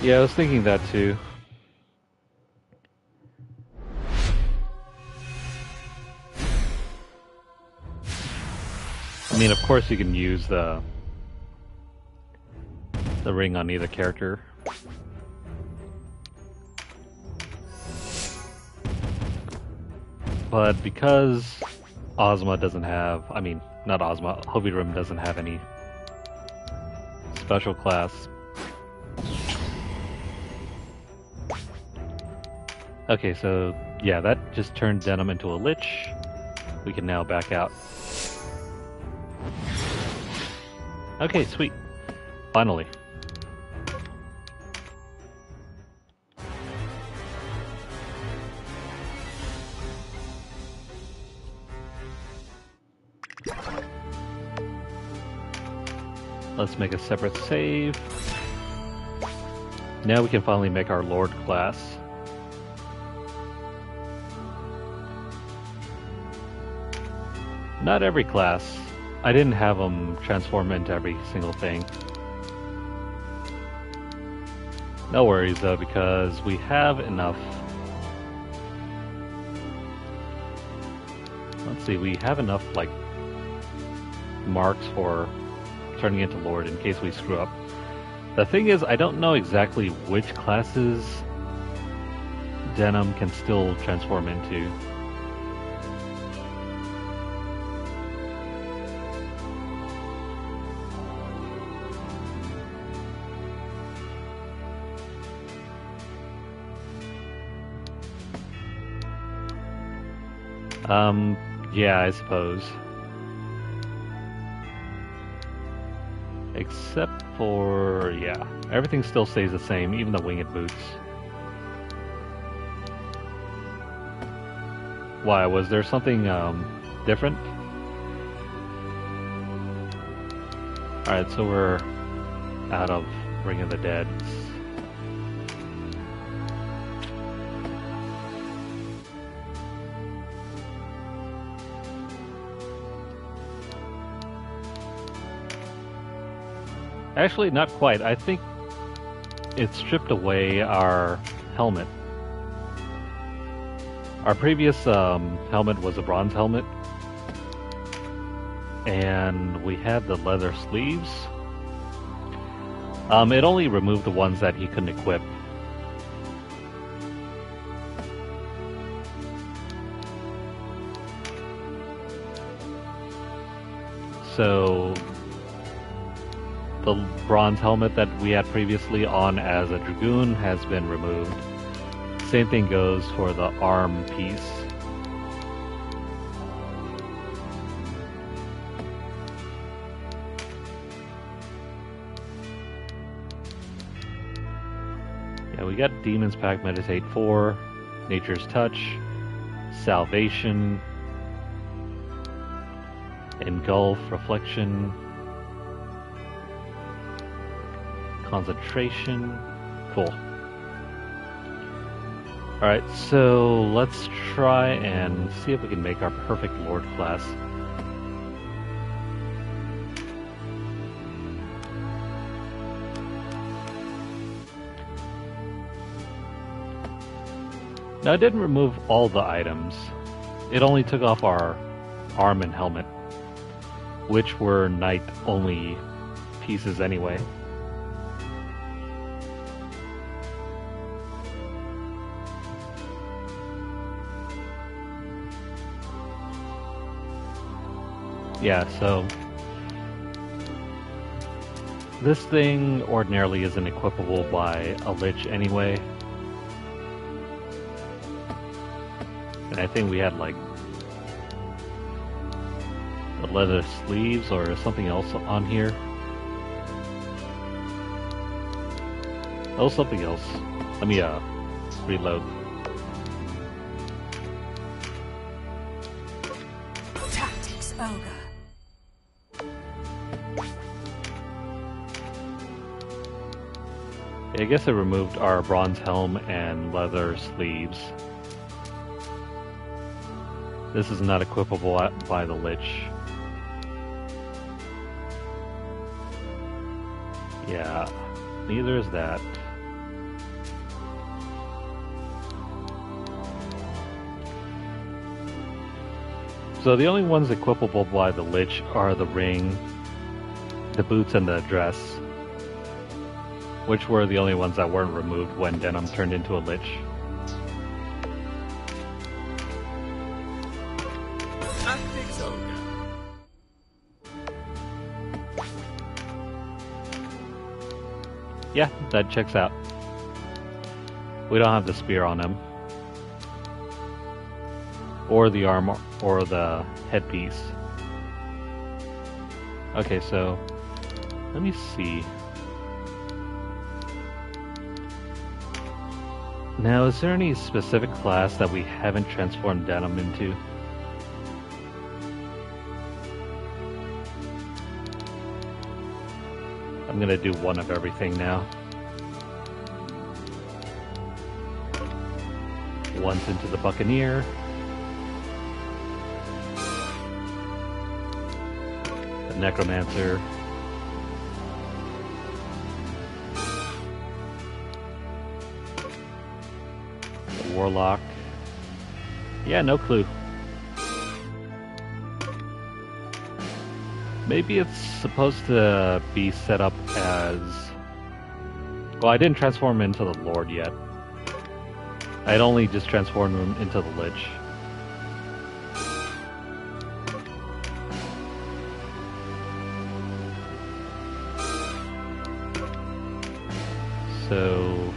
Yeah, I was thinking that too. I mean, of course you can use the the ring on either character. But because Ozma doesn't have, I mean, not Ozma, Hovirim doesn't have any special class. Okay, so yeah, that just turned Denam into a Lich. We can now back out. Okay, sweet. Finally. Let's make a separate save. Now we can finally make our Lord class. Not every class. I didn't have them transform into every single thing. No worries though, because we have enough. Let's see, we have enough like marks for turning into Lord in case we screw up. The thing is, I don't know exactly which classes Denam can still transform into. Yeah, I suppose. Except for, yeah, everything still stays the same, even the winged boots. Why, was there something different? Alright, so we're out of Ring of the Dead. Actually, not quite. I think it stripped away our helmet. Our previous helmet was a bronze helmet, and we had the leather sleeves. It only removed the ones that he couldn't equip. So the bronze helmet that we had previously on as a Dragoon has been removed. Same thing goes for the arm piece. Yeah, we got Demon's Pact, Meditate 4, Nature's Touch, Salvation, Engulf, Reflection, Concentration. Cool. Alright, so let's try and see if we can make our perfect Lord class. Now, it didn't remove all the items. It only took off our arm and helmet, which were knight-only pieces anyway. Yeah, so this thing ordinarily isn't equipable by a Lich anyway. And I think we had like the leather sleeves or something else on here. Oh, something else. Let me reload. Tactics Ogre. I guess it removed our bronze helm and leather sleeves. This is not equipable by the Lich. Yeah, neither is that. So the only ones equipable by the Lich are the ring, the boots, and the dress. which were the only ones that weren't removed when Denam turned into a Lich. Tactics Ogre. Yeah, that checks out. We don't have the spear on him. Or the armor, or the headpiece. Okay, so let me see. Now, is there any specific class that we haven't transformed Denam into? I'm gonna do one of everything now. Once into the Buccaneer. The Necromancer. The Warlock. Yeah, no clue. Maybe it's supposed to be set up as... Well, I didn't transform him into the Lord yet. I'd only just transformed him into the Lich. So...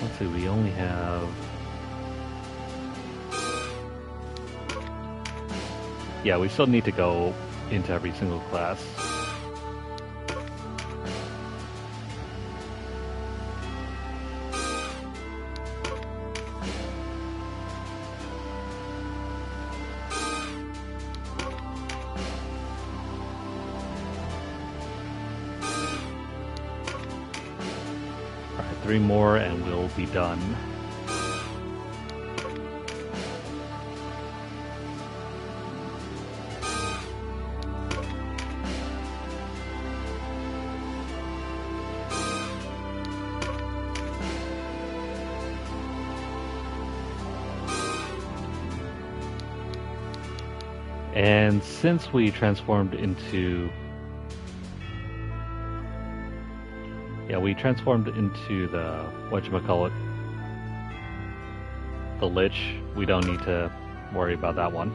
let's see, we only have... Yeah, we still need to go into every single class. Alright, 3 more and we'll be done. And since we transformed into... Yeah, we transformed into the... whatchamacallit? The Lich. We don't need to worry about that one.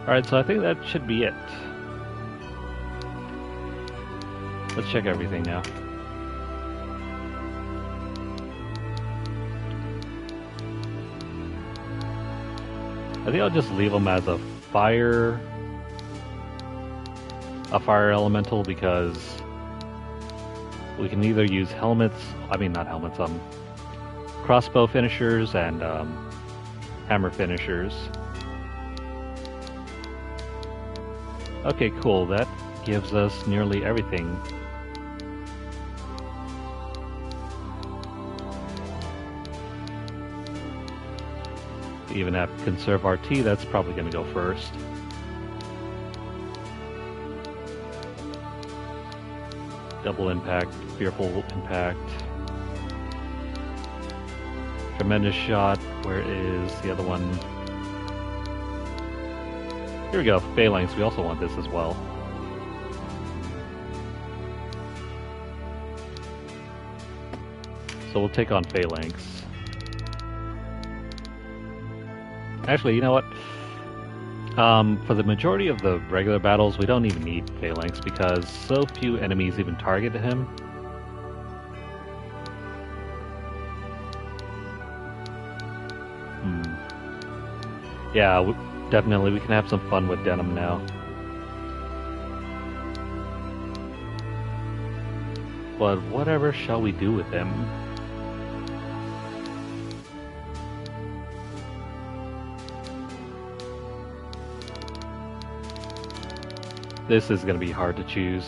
Alright, so I think that should be it. Let's check everything now. I think I'll just leave them as a fire elemental, because we can either use helmets, not helmets, crossbow finishers and hammer finishers. Okay, cool, that gives us nearly everything. Even have conserve RT, that's probably going to go first. Double impact, fearful impact. Tremendous shot, where is the other one? Here we go, Phalanx, we also want this as well. So we'll take on Phalanx. Actually, you know what? For the majority of the regular battles, we don't even need Phalanx because so few enemies even target him. Yeah, definitely we can have some fun with Denam now. But whatever shall we do with him? This is going to be hard to choose.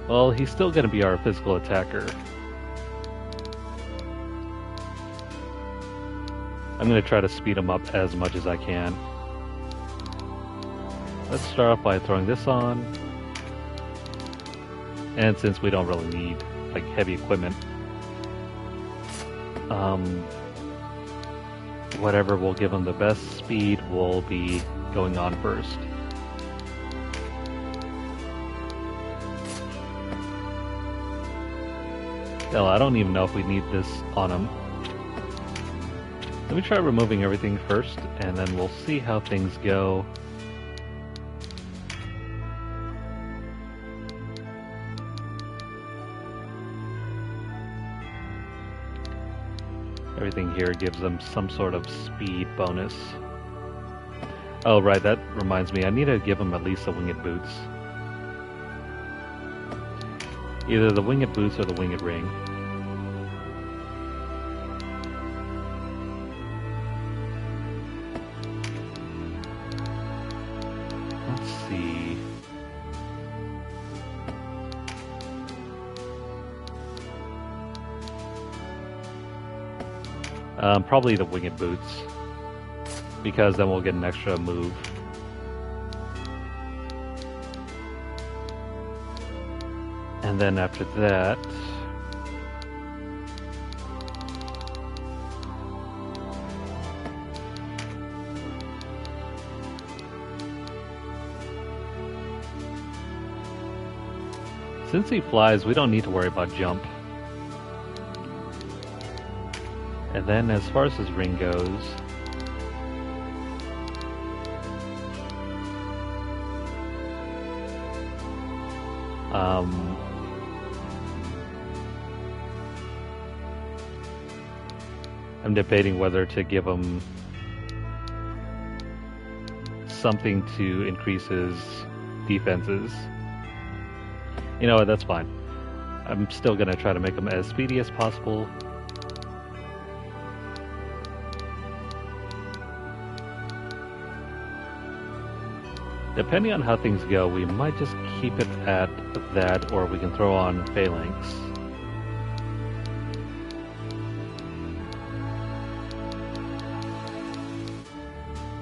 Well, he's still going to be our physical attacker. I'm going to try to speed him up as much as I can. Let's start off by throwing this on. And since we don't really need like heavy equipment, whatever will give him the best speed will be going on first. Hell, I don't even know if we need this on him. Let me try removing everything first, and then we'll see how things go. Everything here gives them some sort of speed bonus. Oh right, that reminds me, I need to give them at least the winged boots. Either the winged boots or the winged ring. Let's see. Probably the winged boots, because then we'll get an extra move. And then after that, since he flies, we don't need to worry about jump. And then as far as his ring goes, I'm debating whether to give him something to increase his defenses. You know what, that's fine. I'm still gonna try to make him as speedy as possible. Depending on how things go, we might just keep it at that, or we can throw on phalanx.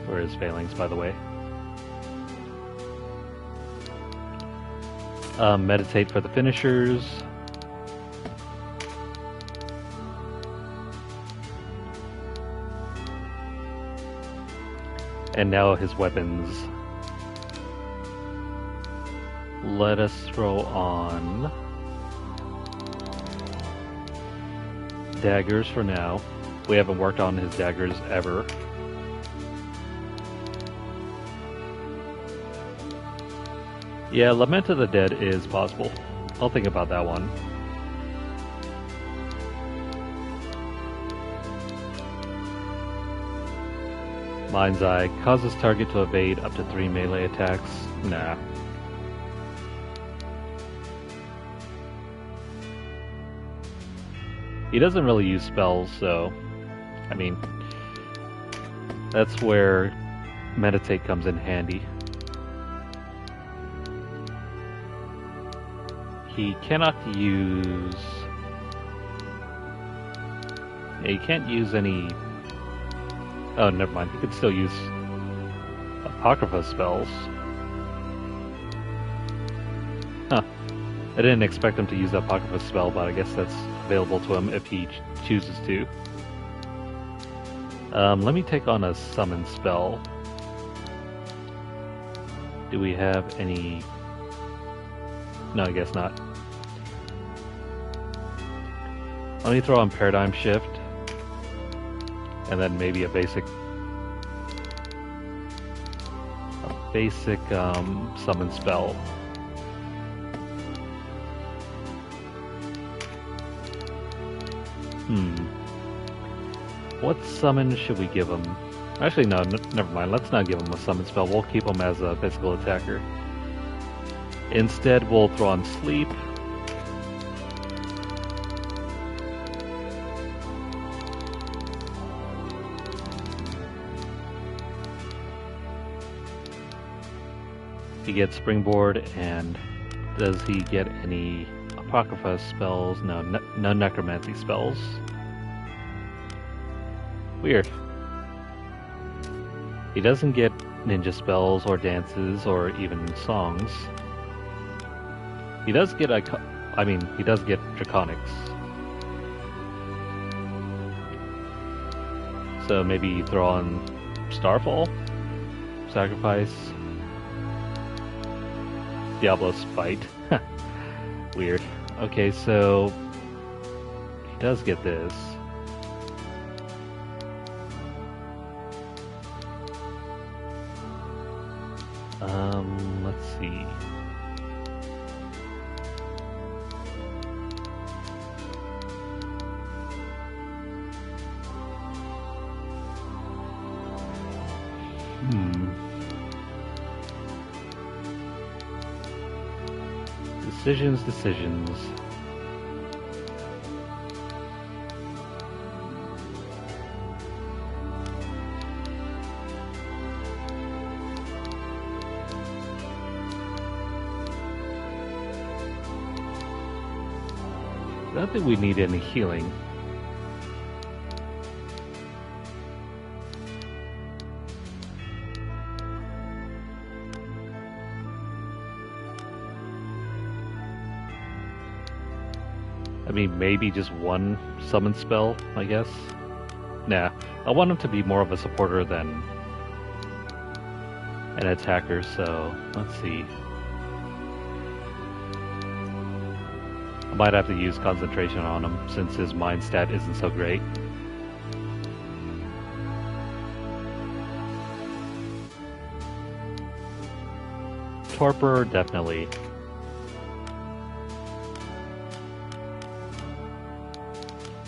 Where is phalanx, by the way? Meditate for the finishers. And now his weapons. Let us throw on daggers for now. We haven't worked on his daggers ever. Yeah, Lament of the Dead is possible. I'll think about that one. Mind's Eye causes target to evade up to 3 melee attacks. Nah. He doesn't really use spells, so, I mean, that's where Meditate comes in handy. He cannot use... Yeah, he can't use any... Oh, never mind, he could still use Apocrypha spells. Huh. I didn't expect him to use the Apocrypha spell, but I guess that's available to him if he chooses to. Let me take on a summon spell. Do we have any... No, I guess not. Let me throw on Paradigm Shift. And then maybe a basic summon spell. What summon should we give him? Actually, no, never mind. Let's not give him a summon spell. We'll keep him as a physical attacker. Instead, we'll throw on Sleep. He gets Springboard, and does he get any Apocrypha spells? No, no Necromancy spells. Weird. He doesn't get ninja spells or dances or even songs. He does get he does get Draconics. So maybe you throw on Starfall, Sacrifice, Diablo Spite. Weird. Okay, so he does get this. Let's see. Decisions. I don't think we need any healing. I mean, maybe just one summon spell, I guess. Nah, I want him to be more of a supporter than an attacker, so let's see. I might have to use concentration on him since his mind stat isn't so great. Torpor, definitely.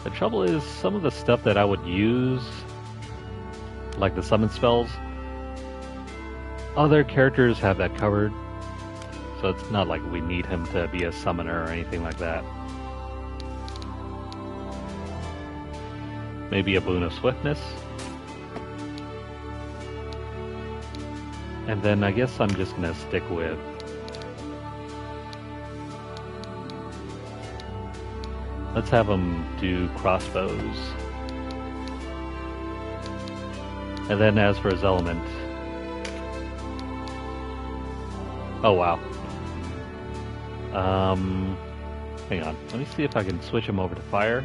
The trouble is, some of the stuff that I would use, like the summon spells, other characters have that covered. So it's not like we need him to be a summoner or anything like that. Maybe a boon of swiftness. And then I guess I'm just gonna stick with let's have him do crossbows. And then as for his element, oh wow. Hang on. Let me see if I can switch him over to fire.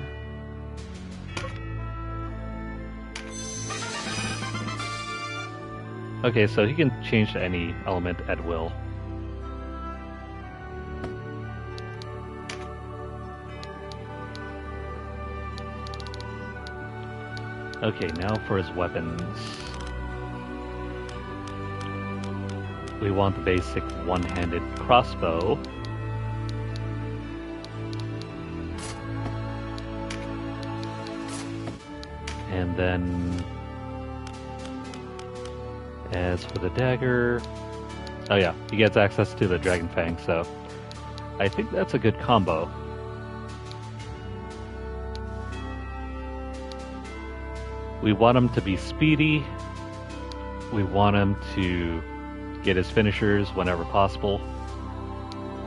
Okay, so he can change to any element at will. Okay, now for his weapons. We want the basic one-handed crossbow. And then, as for the dagger, oh yeah, he gets access to the Dragon Fang, so I think that's a good combo. We want him to be speedy. We want him to get his finishers whenever possible.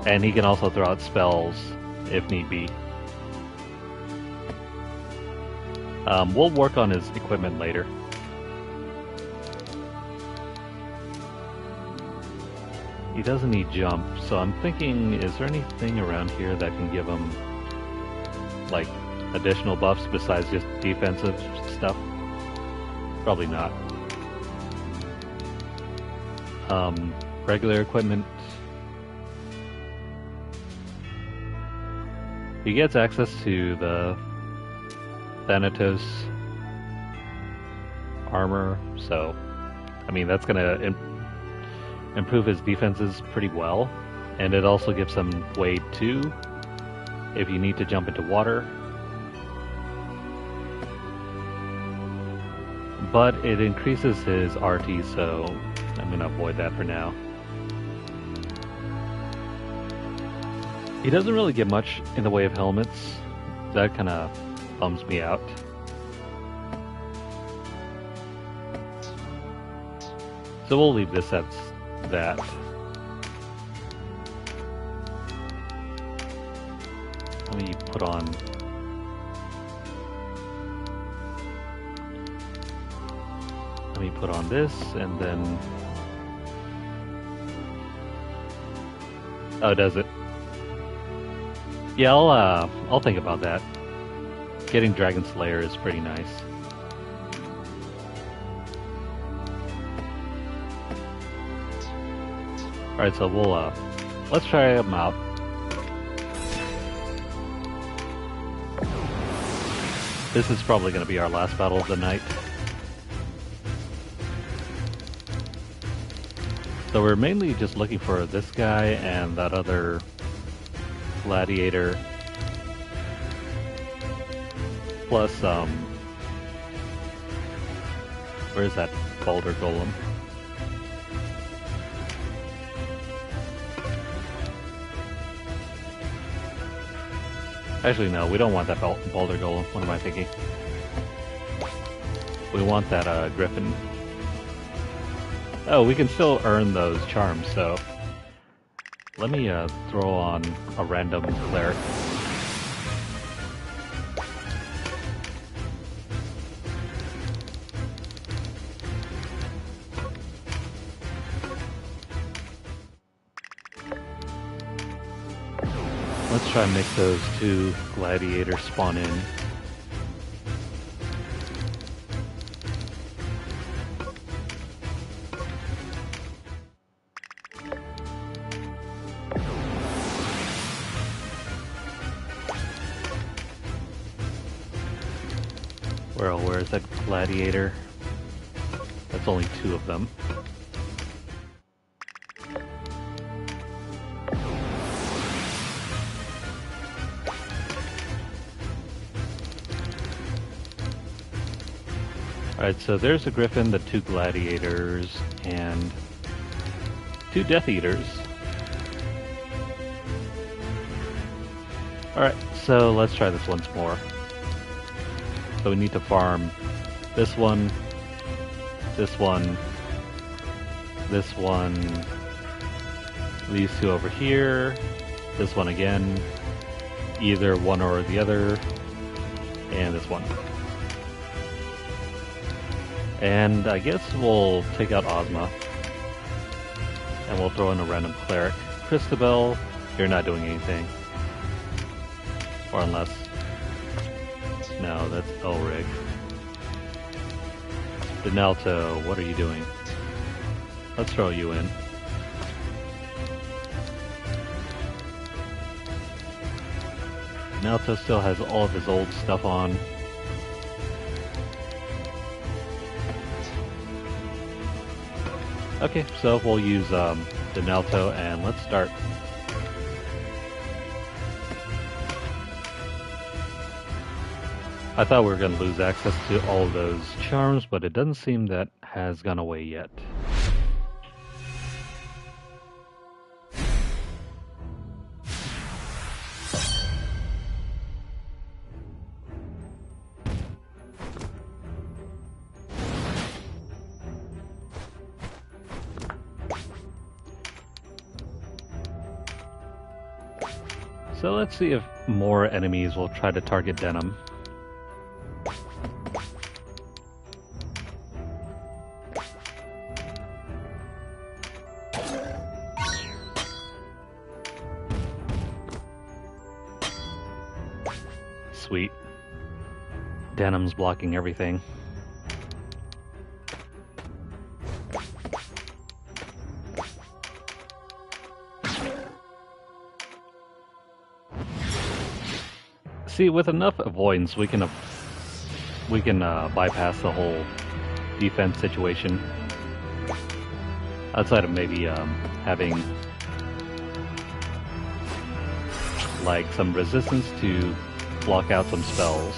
And he can also throw out spells if need be. We'll work on his equipment later. He doesn't need jump, so I'm thinking, is there anything around here that can give him, like, additional buffs besides just defensive stuff? Probably not. Regular equipment. He gets access to the Thanatos armor, so I mean that's gonna improve his defenses pretty well, and it also gives him Wade 2 if you need to jump into water. But it increases his RT, so I'm gonna avoid that for now. He doesn't really get much in the way of helmets. That kind of bums me out. So we'll leave this at that. Let me put on... Let me put on this, and then... Oh, does it? Yeah, I'll think about that. Getting Dragon Slayer is pretty nice. Alright, so we'll, let's try them out. This is probably going to be our last battle of the night. So we're mainly just looking for this guy and that other gladiator. Plus, where's that boulder golem? Actually, no, we don't want that boulder golem. What am I thinking? We want that, griffin. Oh, we can still earn those charms, so... Let me, throw on a random cleric. Let's try and make those two gladiators spawn in. Where's that gladiator? That's only two of them. Alright, so there's a griffin, the two gladiators, and two Death Eaters. Alright, so let's try this once more. So we need to farm this one, this one, this one, these two over here, this one again, either one or the other, and this one. And I guess we'll take out Ozma, and we'll throw in a random cleric. Christabel, you're not doing anything. Or unless... No, that's Elrig. Denalto, what are you doing? Let's throw you in. Denalto still has all of his old stuff on. Okay, so we'll use Denalto and let's start. I thought we were going to lose access to all of those charms, but it doesn't seem that has gone away yet. So let's see if more enemies will try to target Denam. Sweet. Denam's blocking everything. See, with enough avoidance, we can bypass the whole defense situation. Outside of maybe having like some resistance to block out some spells.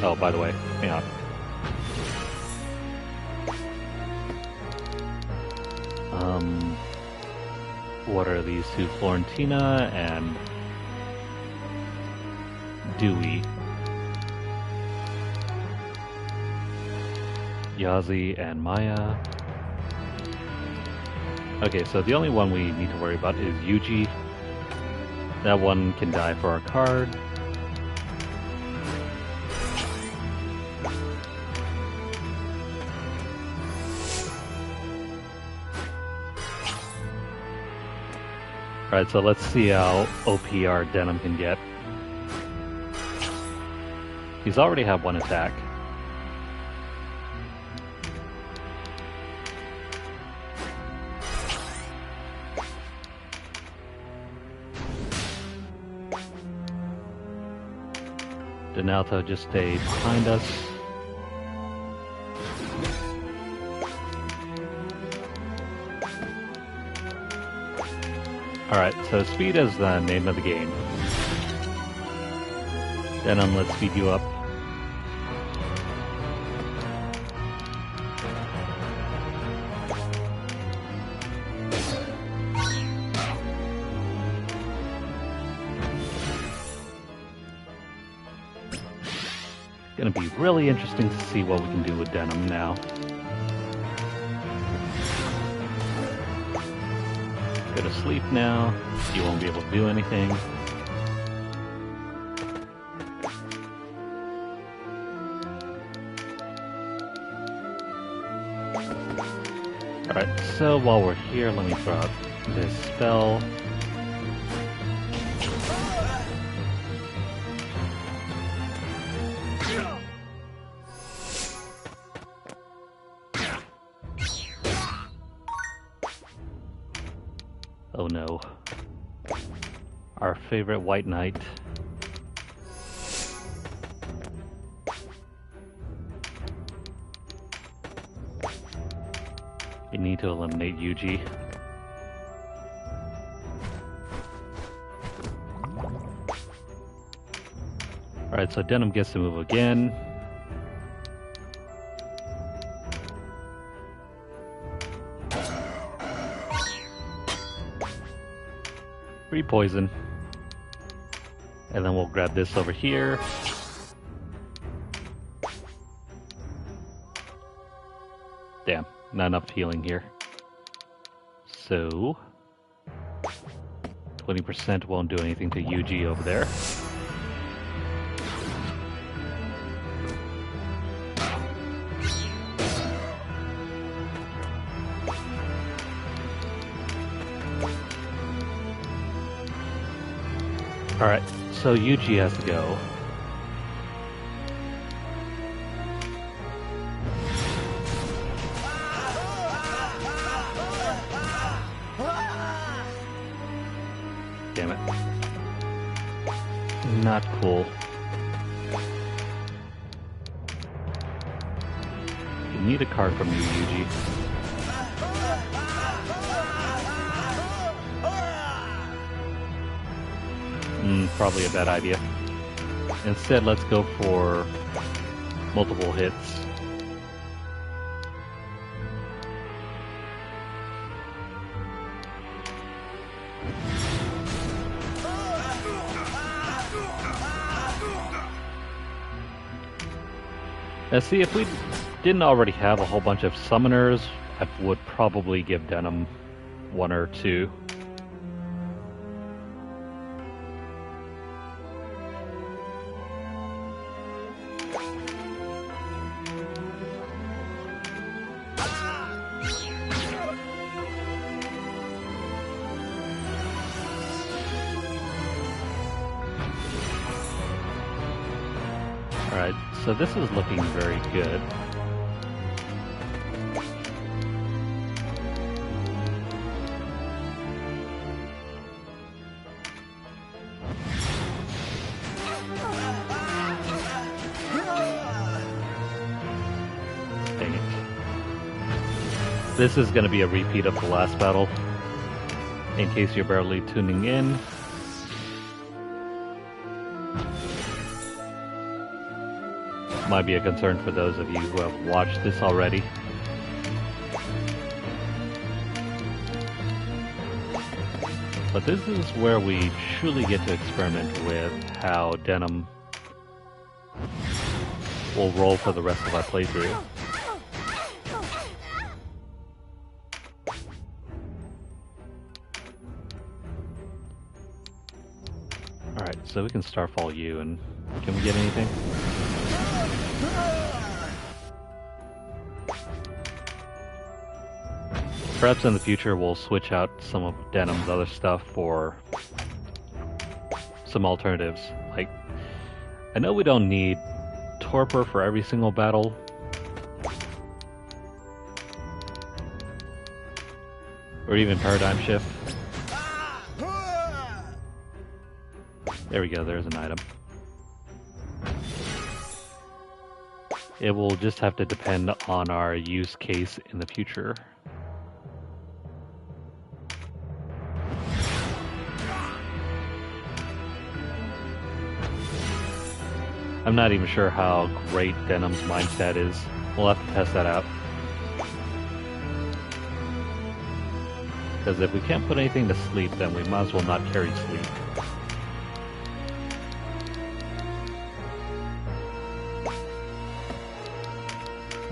Oh, by the way, hang on. What are these two? Florentina and Dewey. Yazi and Maya. Okay, so the only one we need to worry about is Yuji. That one can die for our card. Alright, so let's see how OP our Denam can get. He's already had one attack. Denalto, just stay behind us. Alright, so speed is the name of the game. Denam, let's speed you up. Gonna be really interesting to see what we can do with Denam now. Go to sleep now. You won't be able to do anything. Alright, so while we're here, let me throw out this spell. Oh no. Our favorite white knight. You need to eliminate Yuji. Alright, so Denam gets to move again. Free poison. And then we'll grab this over here. Damn, not enough healing here. So 20% won't do anything to Yuji over there. Alright, so Yuji has to go. Damn it. Not cool. You need a card from you, Yuji. Probably a bad idea. Instead, let's go for multiple hits. Now see, if we didn't already have a whole bunch of summoners, I would probably give Denam one or two. Alright, so this is looking very good. Dang it. This is going to be a repeat of the last battle. In case you're barely tuning in. Might be a concern for those of you who have watched this already. But this is where we truly get to experiment with how Denam will roll for the rest of our playthrough. Alright, so we can Starfall you, and can we get anything? Perhaps in the future we'll switch out some of Denam's other stuff for some alternatives. Like, I know we don't need Torpor for every single battle. Or even Paradigm Shift. There we go, there's an item. It will just have to depend on our use case in the future. I'm not even sure how great Denam's mindset is. We'll have to test that out. Because if we can't put anything to sleep, then we might as well not carry sleep.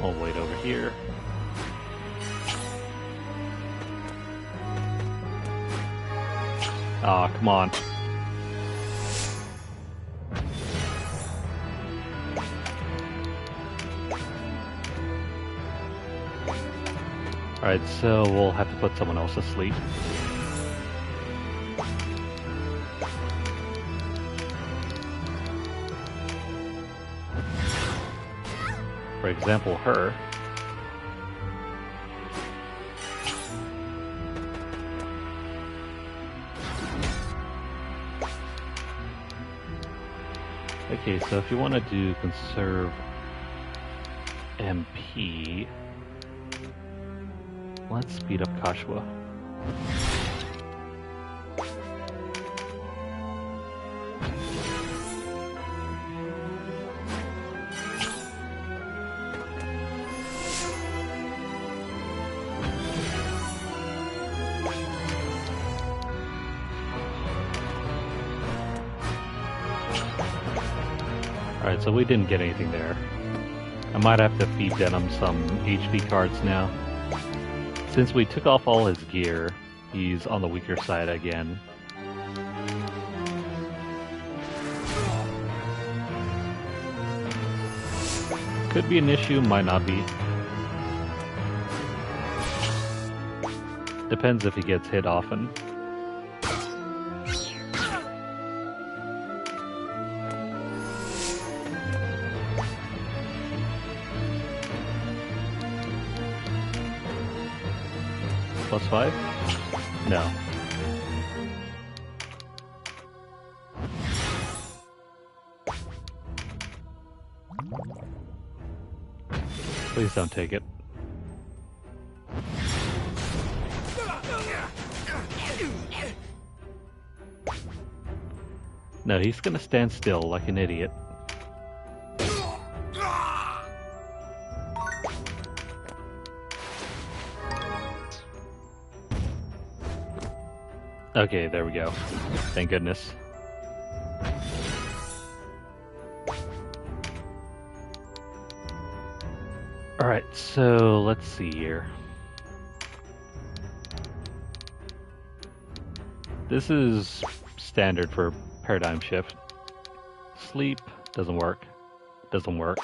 I'll wait over here. Aw, come on. Alright, so we'll have to put someone else to sleep. For example, her. Okay, so if you want to do conserve MP, let's speed up Kashua. Alright, so we didn't get anything there. I might have to feed Denam some HP cards now. Since we took off all his gear, he's on the weaker side again. Could be an issue, might not be. Depends if he gets hit often. +5? No. Please don't take it. No, he's gonna stand still like an idiot. Okay, there we go. Thank goodness. Alright, so let's see here. This is standard for paradigm shift. Sleep doesn't work. Doesn't work.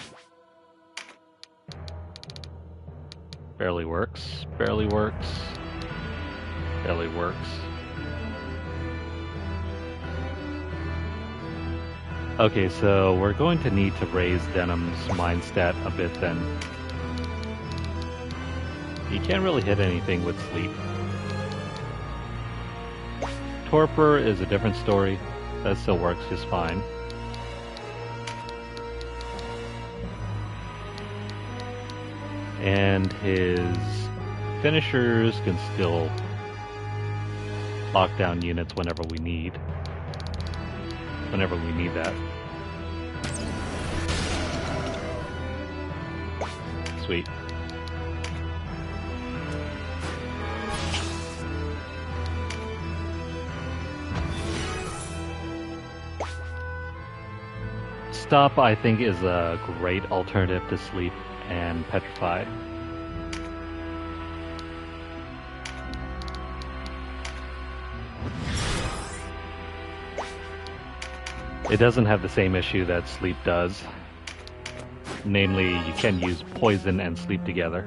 Barely works. Barely works. Barely works. Okay, so we're going to need to raise Denam's mind stat a bit then. You can't really hit anything with sleep. Torpor is a different story. That still works just fine. And his finishers can still lock down units whenever we need. Whenever we need that. Sweet. Stop, I think, is a great alternative to sleep and petrify. It doesn't have the same issue that sleep does. Namely, you can use poison and sleep together.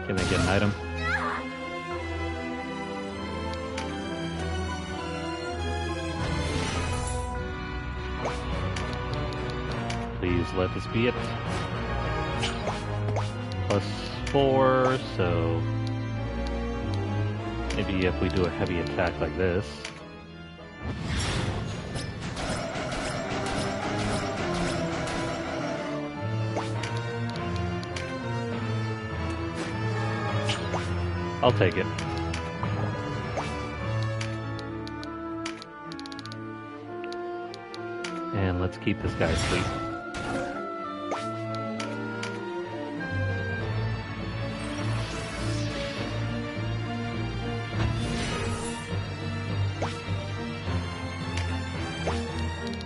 Can I get an item? Please let this be it. +4, so Maybe if we do a heavy attack like this. I'll take it. And let's keep this guy asleep.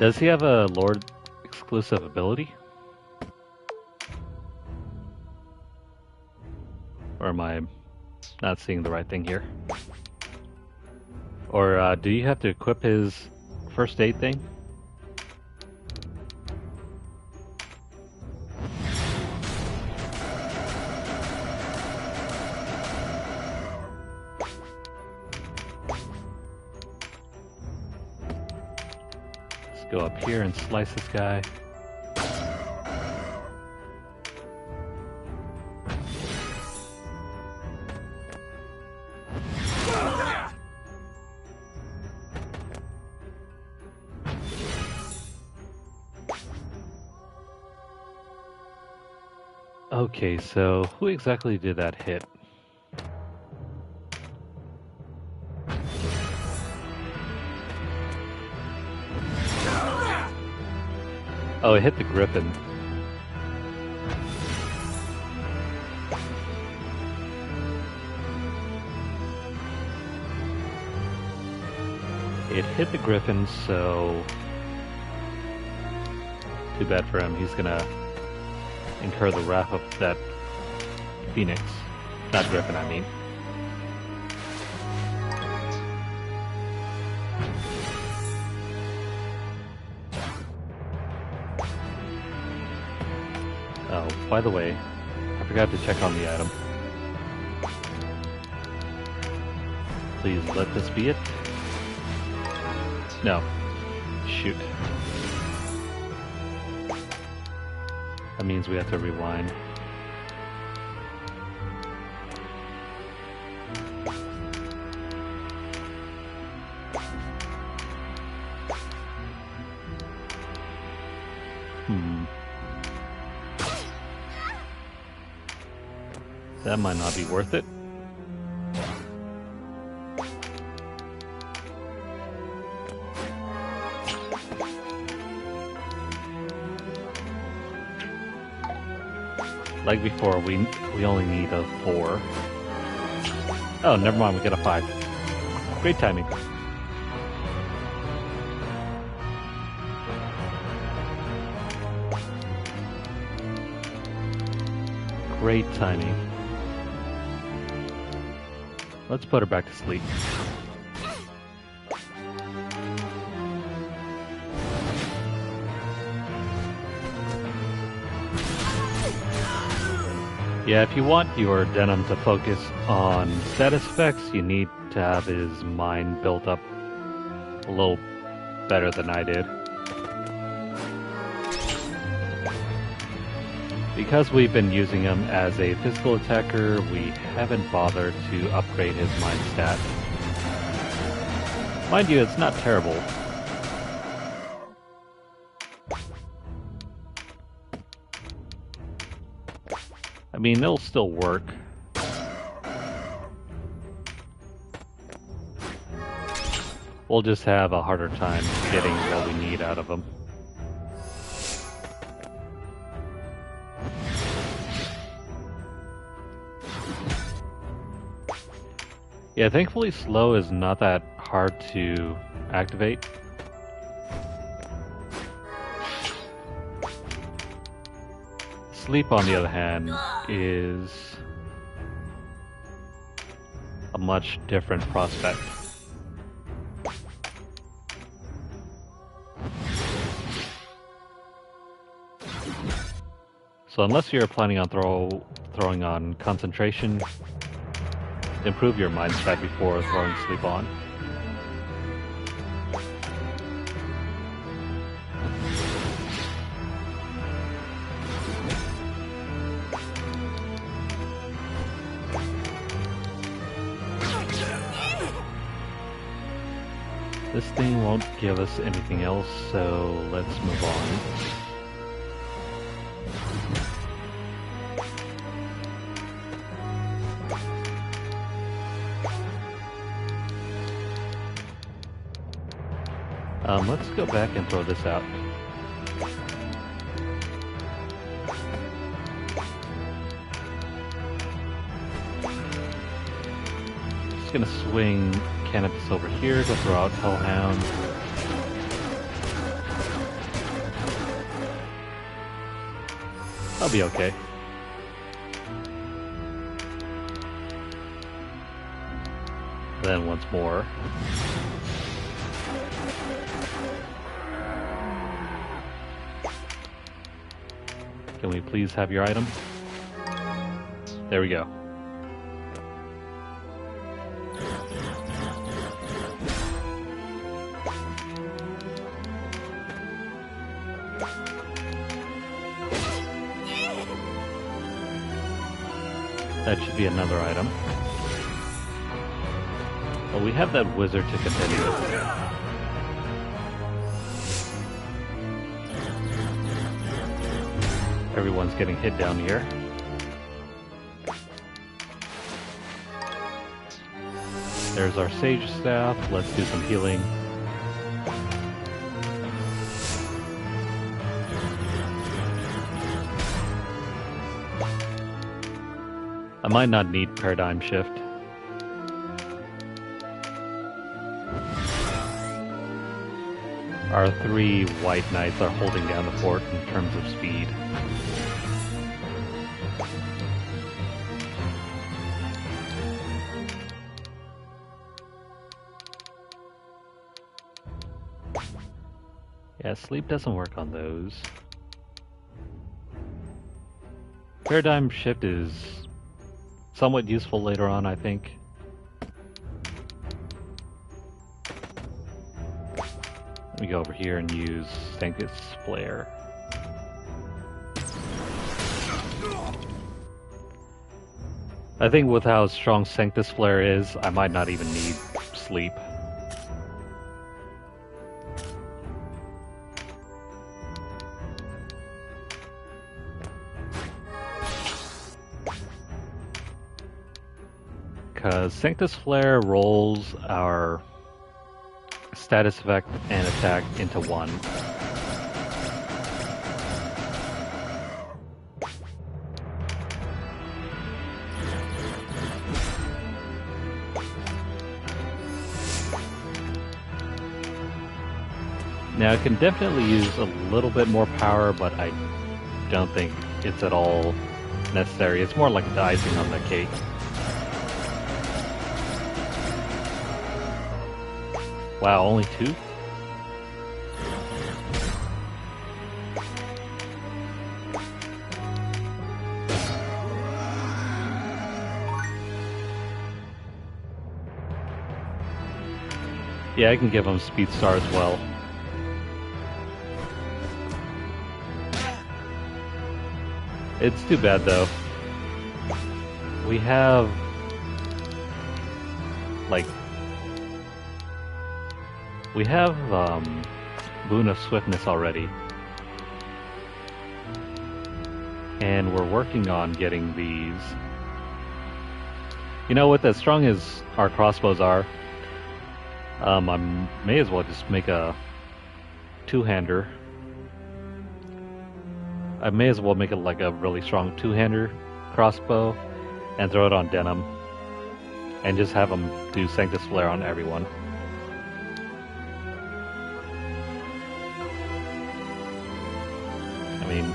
Does he have a Lord exclusive ability? Or am I not seeing the right thing here? Or do you have to equip his first aid thing? Let's go up here and slice this guy. Okay, so who exactly did that hit? Oh, it hit the griffin. It hit the griffin, so too bad for him. He's gonna incur the wrath of that phoenix. Not griffin, I mean. Oh, by the way, I forgot to check on the item. Please let this be it. No. Shoot. That means we have to rewind. That might not be worth it. Like before, we only need a 4. Oh, never mind, we get a 5. Great timing. Great timing. Let's put her back to sleep. Yeah, if you want your Denam to focus on status effects, you need to have his mind built up a little better than I did. Because we've been using him as a physical attacker, we haven't bothered to upgrade his mind stat. Mind you, it's not terrible. I mean, it'll still work. We'll just have a harder time getting what we need out of him. Yeah, thankfully slow is not that hard to activate. Sleep, on the other hand, is a much different prospect. So unless you're planning on throwing on concentration, improve your mind stat before throwing sleep on. This thing won't give us anything else, so let's move on. Let's go back and throw this out. Just gonna swing Cannabis over here to throw out Hellhound. I'll be okay. Then once more. Can we please have your item? There we go. That should be another item. Well, we have that wizard to continue with. Everyone's getting hit down here. There's our Sage Staff. Let's do some healing. I might not need Paradigm Shift. Our 3 white knights are holding down the fort in terms of speed. Yeah, sleep doesn't work on those. Paradigm Shift is somewhat useful later on, I think. Let me go over here and use Sanctus Flare. I think with how strong Sanctus Flare is, I might not even need sleep. Because Sanctus Flare rolls our status effect and attack into 1. Now I can definitely use a little bit more power, but I don't think it's at all necessary. It's more like the icing on the cake. Wow, only 2? Yeah, I can give him Speed Star as well. It's too bad though. We have Boon of Swiftness already. And we're working on getting these. You know, with as strong as our crossbows are, I may as well just make a two-hander. I may as well make it like a really strong two-hander crossbow and throw it on Denam. And just have him do Sanctus Flare on everyone. I mean,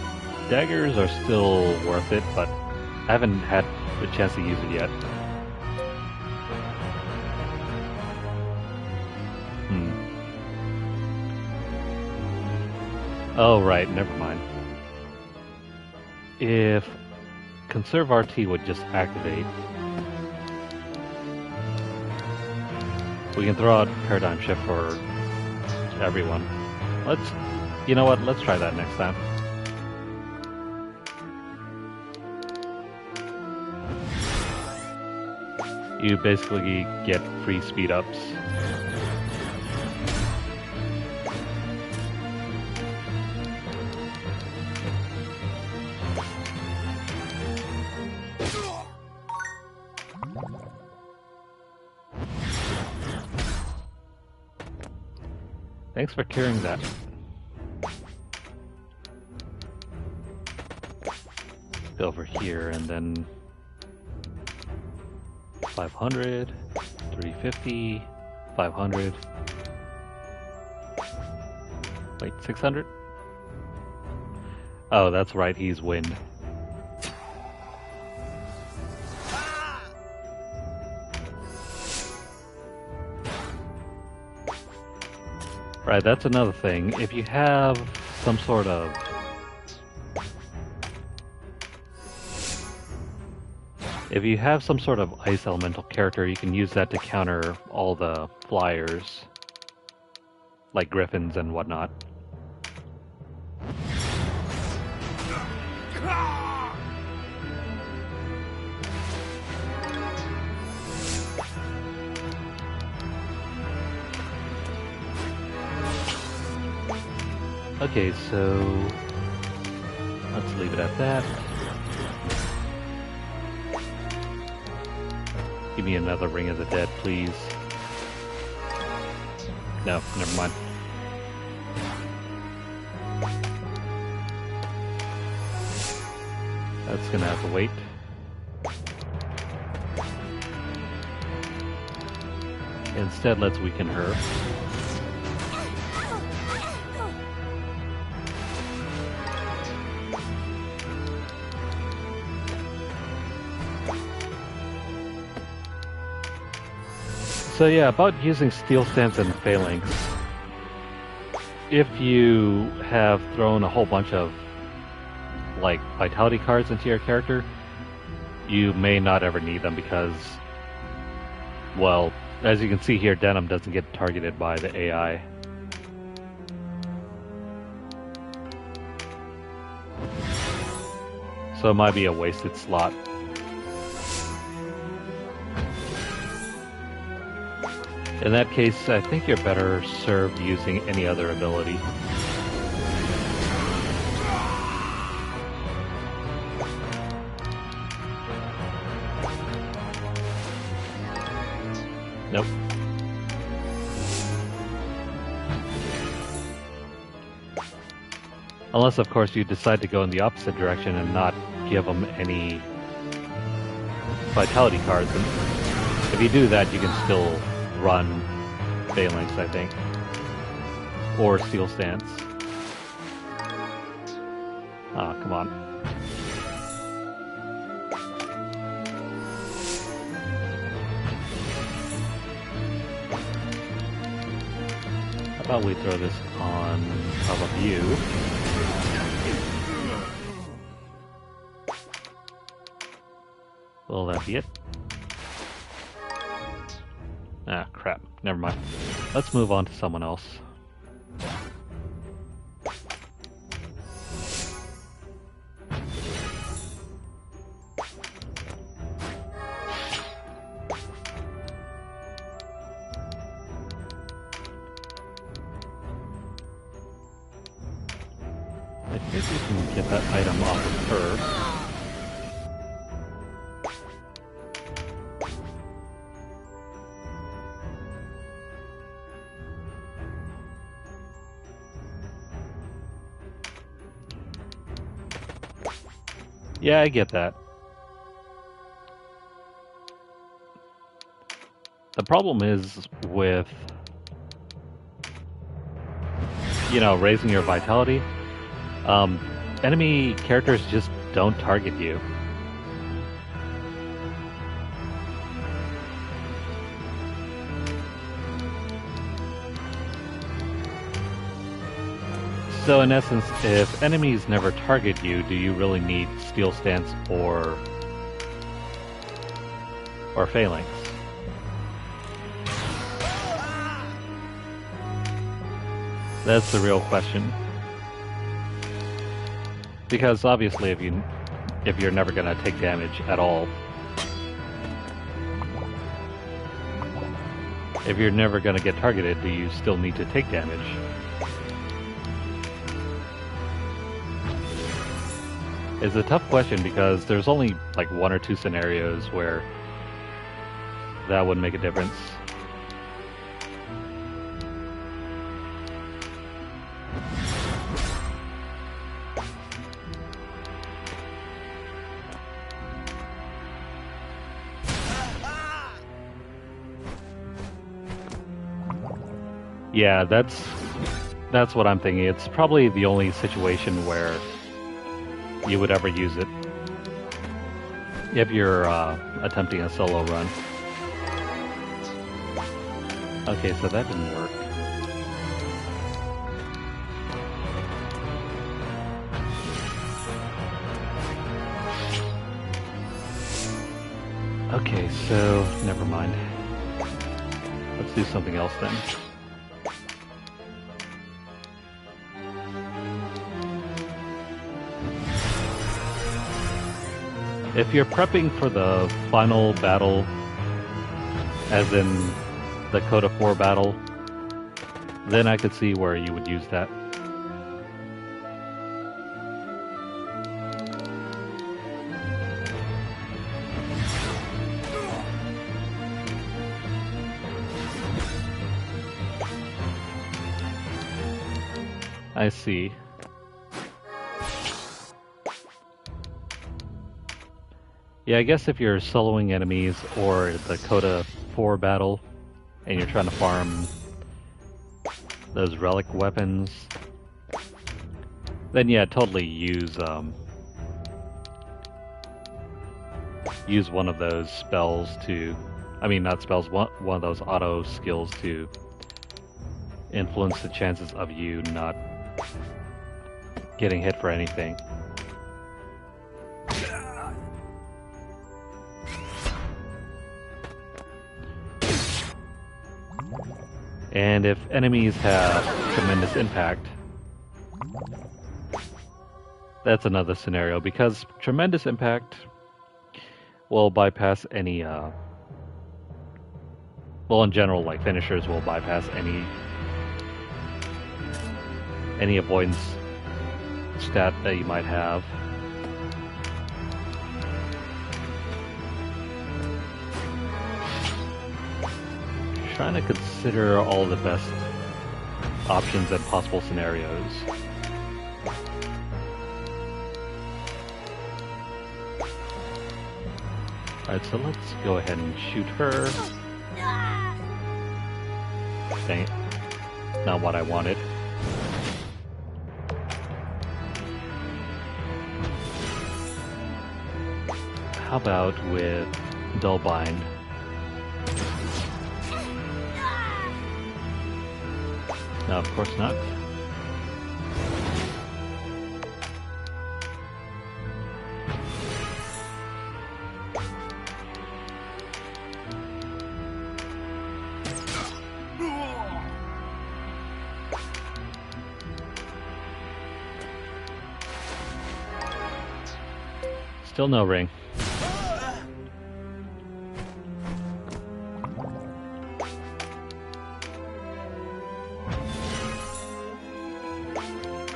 daggers are still worth it, but I haven't had the chance to use it yet. Oh, right, never mind. If Conserve RT would just activate, we can throw out Paradigm Shift for everyone. You know what, let's try that next time. You basically get free speed ups. Thanks for carrying that. Go over here and then 500, 350, 500. Wait, 600? Oh, that's right, he's wind. Right, that's another thing. If you have some sort of ice elemental character, you can use that to counter all the flyers, like griffins and whatnot. Okay, so let's leave it at that. Give me another Ring of the Dead, please. No, never mind. That's gonna have to wait. Instead, let's weaken her. So yeah, about using Steel Stance and Phalanx. If you have thrown a whole bunch of like Vitality cards into your character, you may not ever need them because, well, as you can see here, Denam doesn't get targeted by the AI. So it might be a wasted slot. In that case, I think you're better served using any other ability. Nope. Unless, of course, you decide to go in the opposite direction and not give them any Vitality cards. And if you do that, you can still run Phalanx, I think. Or Steel Stance. Ah, come on. How about we throw this on top of you? Will that be it? Ah, crap. Never mind. Let's move on to someone else. I think we can get that item off of her. Yeah, I get that. The problem is with, you know, raising your vitality, enemy characters just don't target you. So in essence, if enemies never target you, do you really need Steel Stance or Phalanx? That's the real question. Because obviously if you're never gonna take damage at all, if you're never gonna get targeted, do you still need to take damage? It's a tough question because there's only like one or two scenarios where that would make a difference. Yeah, that's what I'm thinking. It's probably the only situation where you would ever use it if you're attempting a solo run. Okay, so that didn't work. Okay, so never mind. Let's do something else then. If you're prepping for the final battle, as in the Coda 4 battle, then I could see where you would use that. I see. Yeah, I guess if you're soloing enemies or the Coda 4 battle and you're trying to farm those relic weapons, then yeah, totally use one of those spells to, I mean not spells, one of those auto skills to influence the chances of you not getting hit for anything. And if enemies have tremendous impact, that's another scenario, because tremendous impact will bypass any, well, in general, like finishers will bypass any avoidance stat that you might have. Trying to consider all the best options and possible scenarios. Alright, so let's go ahead and shoot her. Dang it. Not what I wanted. How about with Dullbind? No, of course not. Still no ring.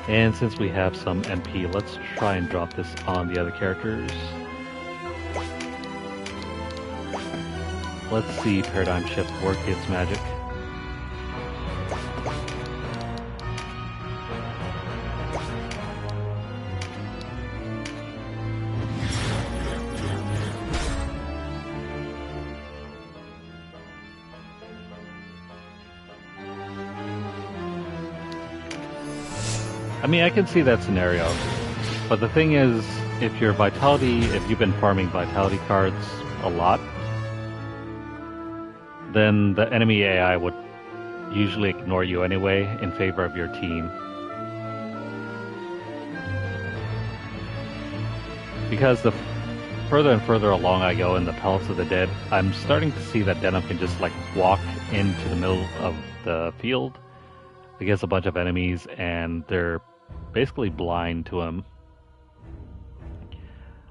And since we have some MP, let's try and drop this on the other characters. Let's see Paradigm Shift work its magic. I mean, I can see that scenario, but the thing is, if you've been farming Vitality cards a lot, then the enemy AI would usually ignore you anyway in favor of your team. Because the further and further along I go in the Palace of the Dead, I'm starting to see that Denam can just like walk into the middle of the field against a bunch of enemies, and they're basically blind to him.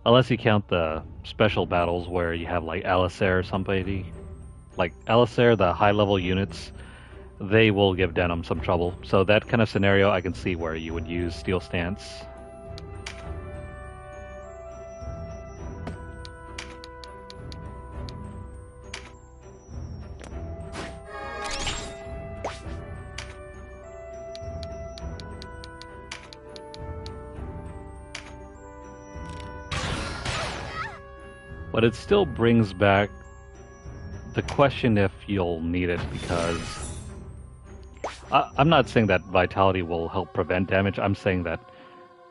Unless you count the special battles where you have like Alistair or somebody. Like Alistair, the high level units, they will give Denam some trouble. So that kind of scenario I can see where you would use Steel Stance. But it still brings back the question if you'll need it, because I'm not saying that Vitality will help prevent damage. I'm saying that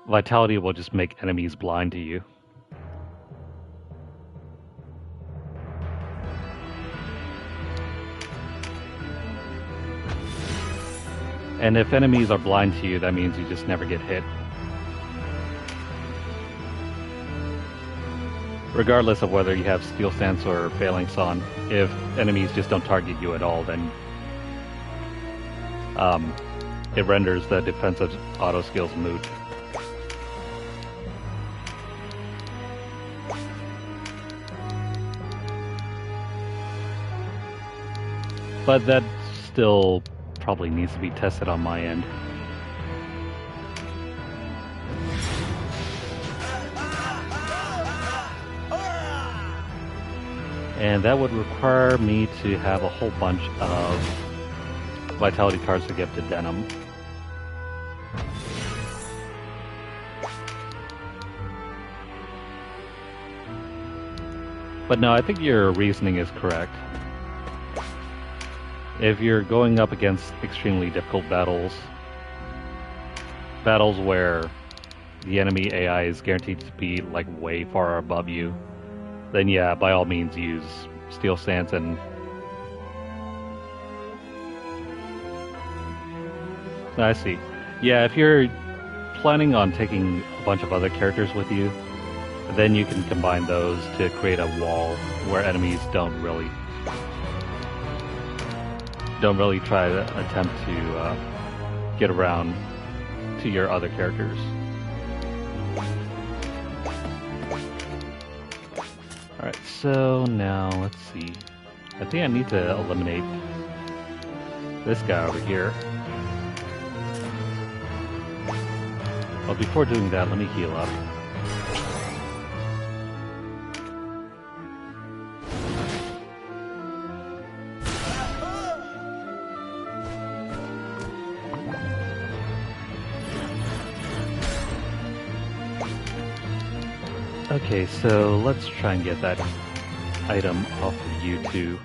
Vitality will just make enemies blind to you. And if enemies are blind to you, that means you just never get hit. Regardless of whether you have Steel Stance or Phalanx on, if enemies just don't target you at all, then it renders the defensive auto skills moot. But that still probably needs to be tested on my end. And that would require me to have a whole bunch of Vitality cards to give to Denam. But no, I think your reasoning is correct. If you're going up against extremely difficult battles where the enemy AI is guaranteed to be like way far above you, then yeah, by all means use Steel Stance and I see. Yeah, if you're planning on taking a bunch of other characters with you, then you can combine those to create a wall where enemies don't really try to attempt to get around to your other characters. Alright, so now let's see. I think I need to eliminate this guy over here. Well, before doing that, let me heal up. Okay, so let's try and get that item off of you two.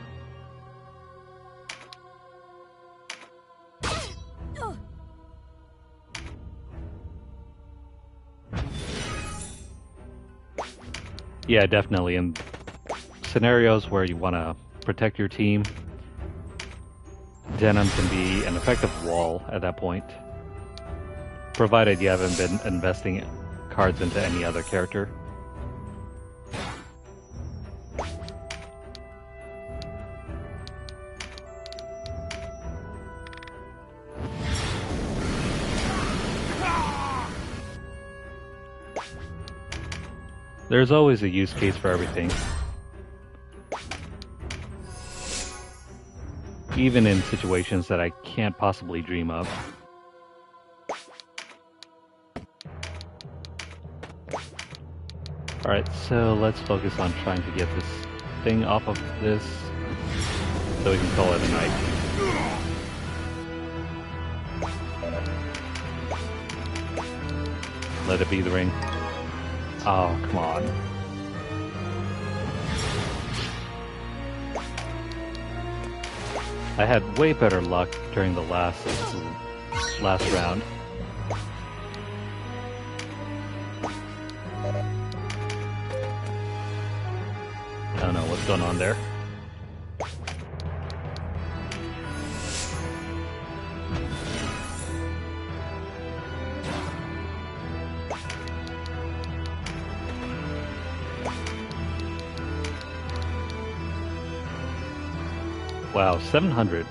Yeah, definitely. In scenarios where you want to protect your team, Denam can be an effective wall at that point, provided you haven't been investing cards into any other character. There's always a use case for everything. Even in situations that I can't possibly dream of. Alright, so let's focus on trying to get this thing off of this so we can call it a night. Let it be the ring. Oh, come on. I had way better luck during the last round. I don't know what's going on there. Wow, 700.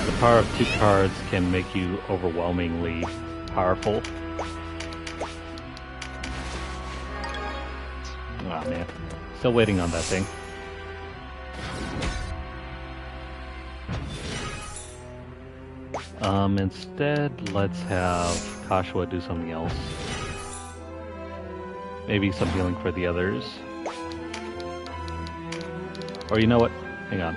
The power of 2 cards can make you overwhelmingly powerful. Ah, man. Still waiting on that thing. Instead, let's have Kashua do something else. Maybe some healing for the others. Or you know what? Hang on.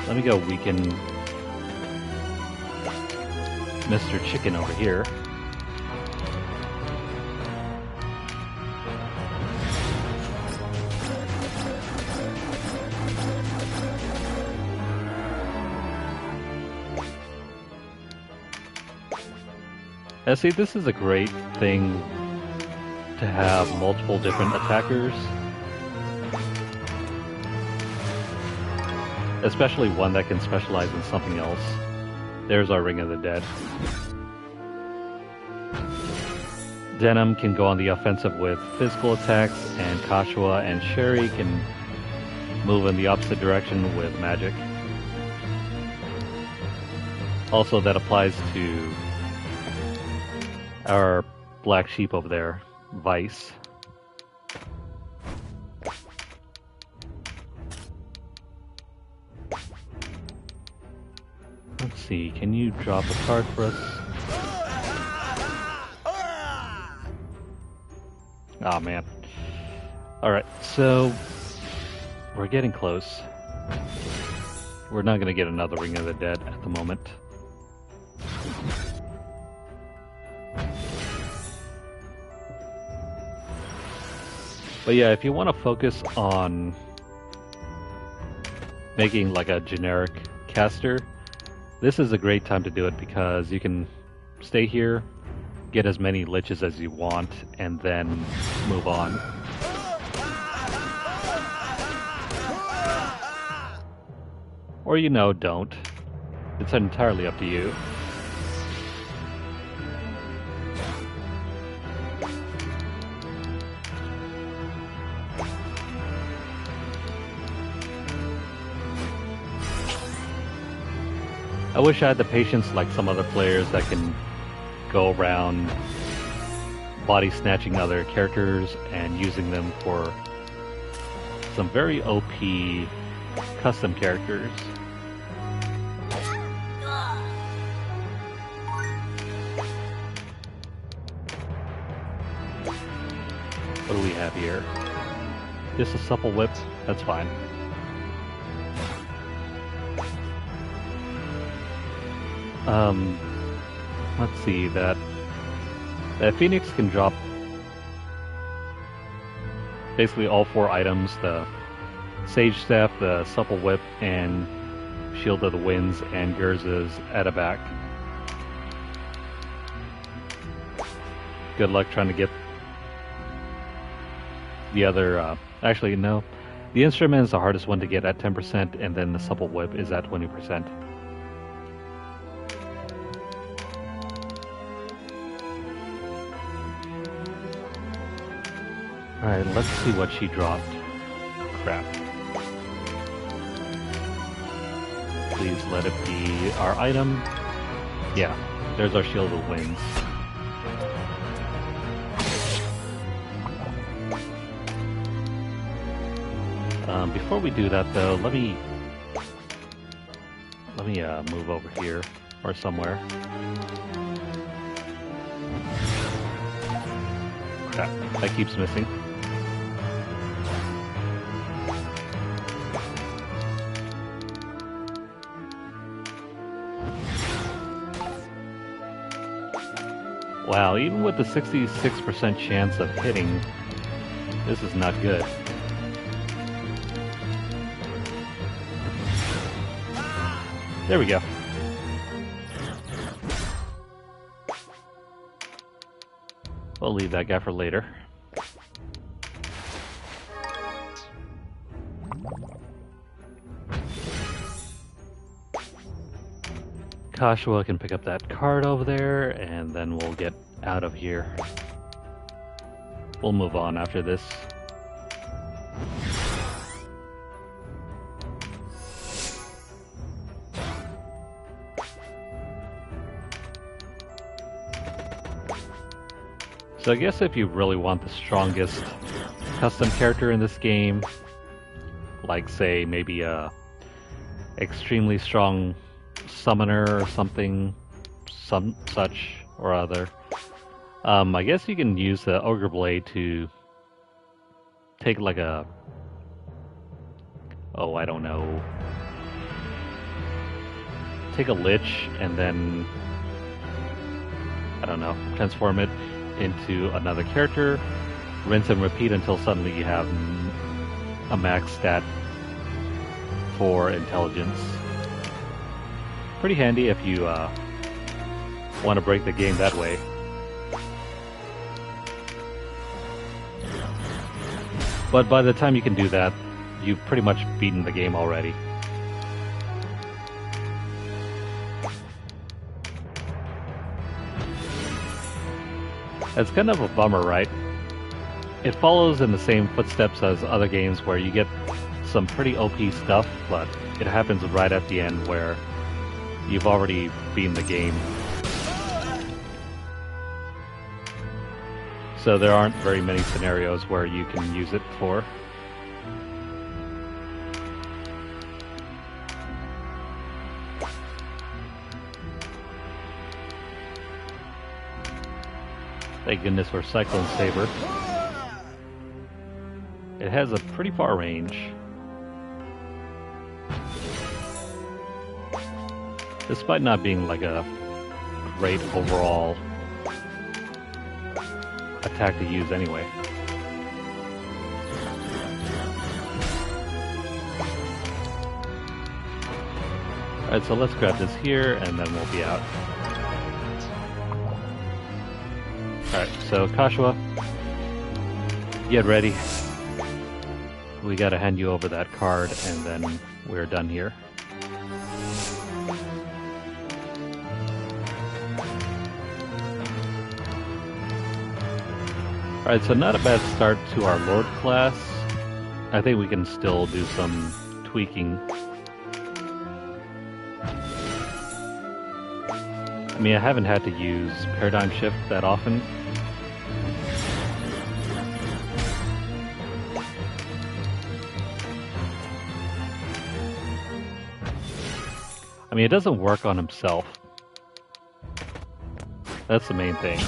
Let me go weaken Mr. Chicken over here. See, this is a great thing to have multiple different attackers. Especially one that can specialize in something else. There's our Ring of the Dead. Denam can go on the offensive with physical attacks, and Kashua and Sherry can move in the opposite direction with magic. Also, that applies to our black sheep over there, Vice. Let's see, can you drop a card for us? Aw, man. Alright, so we're getting close. We're not going to get another Ring of the Dead at the moment. But yeah, if you want to focus on making like a generic caster, this is a great time to do it because you can stay here, get as many liches as you want, and then move on. Or, you know, don't. It's entirely up to you. I wish I had the patience like some other players that can go around body snatching other characters and using them for some very OP custom characters. What do we have here? Just a supple whip? That's fine. Let's see, that Phoenix can drop basically all 4 items, the Sage Staff, the Supple Whip, and Shield of the Winds, and Gerza's Atabac. Good luck trying to get the other, actually no, the instrument is the hardest one to get at 10%, and then the Supple Whip is at 20%. Alright, let's see what she dropped. Crap. Please let it be our item. Yeah, there's our Shield of Winds. Before we do that though, let me move over here or somewhere. Crap, that keeps missing. Wow, even with the 66% chance of hitting, this is not good. There we go. We'll leave that guy for later. Kashua can pick up that card over there, and then we'll get out of here. We'll move on after this. So I guess if you really want the strongest custom character in this game, like say maybe a extremely strong summoner or something, such or other, I guess you can use the Ogre Blade to take like a, oh, I don't know, take a Lich and then, I don't know, transform it into another character, rinse and repeat until suddenly you have a max stat for intelligence. Pretty handy if you want to break the game that way. But by the time you can do that, you've pretty much beaten the game already. It's kind of a bummer, right? It follows in the same footsteps as other games where you get some pretty OP stuff, but it happens right at the end where you've already beaten the game. So there aren't very many scenarios where you can use it for. Thank goodness for Cyclone Saber. It has a pretty far range. Despite not being like a great overall attack to use anyway. Alright, so let's grab this here and then we'll be out. Alright, so Kashua, get ready. We gotta hand you over that card and then we're done here. Alright, so not a bad start to our Lord class. I think we can still do some tweaking. I mean, I haven't had to use Paradigm Shift that often. I mean, it doesn't work on himself. That's the main thing.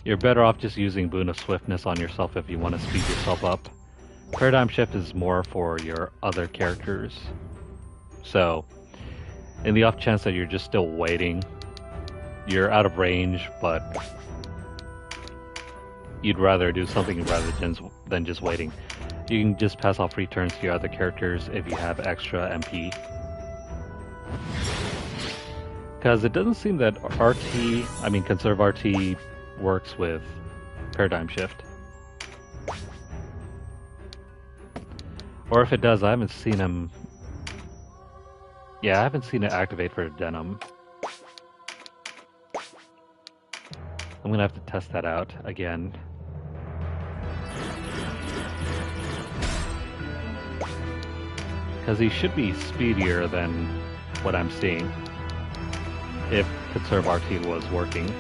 You're better off just using Boon of Swiftness on yourself if you want to speed yourself up. Paradigm Shift is more for your other characters. So, in the off chance that you're just still waiting, you're out of range, but you'd rather do something rather than just waiting. You can just pass off free turns to your other characters if you have extra MP. Because it doesn't seem that Conserve RT works with Paradigm Shift. Or if it does, I haven't seen him... Yeah, I haven't seen it activate for Denam. I'm gonna have to test that out again. Because he should be speedier than what I'm seeing, if Conserve RT was working.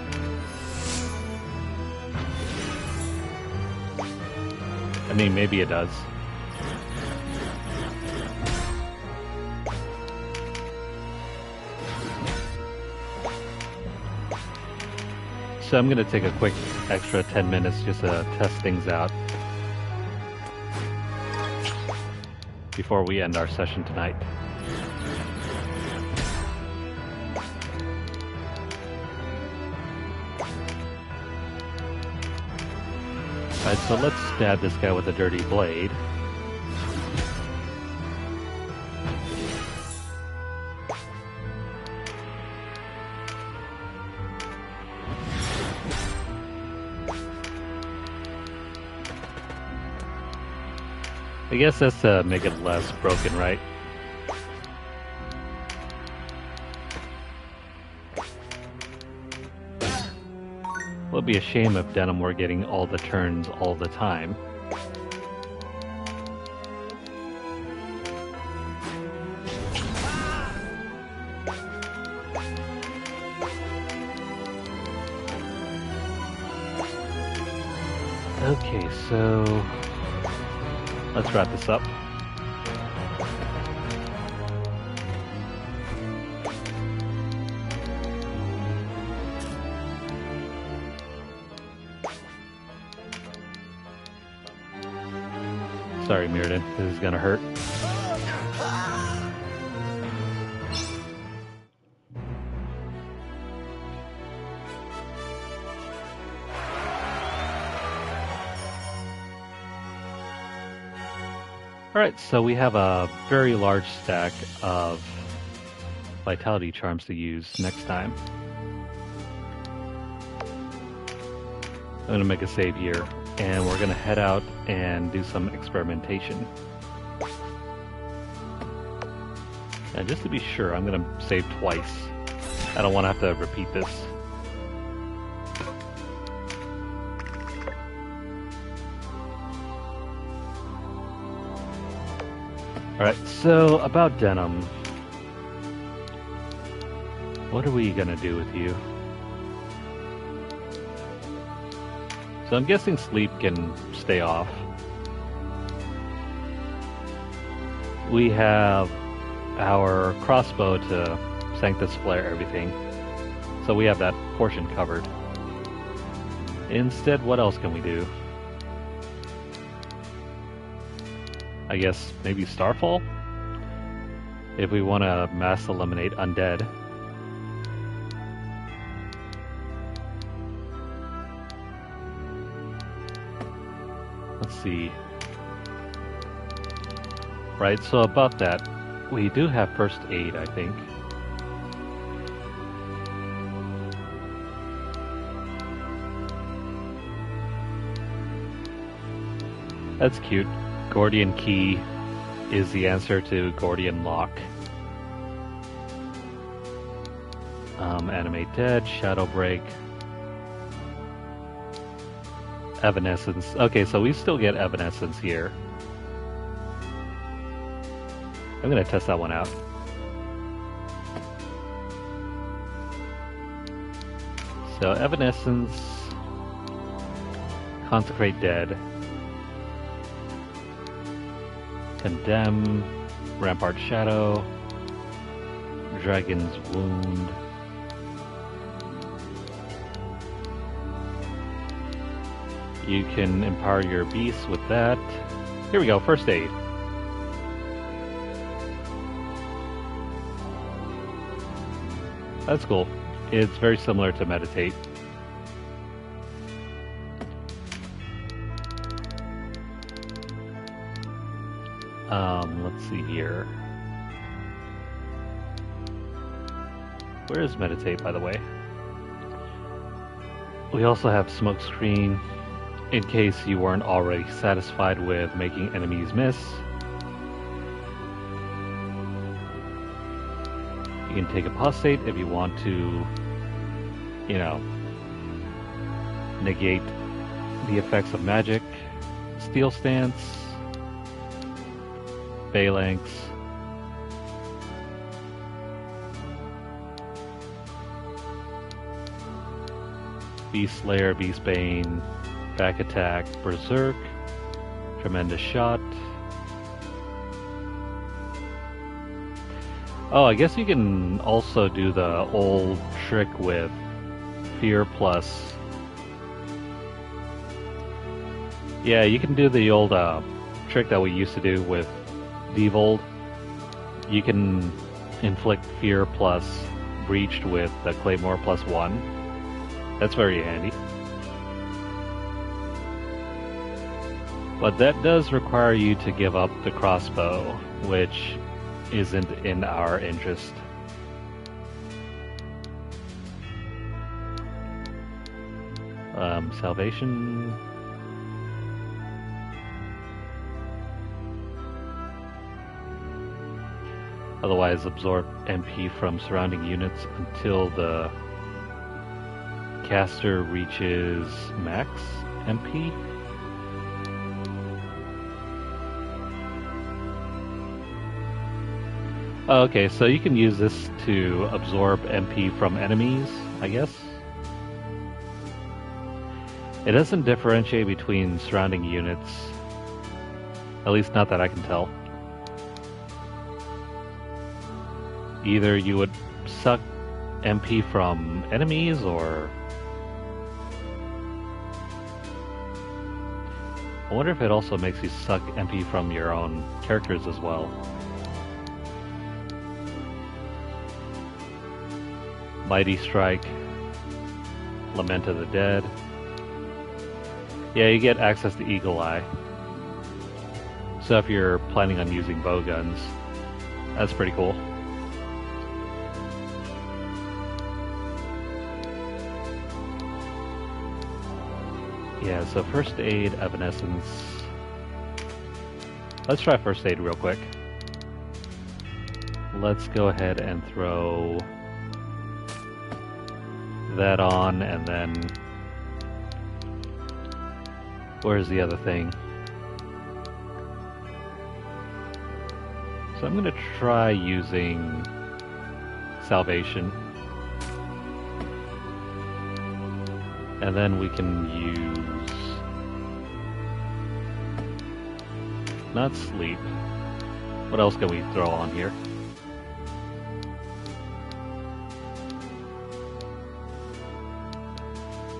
I mean, maybe it does. So I'm going to take a quick extra 10 minutes just to test things out before we end our session tonight. Alright, so let's stab this guy with a dirty blade. I guess that's to make it less broken, right? It would be a shame if Denam were getting all the turns all the time. Okay, so let's wrap this up. Sorry, Mirrodin, this is gonna hurt. Alright, so we have a very large stack of Vitality Charms to use next time. I'm gonna make a save here. and we're gonna head out and do some experimentation. And just to be sure, I'm gonna save twice. I don't want to have to repeat this. Alright, so about Denam. What are we gonna do with you? So I'm guessing sleep can stay off. We have our crossbow to Sanctus Flare everything. So we have that portion covered. Instead, what else can we do? I guess maybe Starfall? If we want to mass eliminate undead. Let's see. Right, so about that, we do have first aid, I think. That's cute. Gordian Key is the answer to Gordian Lock. Animate Dead, Shadow Break, Evanescence. Okay, so we still get Evanescence here. I'm gonna test that one out. So Evanescence, Consecrate Dead, Condemn, Rampart Shadow, Dragon's Wound. You can empower your beasts with that. Here we go, first aid. That's cool. It's very similar to Meditate. Let's see here. Where is Meditate, by the way? We also have Smokescreen, in case you weren't already satisfied with making enemies miss. You can take Apostate if you want to, you know, negate the effects of magic. Steel Stance, Phalanx, Beast Slayer, Beast Bane, Back Attack, Berserk, Tremendous Shot. Oh, I guess you can also do the old trick with Fear plus. Yeah, you can do the old trick that we used to do with Devold. You can inflict Fear plus Breached with the Claymore +1. That's very handy. But that does require you to give up the crossbow, which isn't in our interest. Salvation. Otherwise, absorb MP from surrounding units until the caster reaches max MP. Oh, okay, so you can use this to absorb MP from enemies, I guess. It doesn't differentiate between surrounding units, at least not that I can tell. Either you would suck MP from enemies, or I wonder if it also makes you suck MP from your own characters as well. Mighty Strike, Lament of the Dead. Yeah, you get access to Eagle Eye. So if you're planning on using bow guns, that's pretty cool. Yeah, so first aid, evanescence. Let's try first aid real quick. Let's go ahead and throw that on, and then where's the other thing? So I'm going to try using salvation. And then we can use... not sleep. What else can we throw on here?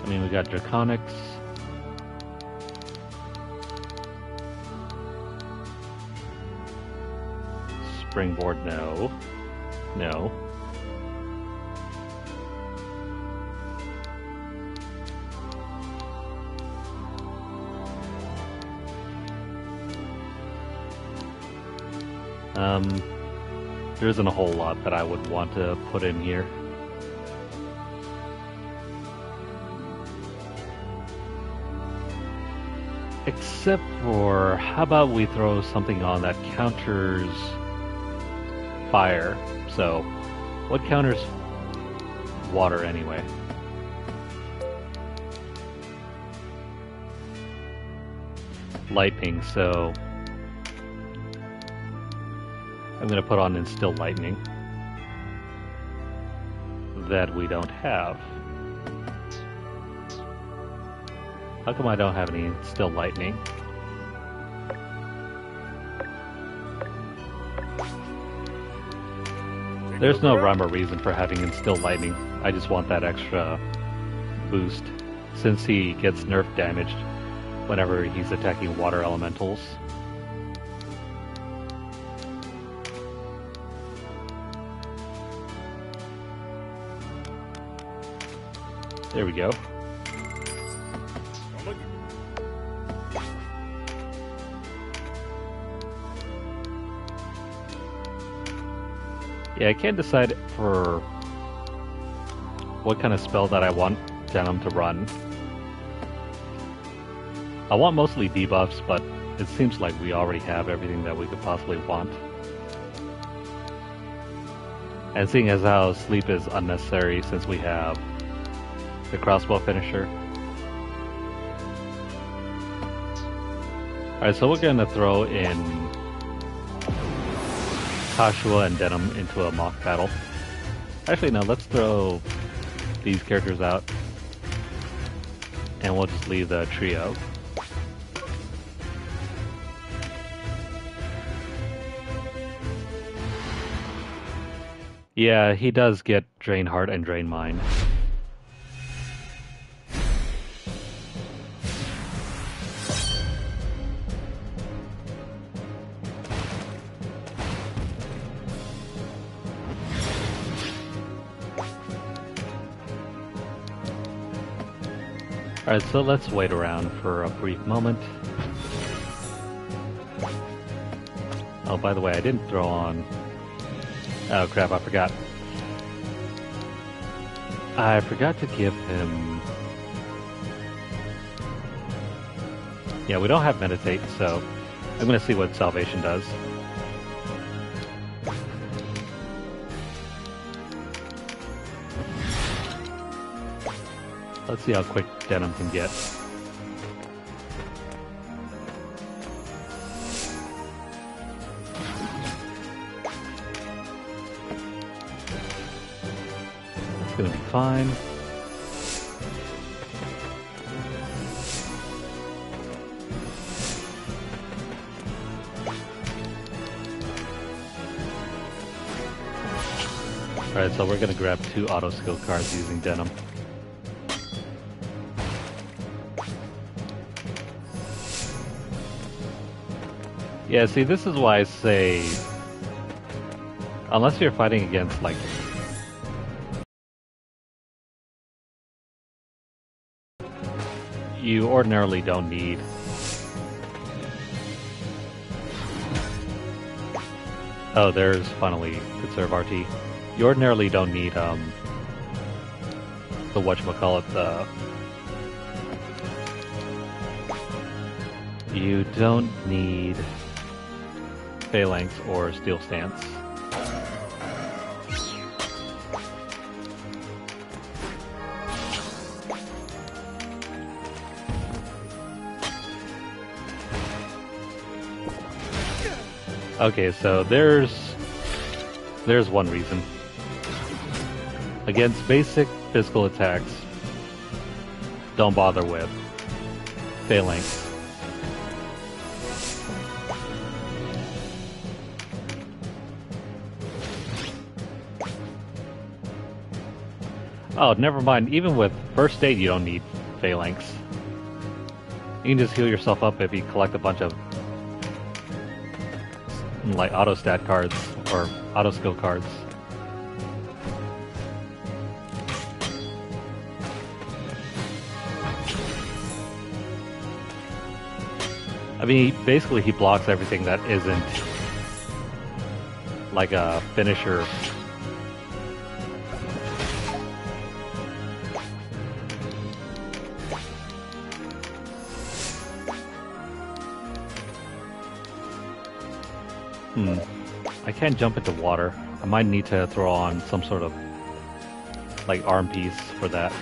I mean, we got Draconics. Springboard, no. No. There isn't a whole lot that I would want to put in here. Except for, how about we throw something on that counters fire? So, what counters water anyway? Lightning, so I'm going to put on Instill Lightning that we don't have. How come I don't have any Instill Lightning? There's no rhyme or reason for having Instill Lightning. I just want that extra boost, since he gets nerf damaged whenever he's attacking water elementals. There we go. Yeah, I can't decide for what kind of spell that I want Denam to run. I want mostly debuffs, but it seems like we already have everything that we could possibly want. And seeing as how sleep is unnecessary since we have the crossbow finisher. Alright, so we're going to throw in Kashua and Denam into a mock battle. Actually, no, let's throw these characters out. And we'll just leave the trio. Yeah, he does get Drain Heart and Drain Mind. Alright, so let's wait around for a brief moment. Oh, by the way, I didn't throw on... Oh crap, I forgot. I forgot to give him... Yeah, we don't have Meditate, so I'm going to see what Salvation does. Let's see how quick Denam can get. That's gonna be fine. Alright, so we're gonna grab 2 auto skill cards using Denam. Yeah, see, this is why I say, unless you're fighting against, like, you ordinarily don't need oh, there's finally Conserve RT. You ordinarily don't need, the whatchamacallit, You don't need phalanx or steel stance. Okay, so there's one reason. Against basic physical attacks, don't bother with phalanx. Oh, never mind. Even with first aid, you don't need phalanx. You can just heal yourself up if you collect a bunch of like auto stat cards or auto skill cards. I mean, basically he blocks everything that isn't like a finisher. I can't jump into water. I might need to throw on some sort of like arm piece for that.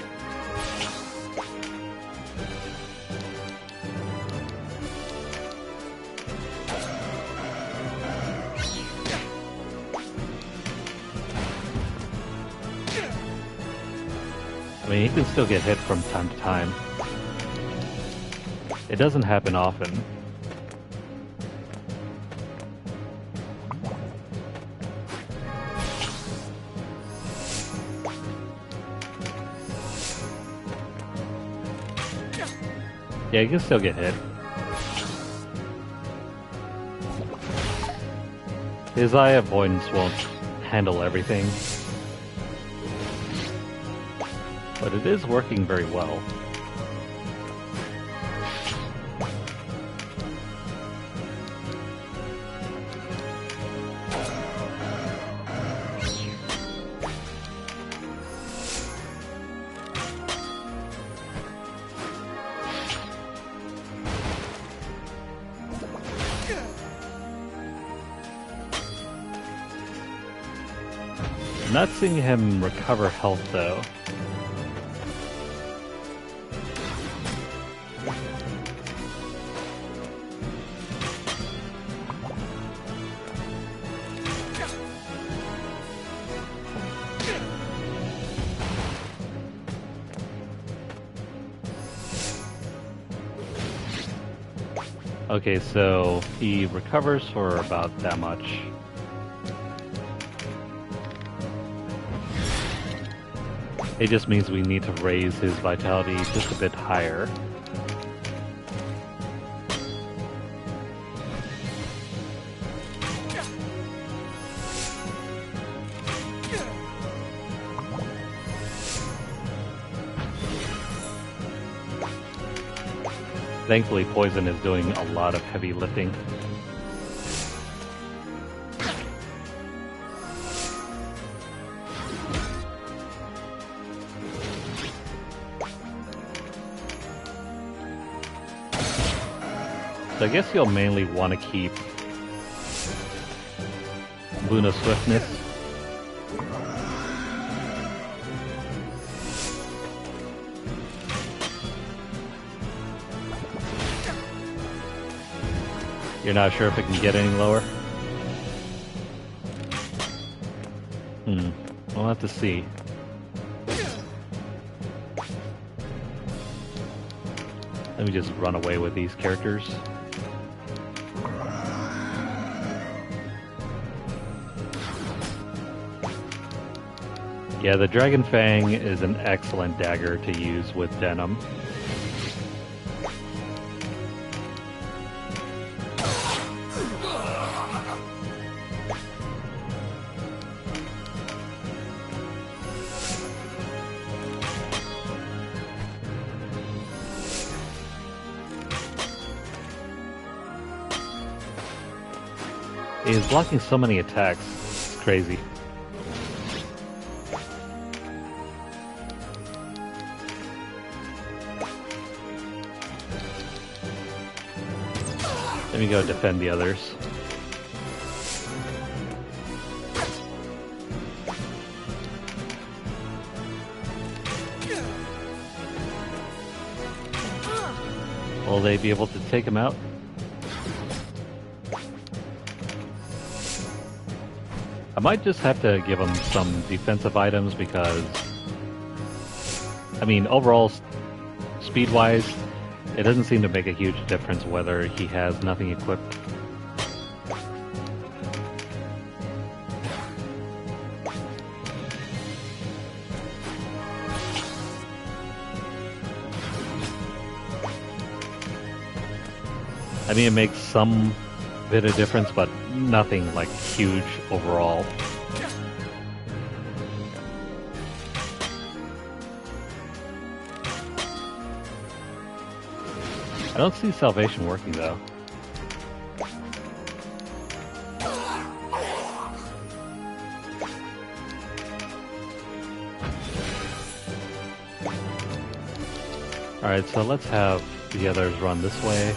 I mean, he can still get hit from time to time. It doesn't happen often. Yeah, you can still get hit. His eye avoidance won't handle everything, but it is working very well. Not seeing him recover health though. Okay, so he recovers for about that much. It just means we need to raise his vitality just a bit higher. Thankfully, poison is doing a lot of heavy lifting. So I guess you'll mainly want to keep Luna Swiftness. You're not sure if it can get any lower? We'll have to see. Let me just run away with these characters. Yeah, the Dragon Fang is an excellent dagger to use with Denam. He's blocking so many attacks. It's crazy. Let me go defend the others. Will they be able to take him out? I might just have to give him some defensive items because, I mean, overall, speed-wise, it doesn't seem to make a huge difference whether he has nothing equipped. I mean, it makes some bit of difference, but nothing like huge overall. I don't see salvation working though. Alright, so let's have the others run this way.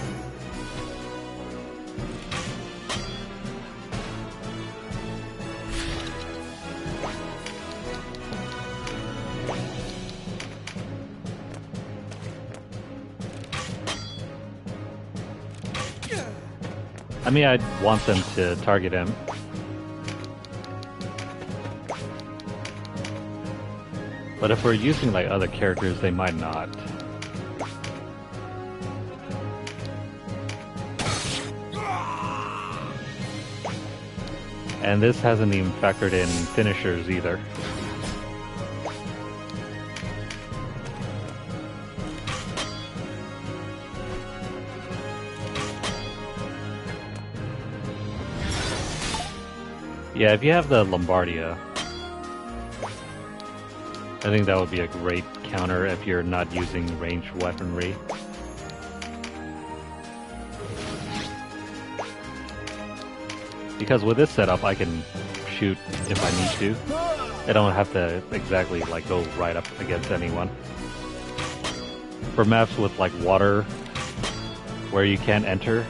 I mean, I'd want them to target him. But if we're using like other characters, they might not. And this hasn't even factored in finishers either. Yeah, if you have the Lombardia, I think that would be a great counter if you're not using ranged weaponry. Because with this setup, I can shoot if I need to. I don't have to exactly like go right up against anyone. For maps with like water where you can't enter,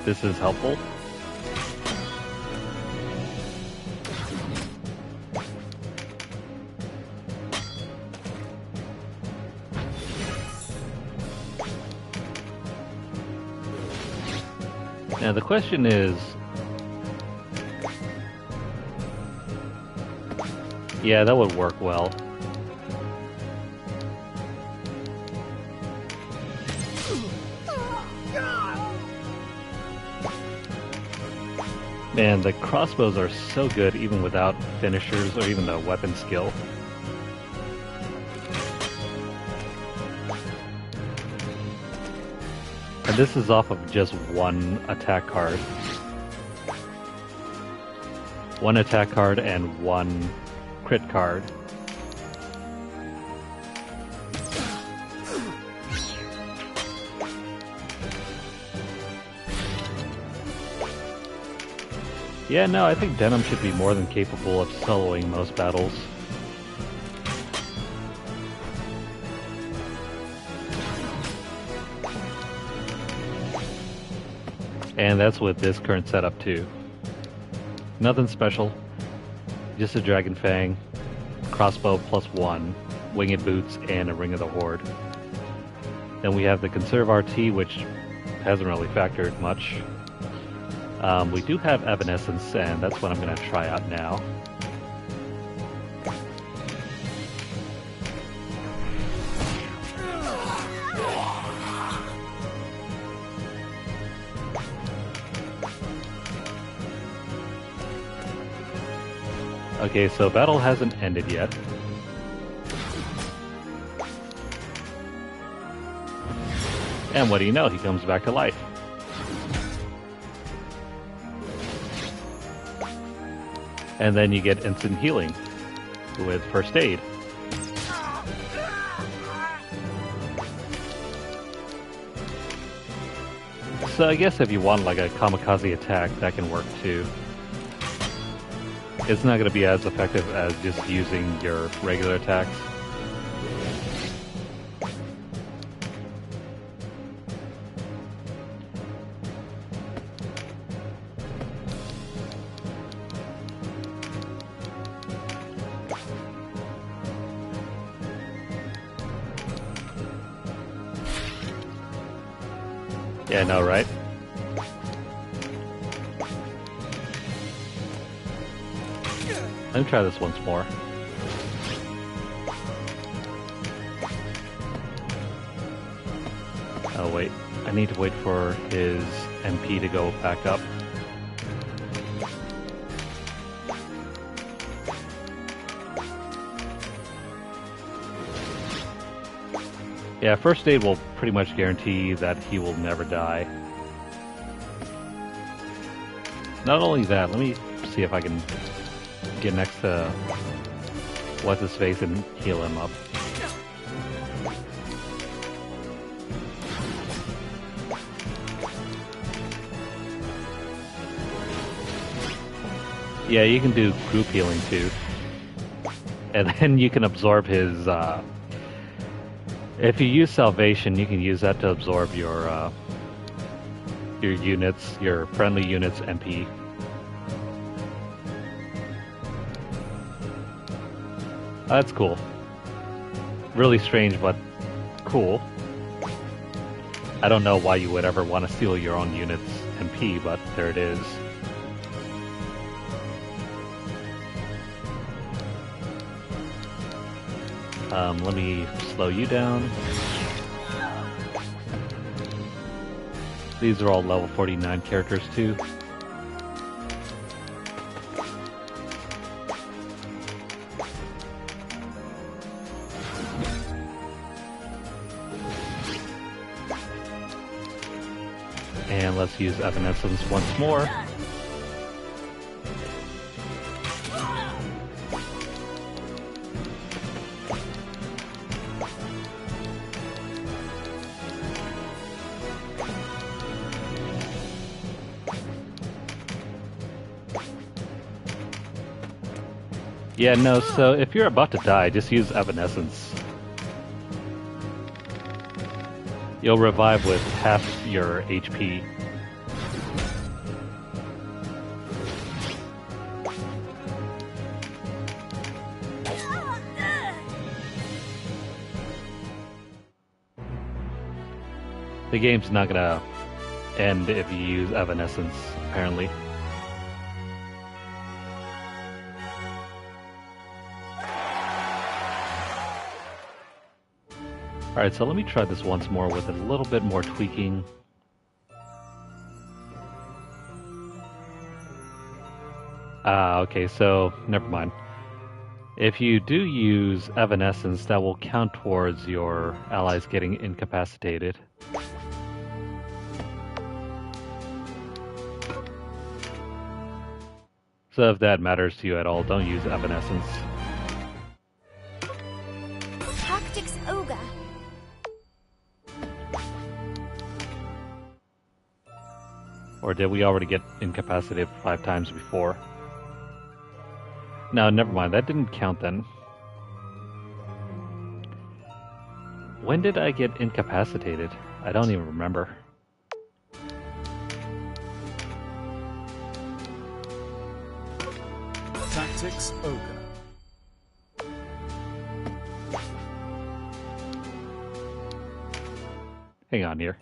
this is helpful. Now the question is, yeah, that would work well. Man, the crossbows are so good even without finishers or even the weapon skill. And this is off of just one attack card. One attack card and one crit card. Yeah, no, I think Denam should be more than capable of soloing most battles. And that's with this current setup too. Nothing special. Just a Dragon Fang, crossbow +1, winged boots, and a Ring of the Horde. Then we have the Conserve RT, which hasn't really factored much. We do have Evanescence, and that's what I'm going to try out now. Okay, so battle hasn't ended yet. And what do you know? He comes back to life. And then you get instant healing with first aid. So I guess if you want like a kamikaze attack, that can work too. It's not going to be as effective as just using your regular attacks. Yeah, no, right? Let me try this once more. Oh wait, I need to wait for his MP to go back up. Yeah, first aid will pretty much guarantee that he will never die. Not only that, let me see if I can get next to what's his face and heal him up. Yeah, you can do group healing too. And then you can absorb his, if you use salvation, you can use that to absorb your units, your friendly units MP. That's cool. Really strange, but cool. I don't know why you would ever want to steal your own units MP, but there it is. Let me slow you down. These are all level 49 characters too. And let's use Evanescence once more. Yeah, no, so if you're about to die, just use Evanescence. You'll revive with half your HP. The game's not gonna end if you use Evanescence, apparently. Alright, so let me try this once more with a little bit more tweaking. Okay, so never mind. If you do use Evanescence, that will count towards your allies getting incapacitated. So if that matters to you at all, don't use Evanescence. Tactics Ogre. Or did we already get incapacitated 5 times before? No, never mind. That didn't count then. When did I get incapacitated? I don't even remember. Tactics Ogre. Hang on here.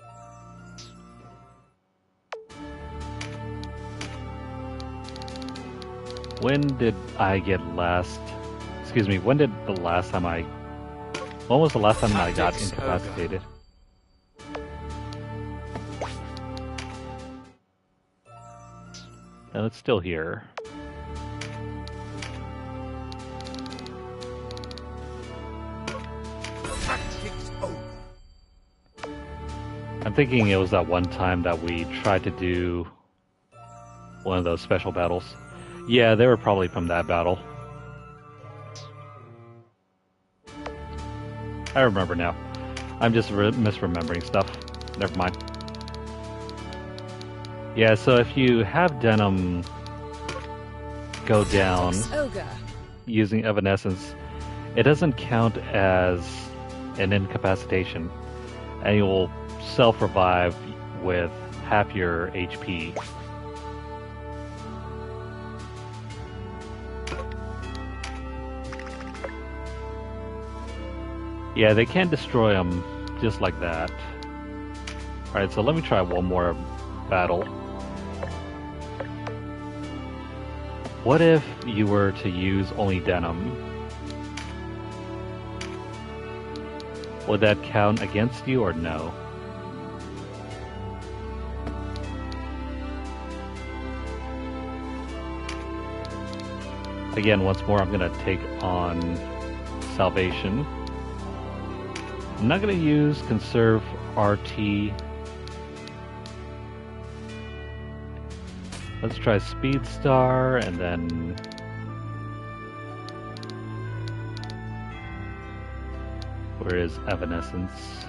When did I get last... Excuse me, when did the last time I... When was the last time I got incapacitated? No, it's still here. Tactics Ogre. I'm thinking it was that one time that we tried to do one of those special battles. Yeah, they were probably from that battle. I remember now. I'm just misremembering stuff. Never mind. Yeah, so if you have Denam go down using Evanescence, it doesn't count as an incapacitation, and you will self-revive with half your HP. Yeah, they can destroy them just like that. Alright, so let me try one more battle. What if you were to use only Denam? Would that count against you or no? Again, once more, I'm going to take on Salvation. I'm not going to use Conserve RT. Let's try Speed Star, and then... Where is Evanescence?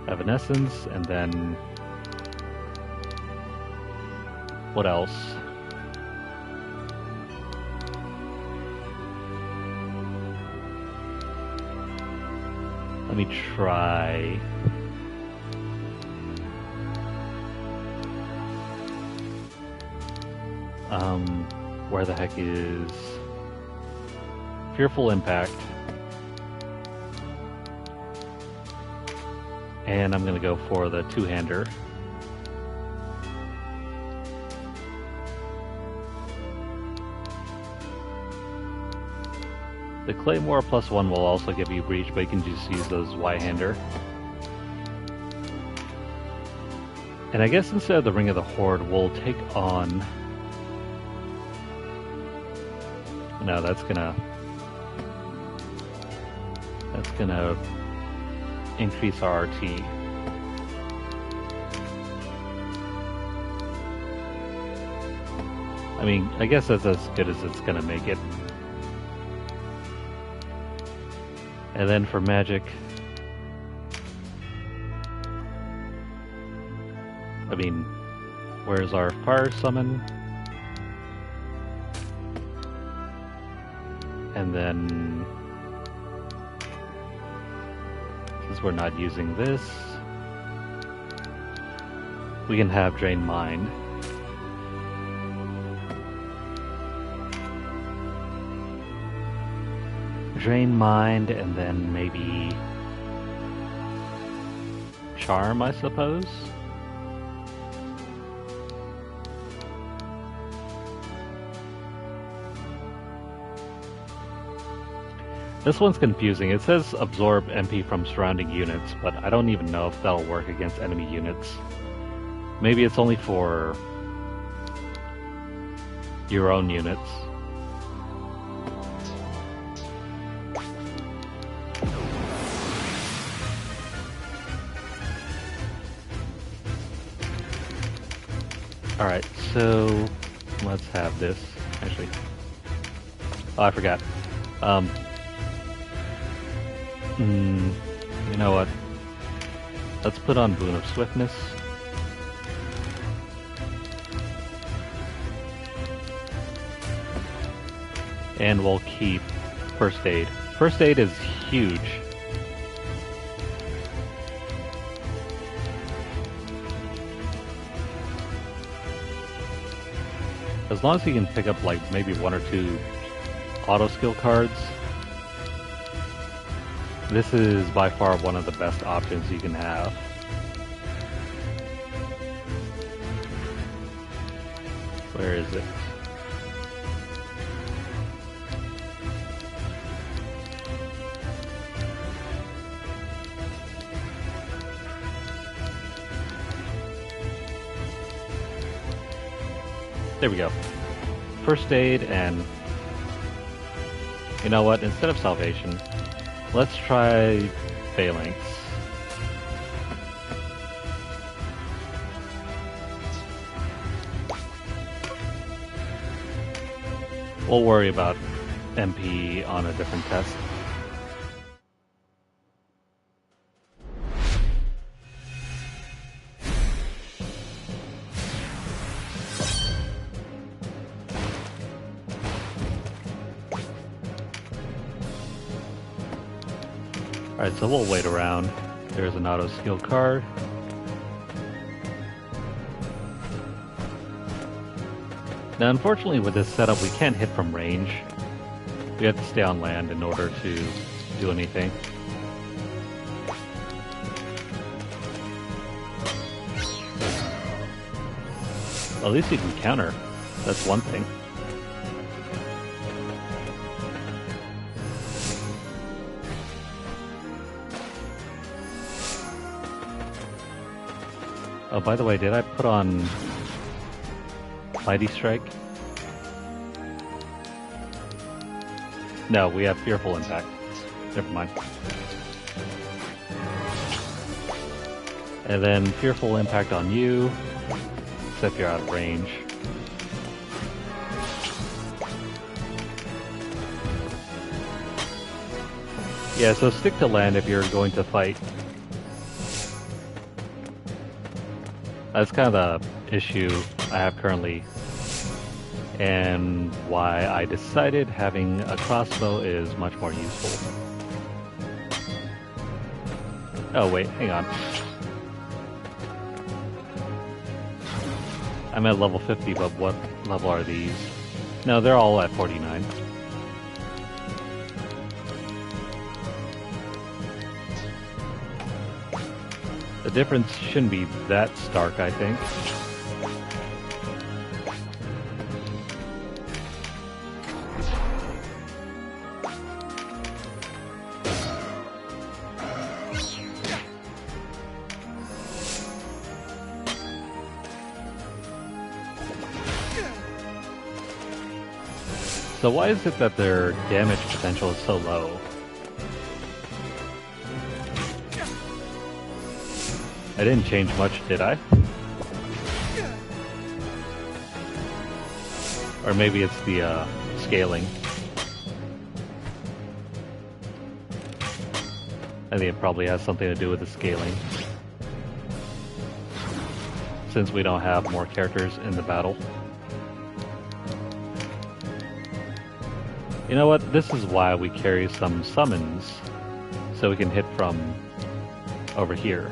Evanescence, and then... What else? Let me try... Where the heck is... Fearful Impact. And I'm gonna go for the two-hander. The Claymore +1 will also give you Breach, but you can just use those Y-hander. And I guess instead of the Ring of the Horde, we'll take on... No, that's gonna increase our RT. I mean, I guess that's as good as it's gonna make it. And then for magic, I mean, where's our fire summon? And then, since we're not using this, we can have Drain Mind. Drain Mind, and then maybe Charm, I suppose? This one's confusing. It says absorb MP from surrounding units, but I don't even know if that'll work against enemy units. Maybe it's only for your own units. Alright, so let's have this. Actually, oh, I forgot. You know what? Let's put on Boon of Swiftness. And we'll keep First Aid. First Aid is huge. As long as you can pick up like maybe one or two auto skill cards, this is by far one of the best options you can have. Where is it? There we go. First Aid, and you know what? Instead of Salvation, let's try Phalanx. We'll worry about MP on a different test. Alright, so we'll wait around. There's an auto skill card. Now, unfortunately, with this setup, we can't hit from range. We have to stay on land in order to do anything. At least you can counter. That's one thing. Oh, by the way, did I put on Mighty Strike? No, we have Fearful Impact. Never mind. And then Fearful Impact on you, except you're out of range. Yeah, so stick to land if you're going to fight. That's kind of the issue I have currently, and why I decided having a crossbow is much more useful. Oh wait, hang on. I'm at level 50, but what level are these? No, they're all at 49. The difference shouldn't be that stark, I think. So why is it that their damage potential is so low? I didn't change much, did I? Or maybe it's the scaling. I think it probably has something to do with the scaling, since we don't have more characters in the battle. You know what? This is why we carry some summons, so we can hit from over here.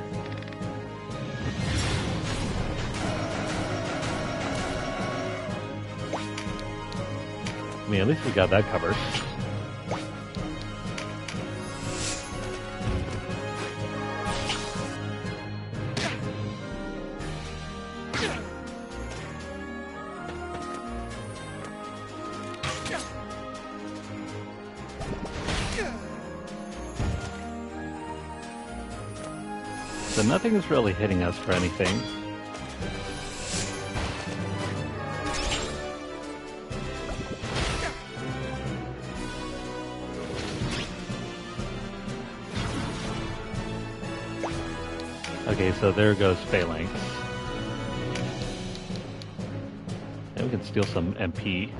I mean, at least we got that covered. So nothing is really hitting us for anything. Okay, so there goes Phalanx. And we can steal some MP.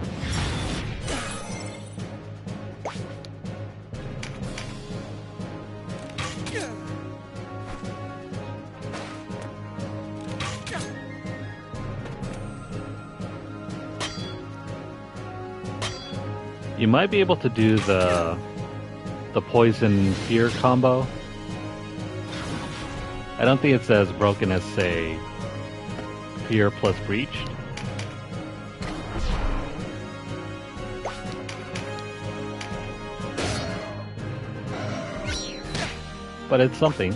You might be able to do the poison fear combo. I don't think it's as broken as, say, fear plus breached. But it's something.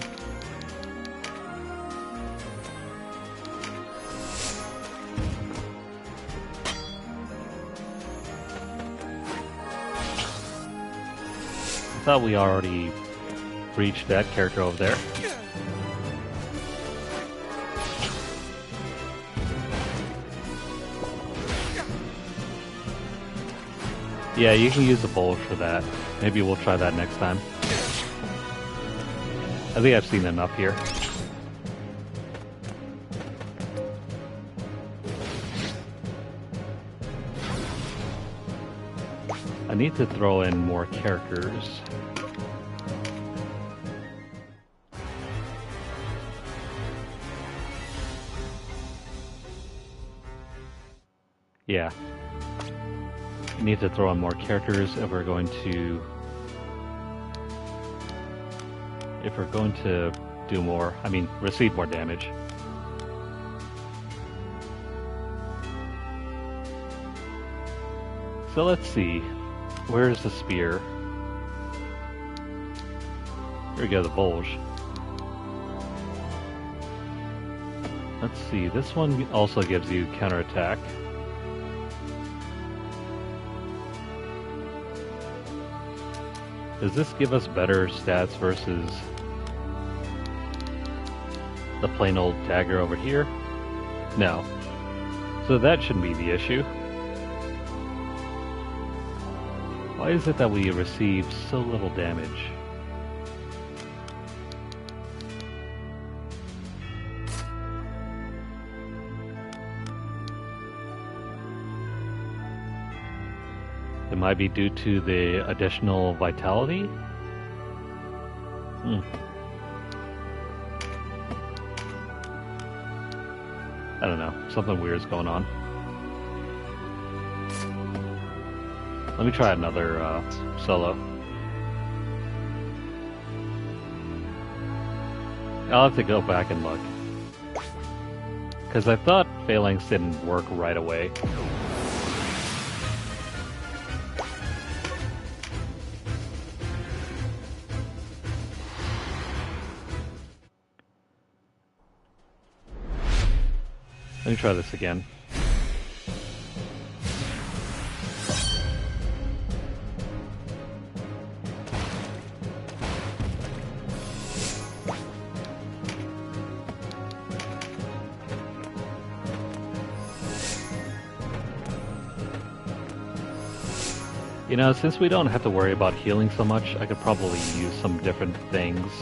I thought we already breached that character over there. Yeah, you can use the bulge for that. Maybe we'll try that next time. I think I've seen enough here. I need to throw in more characters. Yeah. We need to throw in more characters if we're going to do more, receive more damage. So let's see, where is the spear? Here we go, the bulge. Let's see, this one also gives you counterattack. Does this give us better stats versus the plain old dagger over here? No. So that shouldn't be the issue. Why is it that we receive so little damage? It might be due to the additional vitality? I don't know. Something weird's going on. Let me try another solo. I'll have to go back and look. Because I thought Phalanx didn't work right away. Let me try this again. You know, since we don't have to worry about healing so much, I could probably use some different things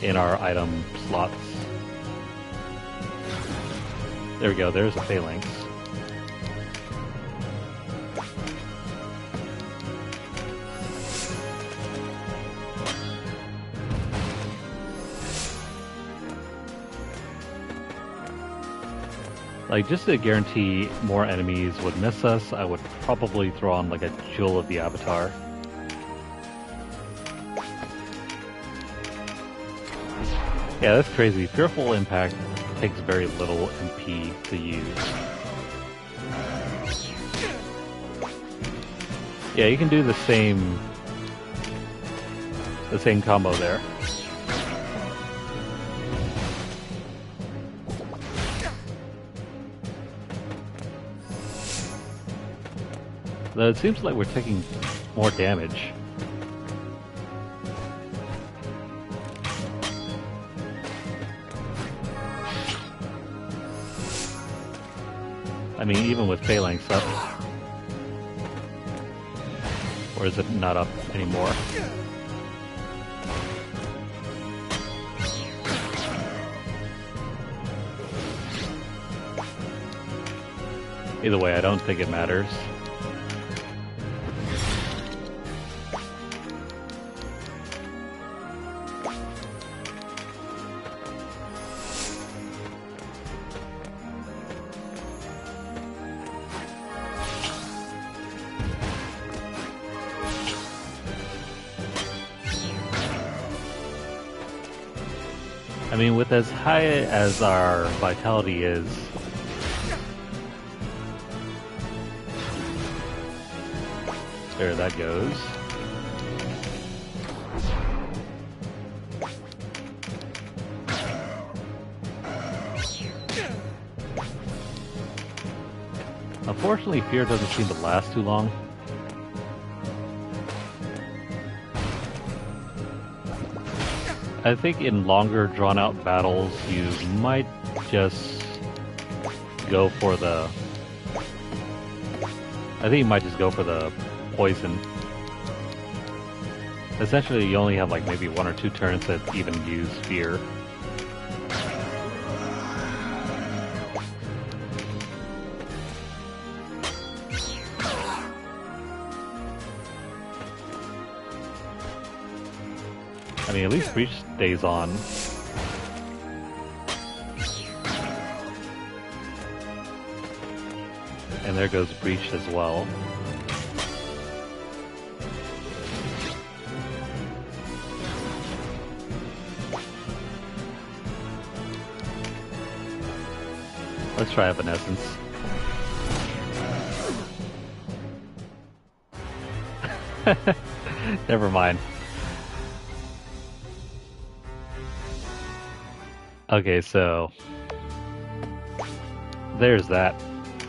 in our item slots. There we go, there's a Phalanx. Like, just to guarantee more enemies would miss us, I would probably throw on like a Jewel of the Avatar. Yeah, that's crazy. Fearful Impact takes very little MP to use. Yeah, you can do the same combo there. Though it seems like we're taking more damage. I mean, even with Phalanx up. Or is it not up anymore? Either way, I don't think it matters. I mean, with as high as our vitality is, there that goes. Unfortunately, fear doesn't seem to last too long. I think in longer drawn-out battles, you might just go for the... I think you might just go for the poison. Essentially, you only have like maybe 1 or 2 turns that even use fear. I mean, at least Breach stays on. And there goes Breach as well. Let's try Evanescence. Never mind. Okay, so there's that.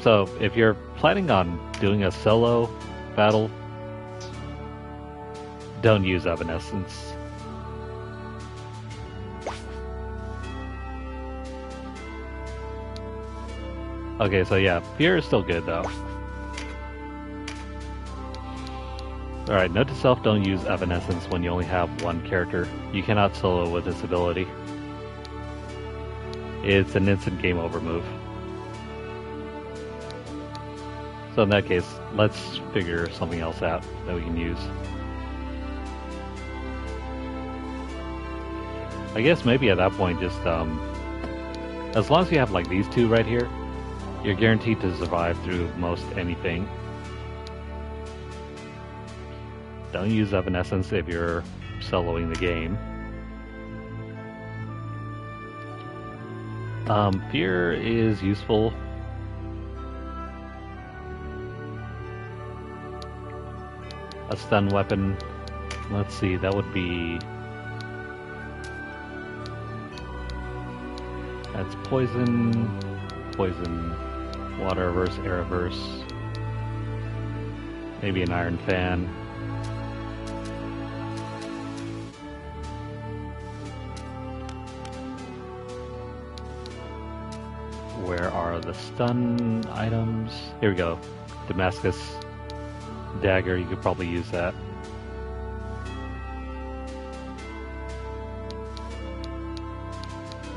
So if you're planning on doing a solo battle, don't use Evanescence. Okay, so yeah, Fear is still good though. Alright, note to self, don't use Evanescence when you only have one character. You cannot solo with this ability. It's an instant game over move. So in that case, let's figure something else out that we can use. I guess maybe at that point just, as long as you have like these two right here, you're guaranteed to survive through most anything. Don't use Evanescence if you're soloing the game. Fear is useful. A stun weapon. Let's see, that would be... That's poison, poison, water reverse, air reverse. Maybe an iron fan. Where are the stun items? Here we go. Damascus dagger, you could probably use that.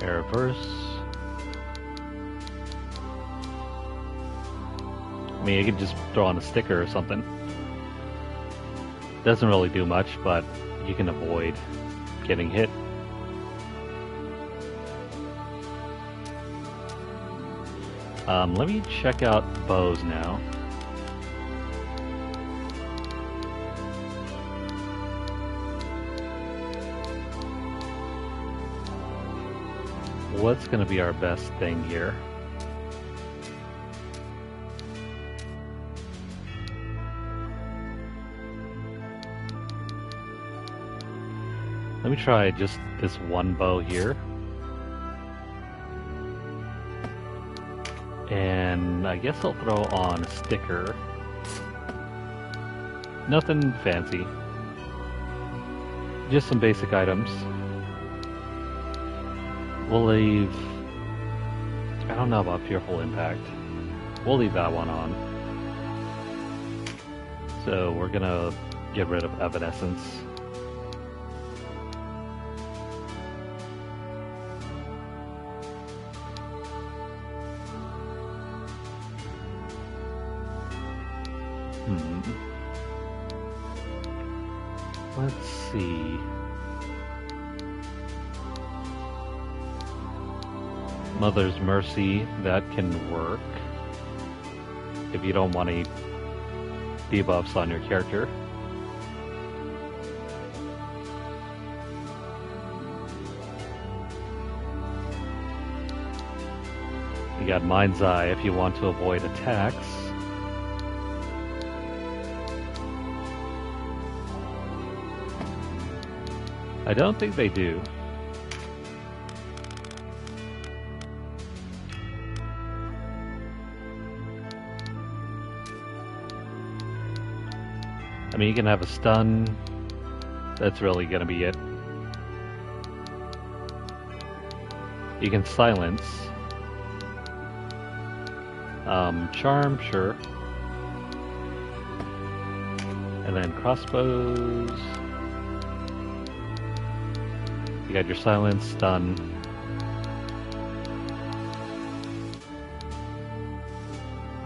Air reverse. I mean, you could just throw on a sticker or something. Doesn't really do much, but you can avoid getting hit. Let me check out bows now. What's going to be our best thing here? Let me try just this one bow here. And I guess I'll throw on a sticker. Nothing fancy. Just some basic items. We'll leave... I don't know about Fearful Impact. We'll leave that one on. So we're gonna get rid of Evanescence. Let's see. Mother's Mercy, that can work. If you don't want any debuffs on your character. You got Mind's Eye if you want to avoid attacks. I don't think they do. I mean, you can have a stun. That's really gonna be it. You can silence. Charm, sure. And then crossbows. You got your silence, stun.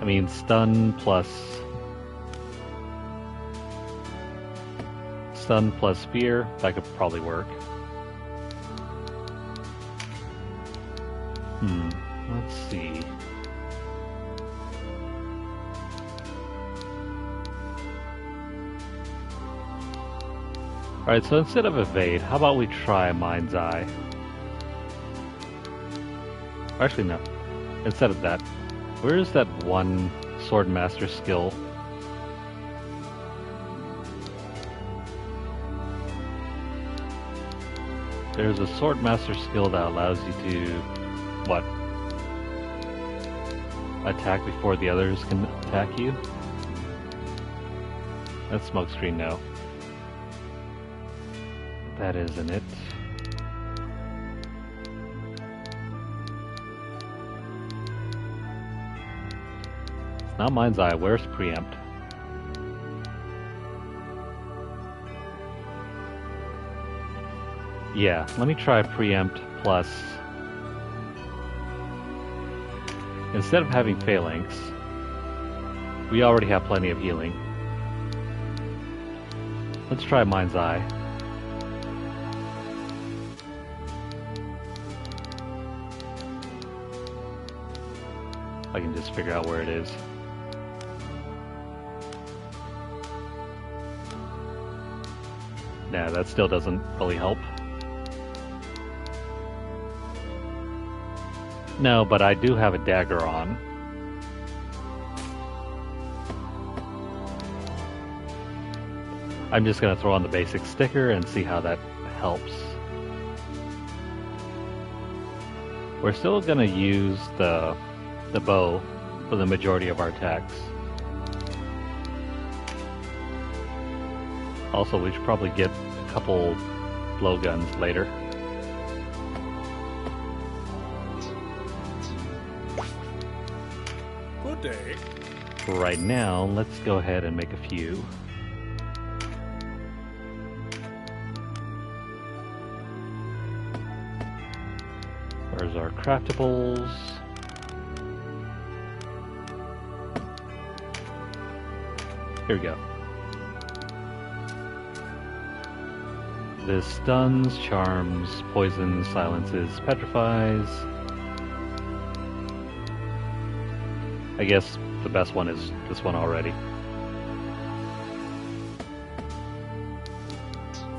I mean, stun plus fear, that could probably work. Let's see. Alright, so instead of evade, how about we try Mind's Eye? Or actually, no. Instead of that, where is that one Swordmaster skill? There's a Swordmaster skill that allows you to... what? attack before the others can attack you. That's smokescreen, no. That isn't it. It's not Mind's Eye. Where's Preempt? Yeah, let me try Preempt plus... Instead of having Phalanx, we already have plenty of healing. Let's try Mind's Eye. I can just figure out where it is. Nah, that still doesn't really help. No, but I do have a dagger on. I'm just going to throw on the basic sticker and see how that helps. We're still going to use the bow for the majority of our attacks. Also, we should probably get a couple blowguns later. Good day. Right now, let's go ahead and make a few. Where's our craftables? Here we go. This stuns, charms, poisons, silences, petrifies. I guess the best one is this one already.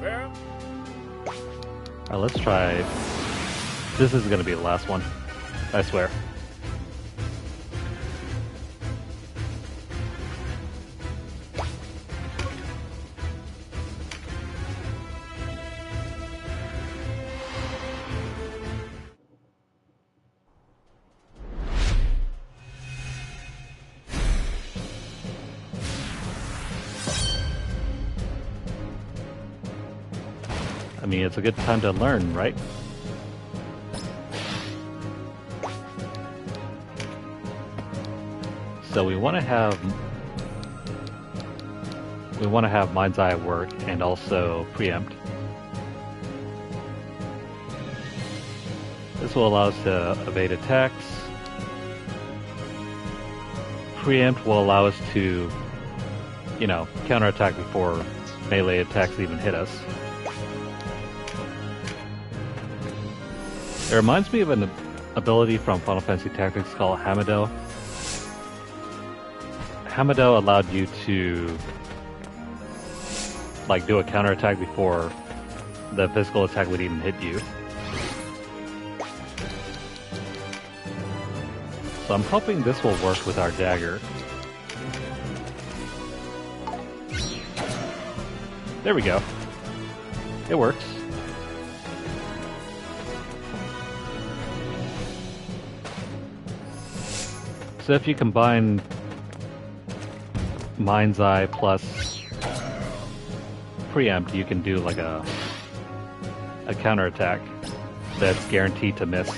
Fair. Alright, let's try. This is gonna be the last one. I swear. I mean, it's a good time to learn, right? So we want to have Mind's Eye work and also Preempt. This will allow us to evade attacks. Preempt will allow us to, you know, counterattack before melee attacks even hit us. It reminds me of an ability from Final Fantasy Tactics called Hamado. Hamado allowed you to like do a counterattack before the physical attack would even hit you. So I'm hoping this will work with our dagger. There we go. It works. So if you combine Mind's Eye plus Preempt, you can do like a counterattack that's guaranteed to miss.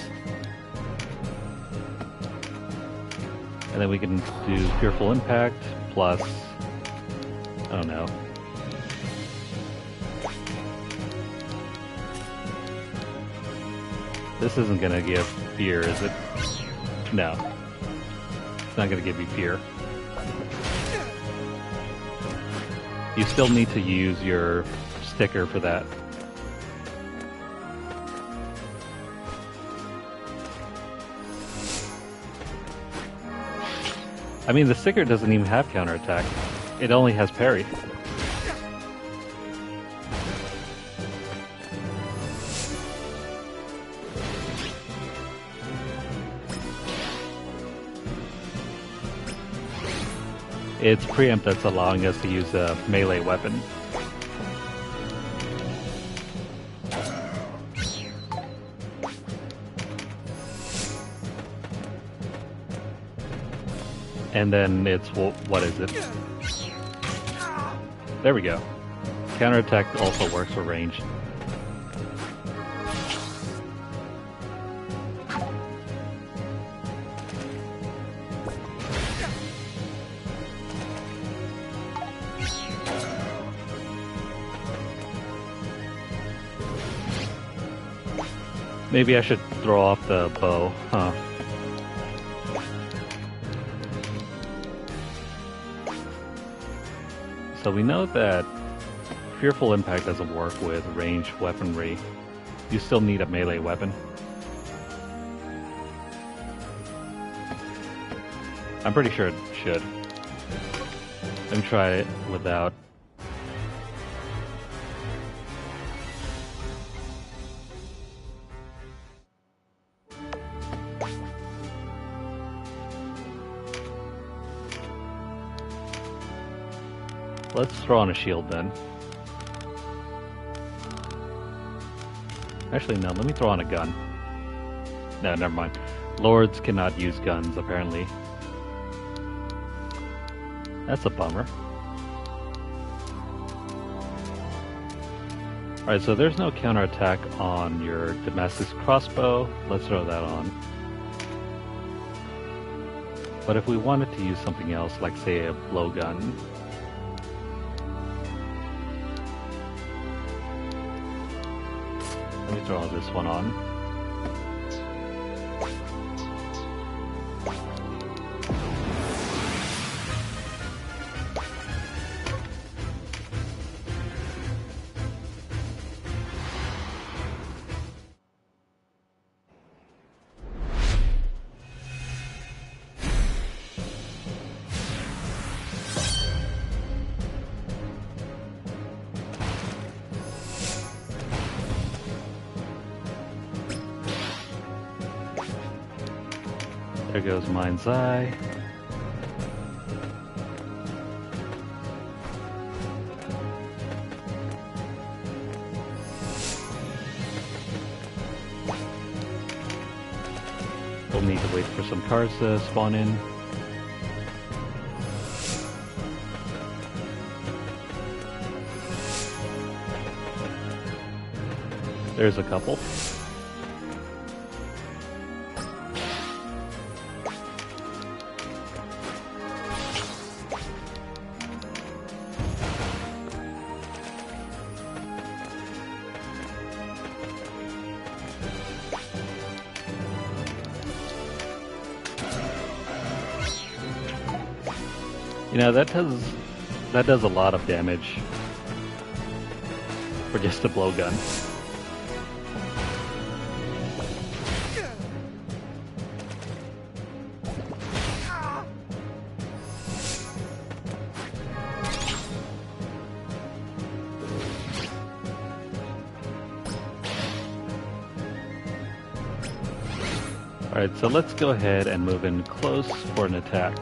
And then we can do Fearful Impact plus, I don't know. This isn't gonna give fear, is it? No. It's not gonna give you fear. You still need to use your sticker for that. I mean, the sticker doesn't even have counterattack. It only has parry. It's Preempt that's allowing us to use a melee weapon. And then it's, what is it? There we go. Counterattack also works for range. Maybe I should throw off the bow, huh? So we know that Fearful Impact doesn't work with ranged weaponry. You still need a melee weapon. I'm pretty sure it should. Let me try it without. Let's throw on a shield then. Actually, no, let me throw on a gun. No, never mind. Lords cannot use guns, apparently. That's a bummer. Alright, so there's no counterattack on your Damascus crossbow. Let's throw that on. But if we wanted to use something else, like say a blowgun, let me throw this one on. There goes Mind's Eye. We'll need to wait for some cards to spawn in. There's a couple. You know, that does a lot of damage for just a blowgun. Alright, so let's go ahead and move in close for an attack.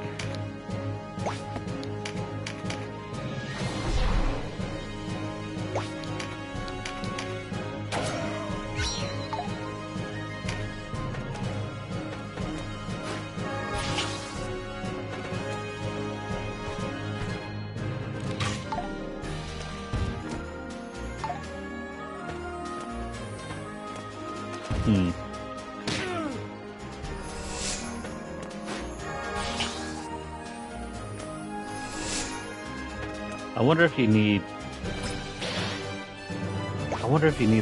I wonder if you need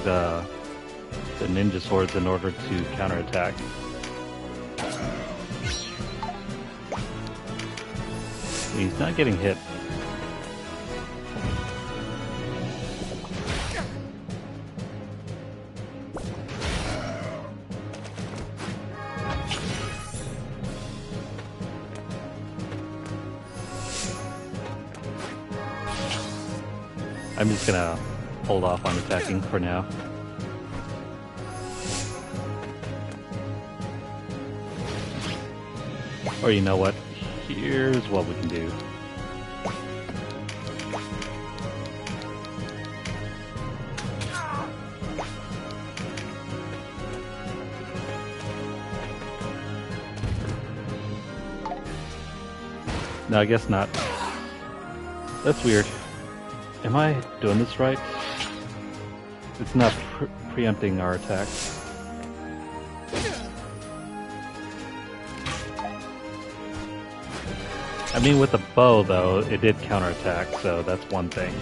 the ninja swords in order to counterattack. He's not getting hit. I'm just gonna hold off on attacking for now. Or you know what? Here's what we can do. No, I guess not. That's weird. Am I doing this right? It's not preempting our attack. I mean, with the bow, though, it did counterattack, so that's one thing.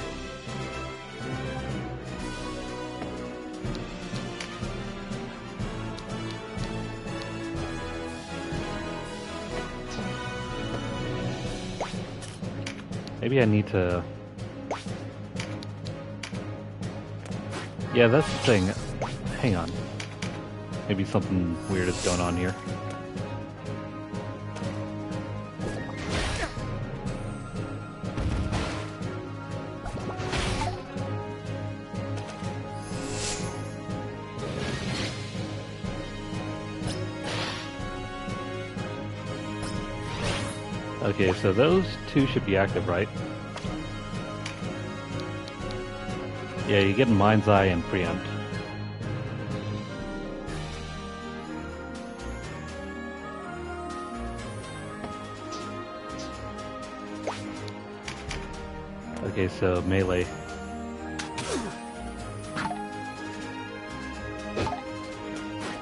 Maybe I need to... Yeah, that's the thing. Hang on. Maybe something weird is going on here. Okay, so those two should be active, right? Yeah, you get Mind's Eye and Preempt. Okay, so melee.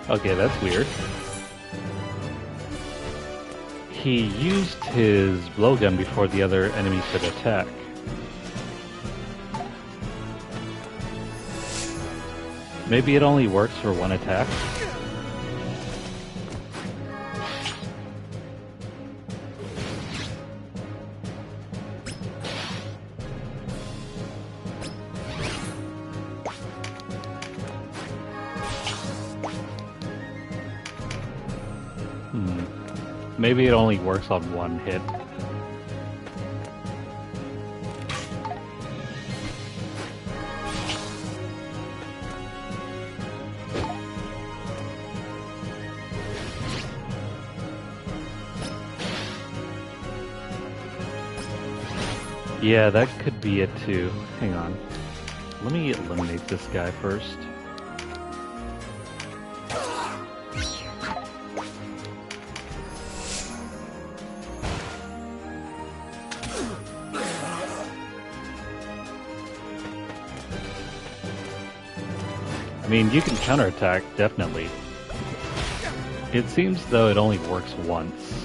Okay, that's weird. He used his blowgun before the other enemies could attack. Maybe it only works for one attack? Maybe it only works on one hit. Yeah, that could be it too. Hang on. Let me eliminate this guy first. I mean, you can counterattack, definitely. It seems though it only works once.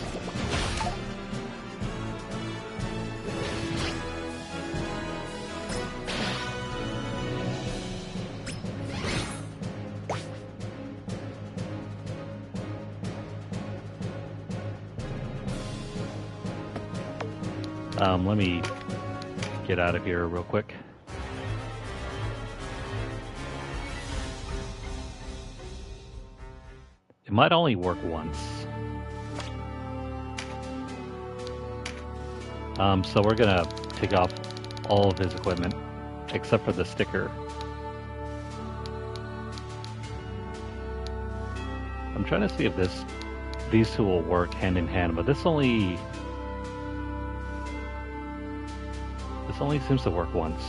Let me get out of here real quick. It might only work once. So we're gonna take off all of his equipment, except for the sticker. I'm trying to see if these two will work hand in hand, but this only seems to work once.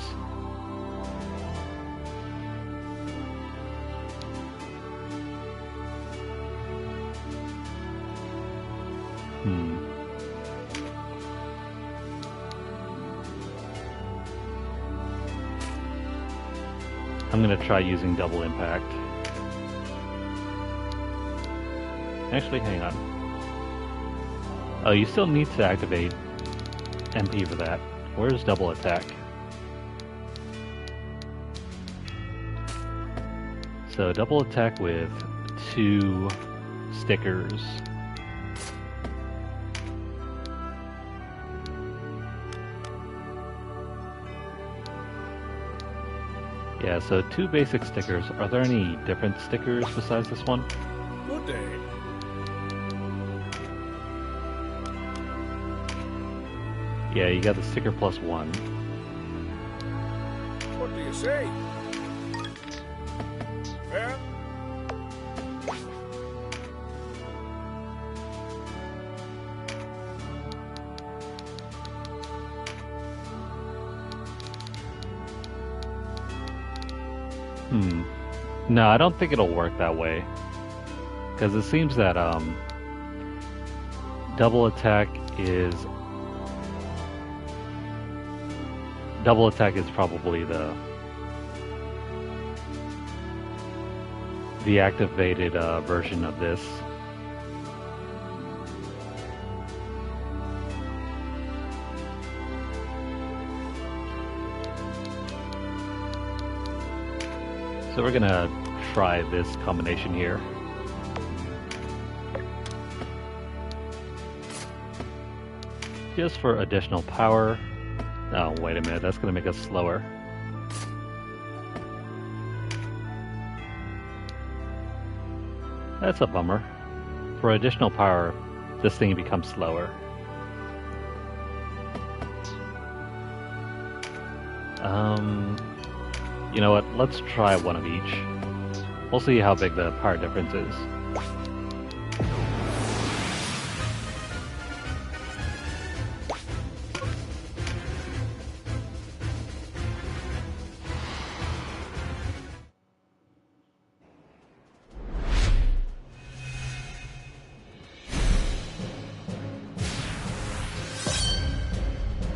I'm gonna try using double impact. Actually, hang on. Oh, you still need to activate MP for that. Where's double attack? So double attack with 2 stickers. Yeah, so 2 basic stickers. Are there any different stickers besides this one? Good day. Yeah, you got the sticker plus 1. What do you say? Fair? No, I don't think it'll work that way. Because it seems that double attack is double attack is probably the activated version of this. So we're gonna try this combination here. Just for additional power. Oh, wait a minute, that's gonna make us slower. That's a bummer. For additional power, this thing becomes slower. You know what? Let's try one of each. We'll see how big the power difference is.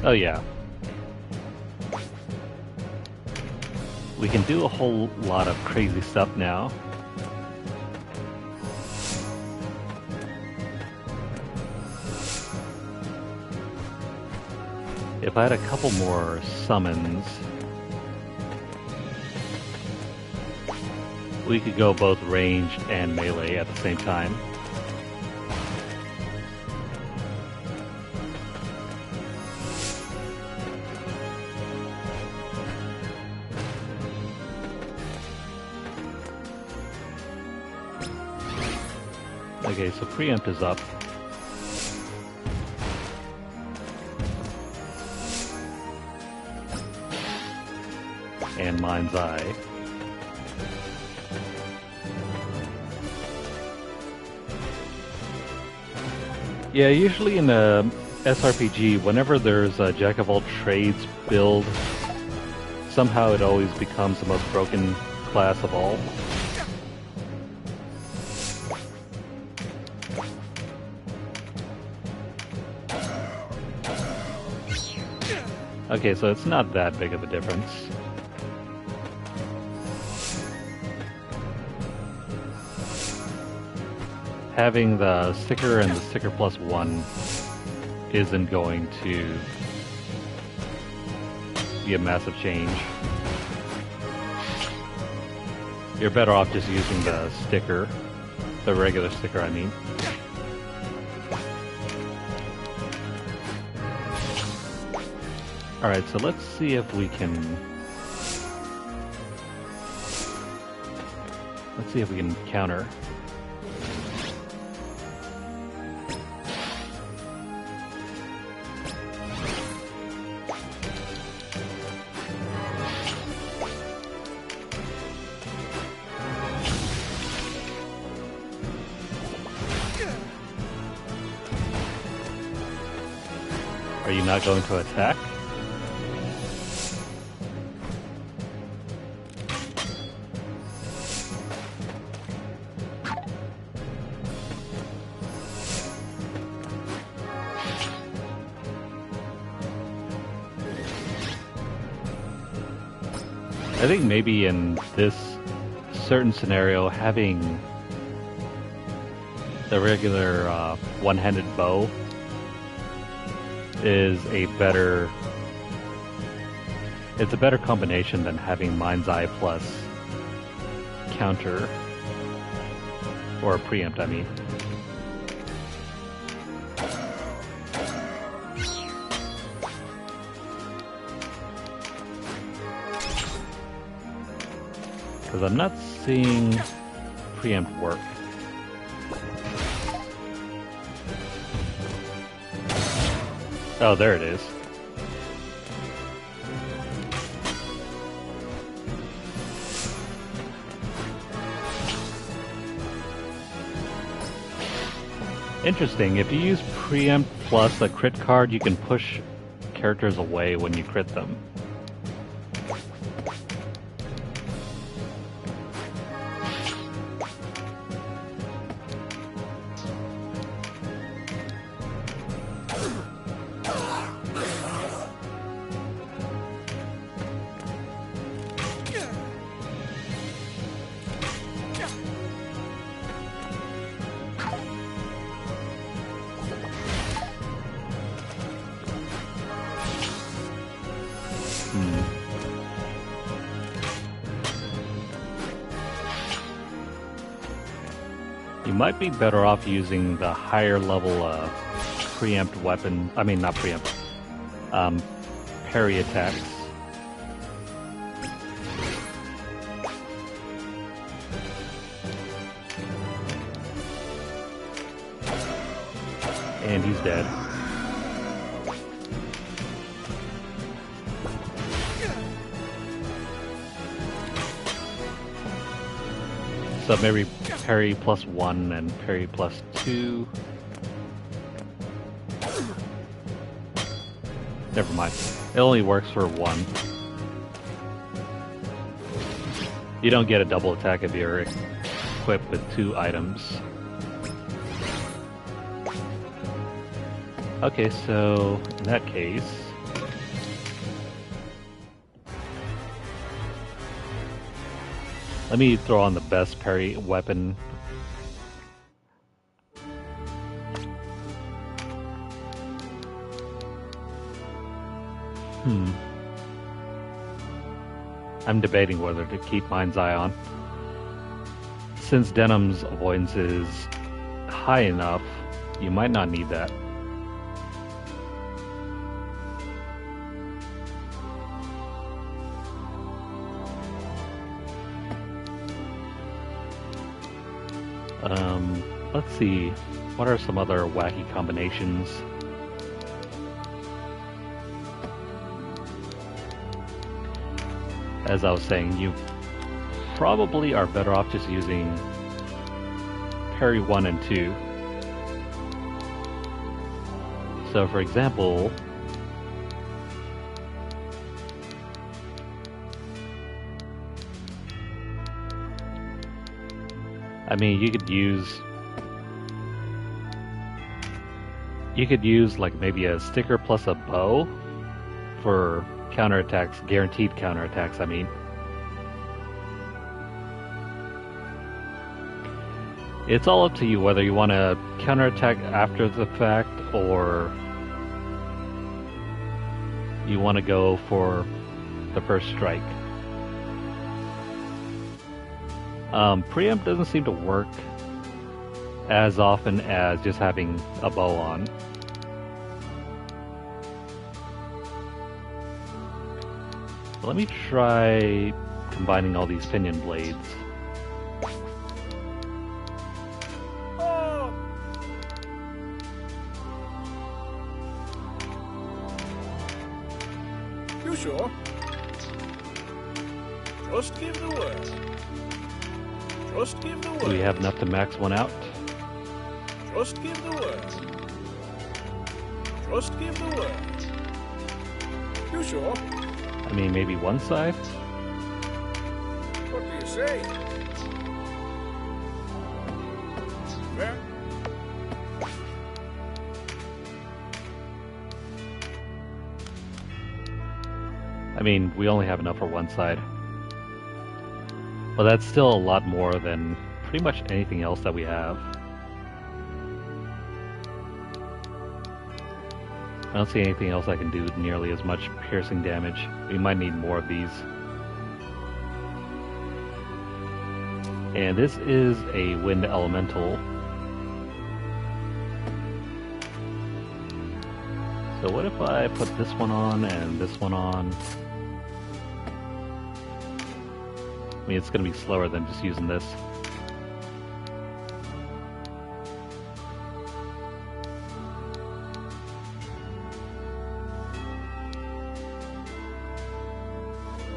Oh yeah. We can do a whole lot of crazy stuff now. If I had a couple more summons, we could go both ranged and melee at the same time. Okay, so preempt is up. And Mind's Eye. Yeah, usually in a SRPG, whenever there's a Jack of all trades build, somehow it always becomes the most broken class of all. Okay, so it's not that big of a difference. Having the sticker and the sticker plus one isn't going to be a massive change. You're better off just using the sticker, the regular sticker I mean. Alright, so let's see if we can... Let's see if we can counter. Are you not going to attack? I think maybe in this certain scenario, having the regular one-handed bow is a better... It's a better combination than having Mind's Eye plus counter, or preempt, I mean. Because I'm not seeing preempt work. Oh, there it is. Interesting, if you use preempt plus a crit card, you can push characters away when you crit them. You might be better off using the higher level preempt weapon. I mean, not preempt. Parry attacks. And he's dead. So maybe parry +1 and parry +2. Never mind. It only works for 1. You don't get a double attack if you're equipped with 2 items. Okay, so in that case... let me throw on the best parry weapon. I'm debating whether to keep Mind's Eye on. Since Denam's avoidance is high enough, you might not need that. Let's see, what are some other wacky combinations? As I was saying, you probably are better off just using parry 1 and 2. So for example, I mean, you could use like maybe a sticker plus a bow for counterattacks, guaranteed counterattacks, I mean. It's all up to you whether you want to counterattack after the fact or you want to go for the first strike. Preempt doesn't seem to work as often as just having a bow on. Let me try combining all these pinion blades. You sure? Just give the word. Just give the word. Do we have enough to max one out? Just give the word. Just give the word. You sure? I mean, maybe one side? What do you say? Fair? I mean, we only have enough for one side. But that's still a lot more than pretty much anything else that we have. I don't see anything else I can do nearly as much piercing damage. We might need more of these. And this is a wind elemental. So what if I put this one on and this one on? I mean, it's going to be slower than just using this.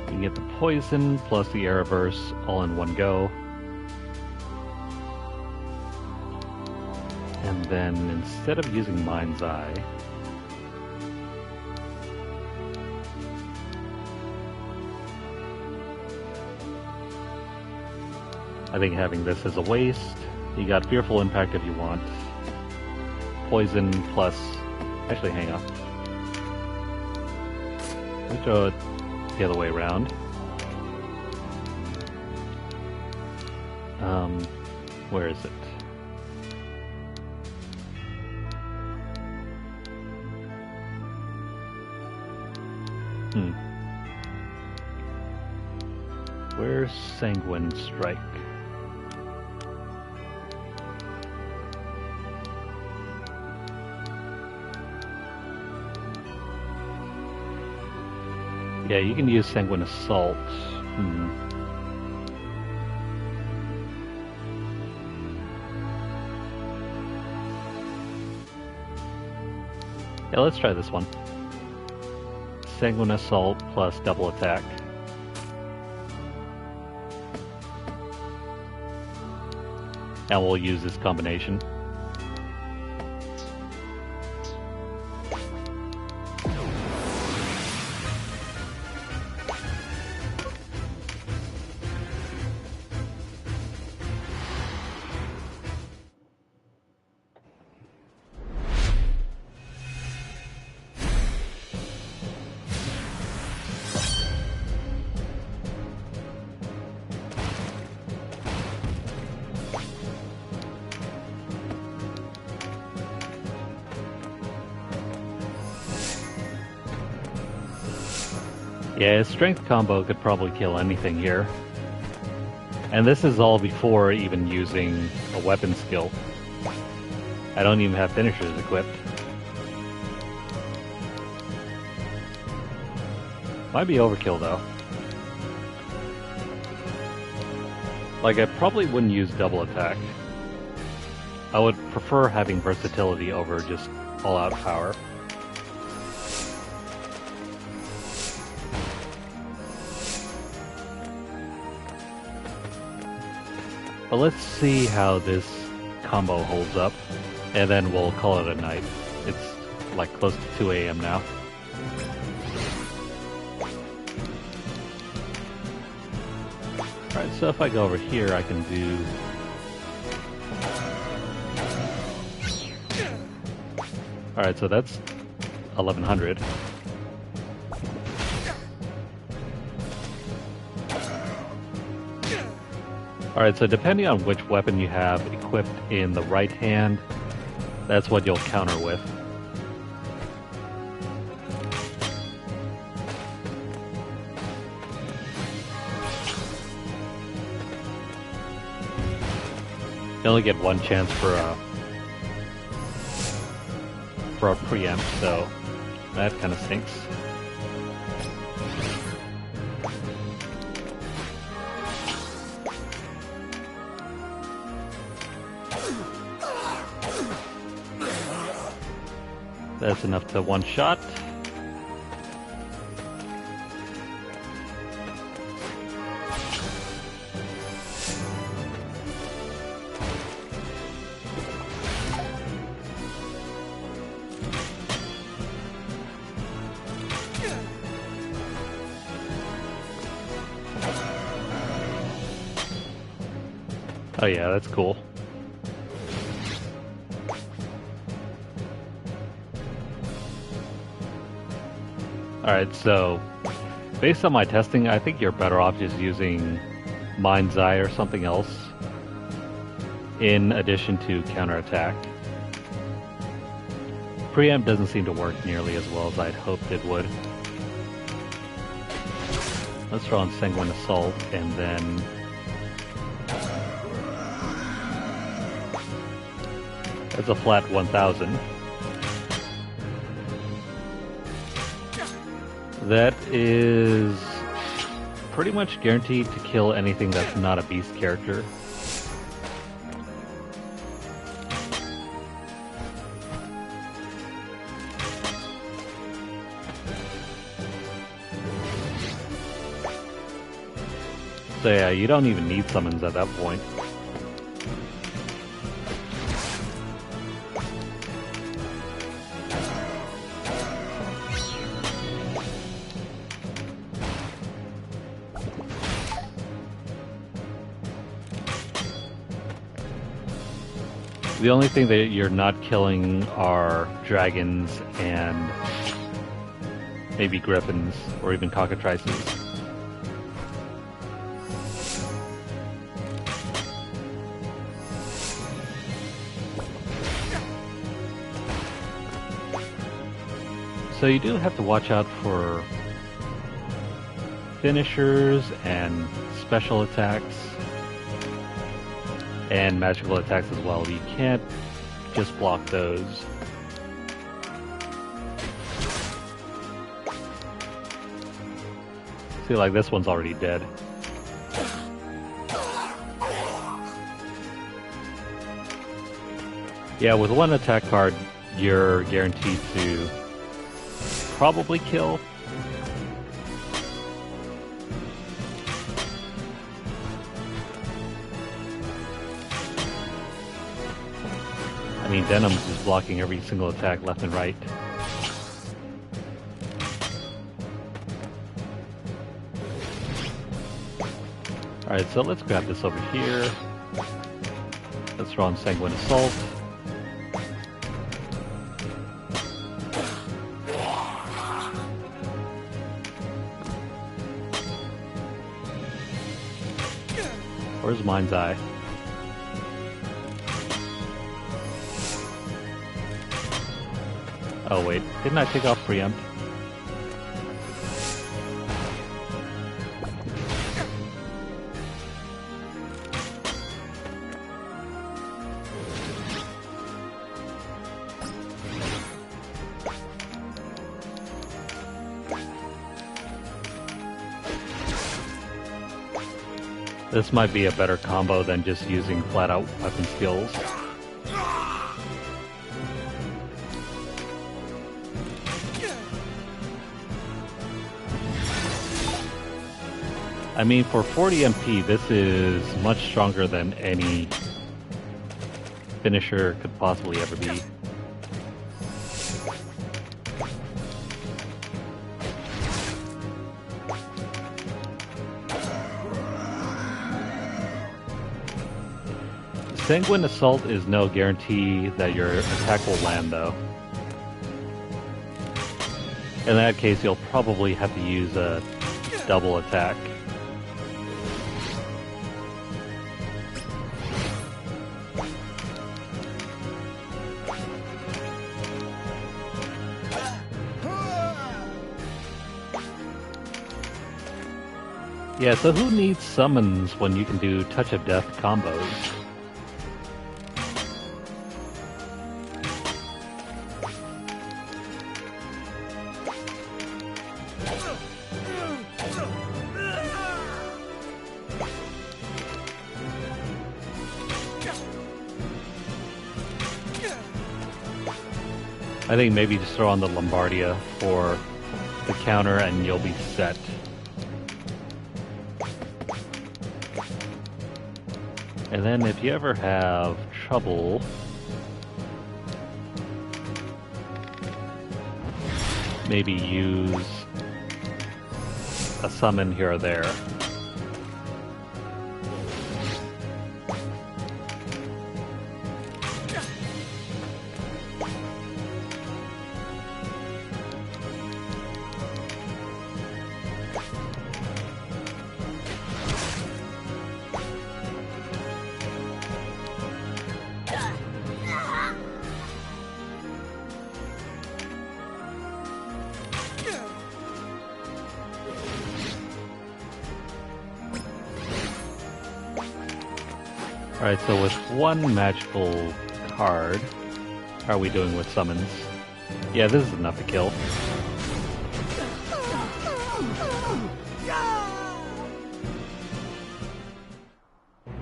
You can get the poison plus the air reverse all in one go. And then instead of using Mind's Eye, I think having this as a waste. You got Fearful Impact if you want. Poison plus... Actually, hang on. Let me throw it the other way around. Where is it? Where's Sanguine Strike? Yeah, you can use Sanguine Assault. Yeah, let's try this one. Sanguine Assault plus double attack. And we'll use this combination. Yeah, his strength combo could probably kill anything here. And this is all before even using a weapon skill. I don't even have finishers equipped. Might be overkill though. Like, I probably wouldn't use double attack. I would prefer having versatility over just all-out power. But let's see how this combo holds up, and then we'll call it a night. It's like close to 2 a.m. now. Alright, so if I go over here, I can do... Alright, so that's 1100. Alright, so depending on which weapon you have equipped in the right hand, that's what you'll counter with. You only get one chance for a preempt, so that kind of stinks. That's enough to one shot. Oh yeah, that's cool. Alright, so based on my testing, I think you're better off just using Mind's Eye or something else in addition to counterattack. Preempt doesn't seem to work nearly as well as I'd hoped it would. Let's throw on Sanguine Assault and then... That's a flat 1000. That is pretty much guaranteed to kill anything that's not a beast character. So yeah, you don't even need summons at that point. The only thing that you're not killing are dragons and maybe griffins or even cockatrices. So you do have to watch out for finishers and special attacks and magical attacks as well. You can't just block those. See, like this one's already dead. Yeah, with one attack card, you're guaranteed to probably kill. I mean, Denam's just blocking every single attack left and right. Alright, so let's grab this over here. Let's throw on Sanguine Assault. Where's Mind's Eye? Oh wait, didn't I take off Preempt? This might be a better combo than just using flat-out weapon skills. I mean, for 40 MP, this is much stronger than any finisher could possibly ever be. Sanguine Assault is no guarantee that your attack will land, though. In that case, you'll probably have to use a double attack. Yeah, so who needs summons when you can do Touch of Death combos? I think maybe just throw on the Lombardia for the counter and you'll be set. And then if you ever have trouble, maybe use a summon here or there. Alright, so with one magical card, how are we doing with summons? Yeah, this is enough to kill.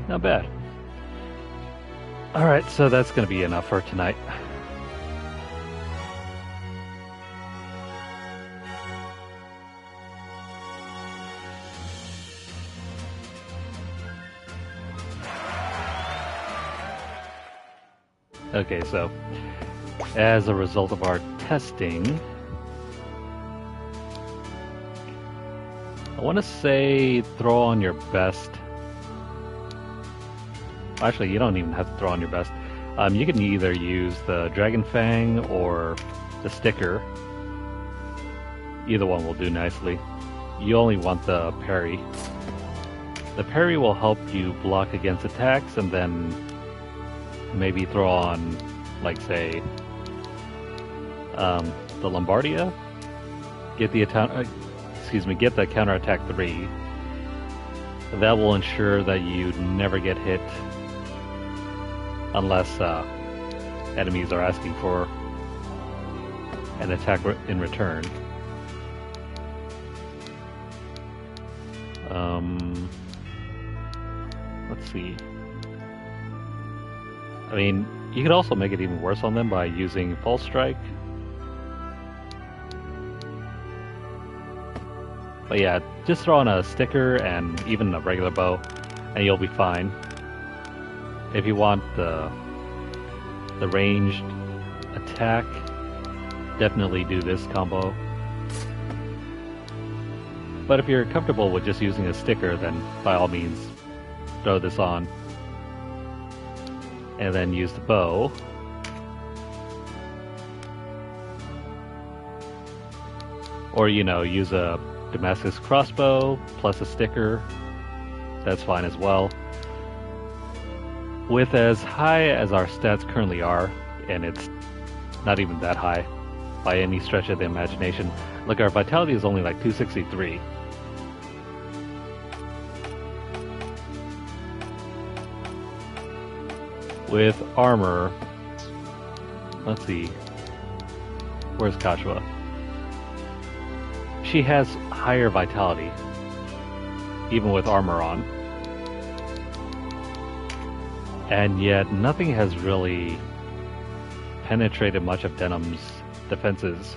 Not bad. Alright, so that's going to be enough for tonight. Okay, so as a result of our testing, I want to say throw on your best. Actually, you don't even have to throw on your best. You can either use the Dragon Fang or the sticker. Either one will do nicely. You only want the parry. The parry will help you block against attacks, and then maybe throw on, like, say, the Lombardia. Get the get the counterattack 3. That will ensure that you never get hit unless enemies are asking for an attack in return. Let's see. I mean, you could also make it even worse on them by using False Strike. But yeah, just throw on a sticker and even a regular bow, and you'll be fine. If you want the ranged attack, definitely do this combo. But if you're comfortable with just using a sticker, then by all means, throw this on. And then use the bow. Or, you know, use a Damascus crossbow plus a sticker. That's fine as well. With as high as our stats currently are, and it's not even that high by any stretch of the imagination. Look, our vitality is only like 263. With armor, let's see, where's Kashua? She has higher vitality, even with armor on. And yet, nothing has really penetrated much of Denam's defenses.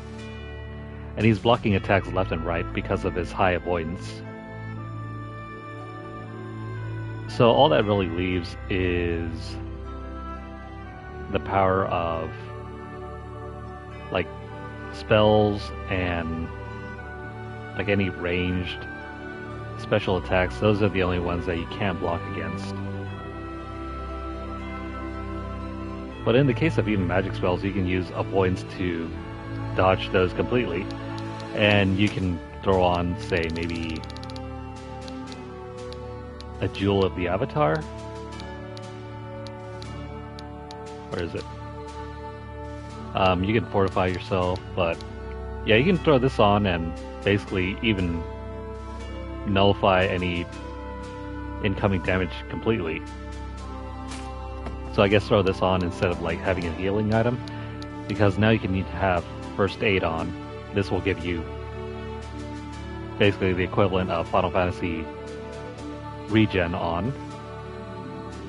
And he's blocking attacks left and right because of his high avoidance. So all that really leaves is the power of like spells and like any ranged special attacks. Those are the only ones that you can't block against. But in the case of even magic spells, you can use avoidance to dodge those completely. And you can throw on, say, maybe a Jewel of the Avatar. Where is it? You can fortify yourself, but yeah, you can throw this on and basically even nullify any incoming damage completely. So I guess throw this on instead of like having a healing item, because now you can need to have first aid on. This will give you basically the equivalent of Final Fantasy regen on.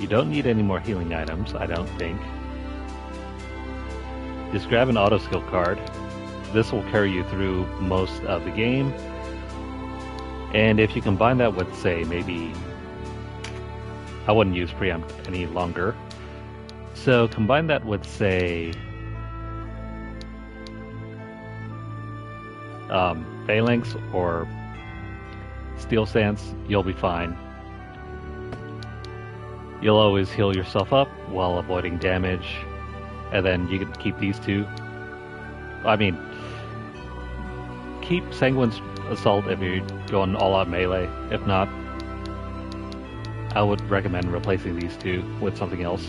You don't need any more healing items, I don't think. Just grab an auto skill card. This will carry you through most of the game. And if you combine that with, say, maybe... I wouldn't use preempt any longer. So combine that with, say... Phalanx or Steel Stance, you'll be fine. You'll always heal yourself up while avoiding damage. And then you can keep these two. I mean, keep Sanguine Assault if you're going all-out melee. If not, I would recommend replacing these two with something else.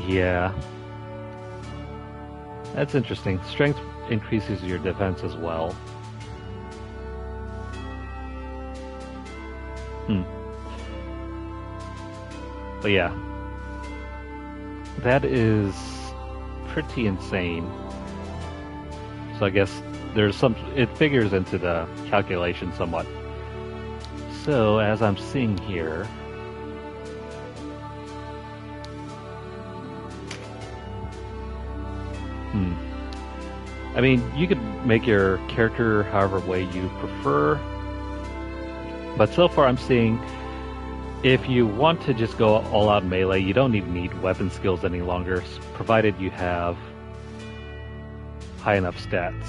Yeah. That's interesting. Strength increases your defense as well. But yeah, that is pretty insane. So I guess there's some, it figures into the calculation somewhat. So as I'm seeing here, I mean, you could make your character however way you prefer. But so far I'm seeing if you want to just go all out melee, you don't even need weapon skills any longer, provided you have high enough stats.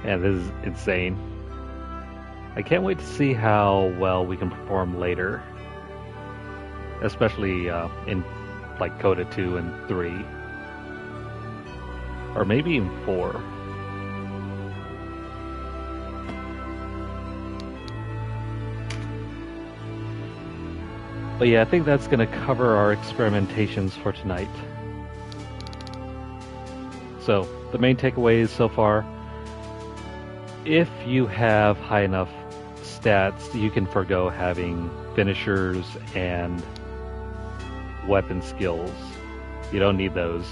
And this is insane. I can't wait to see how well we can perform later. Especially in like Coda 2 and 3. Or maybe even 4. But yeah, I think that's going to cover our experimentations for tonight. So, the main takeaways so far, if you have high enough stats, you can forgo having finishers and weapon skills. You don't need those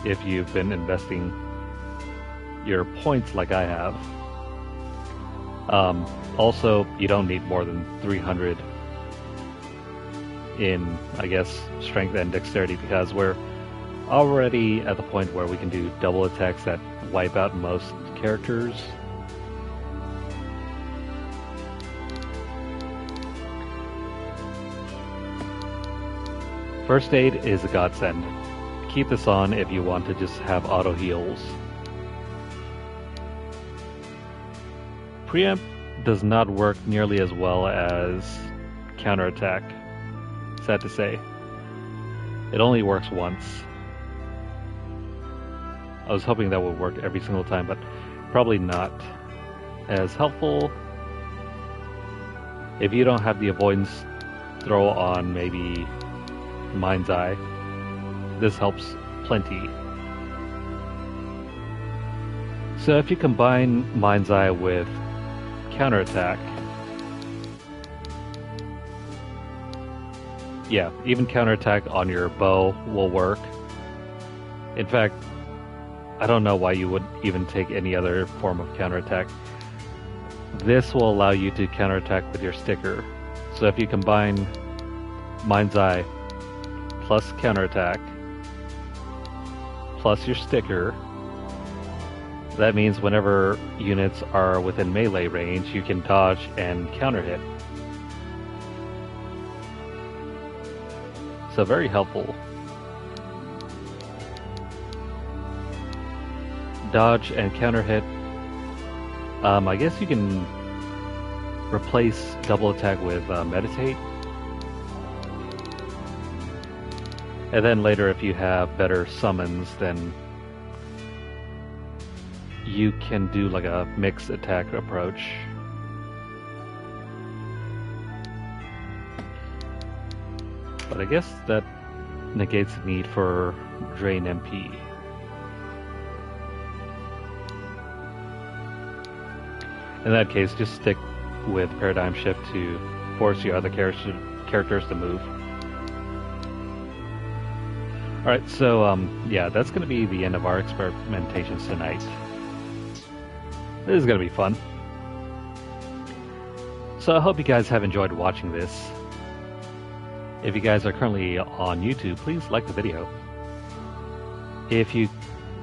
if you've been investing your points like I have. Also, you don't need more than 300 in, I guess, strength and dexterity, because we're already at the point where we can do double attacks that wipe out most characters. First aid is a godsend. Keep this on if you want to just have auto heals. Preempt does not work nearly as well as counterattack, sad to say. It only works once. I was hoping that would work every single time, but probably not as helpful. If you don't have the avoidance throw on maybe Mind's Eye, this helps plenty. So if you combine Mind's Eye with counterattack, yeah, even counterattack on your bow will work. In fact, I don't know why you would even take any other form of counterattack. This will allow you to counterattack with your sticker. So if you combine Mind's Eye plus counterattack plus your sticker, that means whenever units are within melee range, you can dodge and counter hit. So very helpful. Dodge and counter hit. I guess you can replace double attack with meditate. And then later, if you have better summons, then you can do like a mixed attack approach. But I guess that negates the need for drain MP. In that case, just stick with Paradigm Shift to force your other characters to move. Alright, so yeah, that's going to be the end of our experimentations tonight. This is going to be fun. So I hope you guys have enjoyed watching this. If you guys are currently on YouTube, please like the video. If you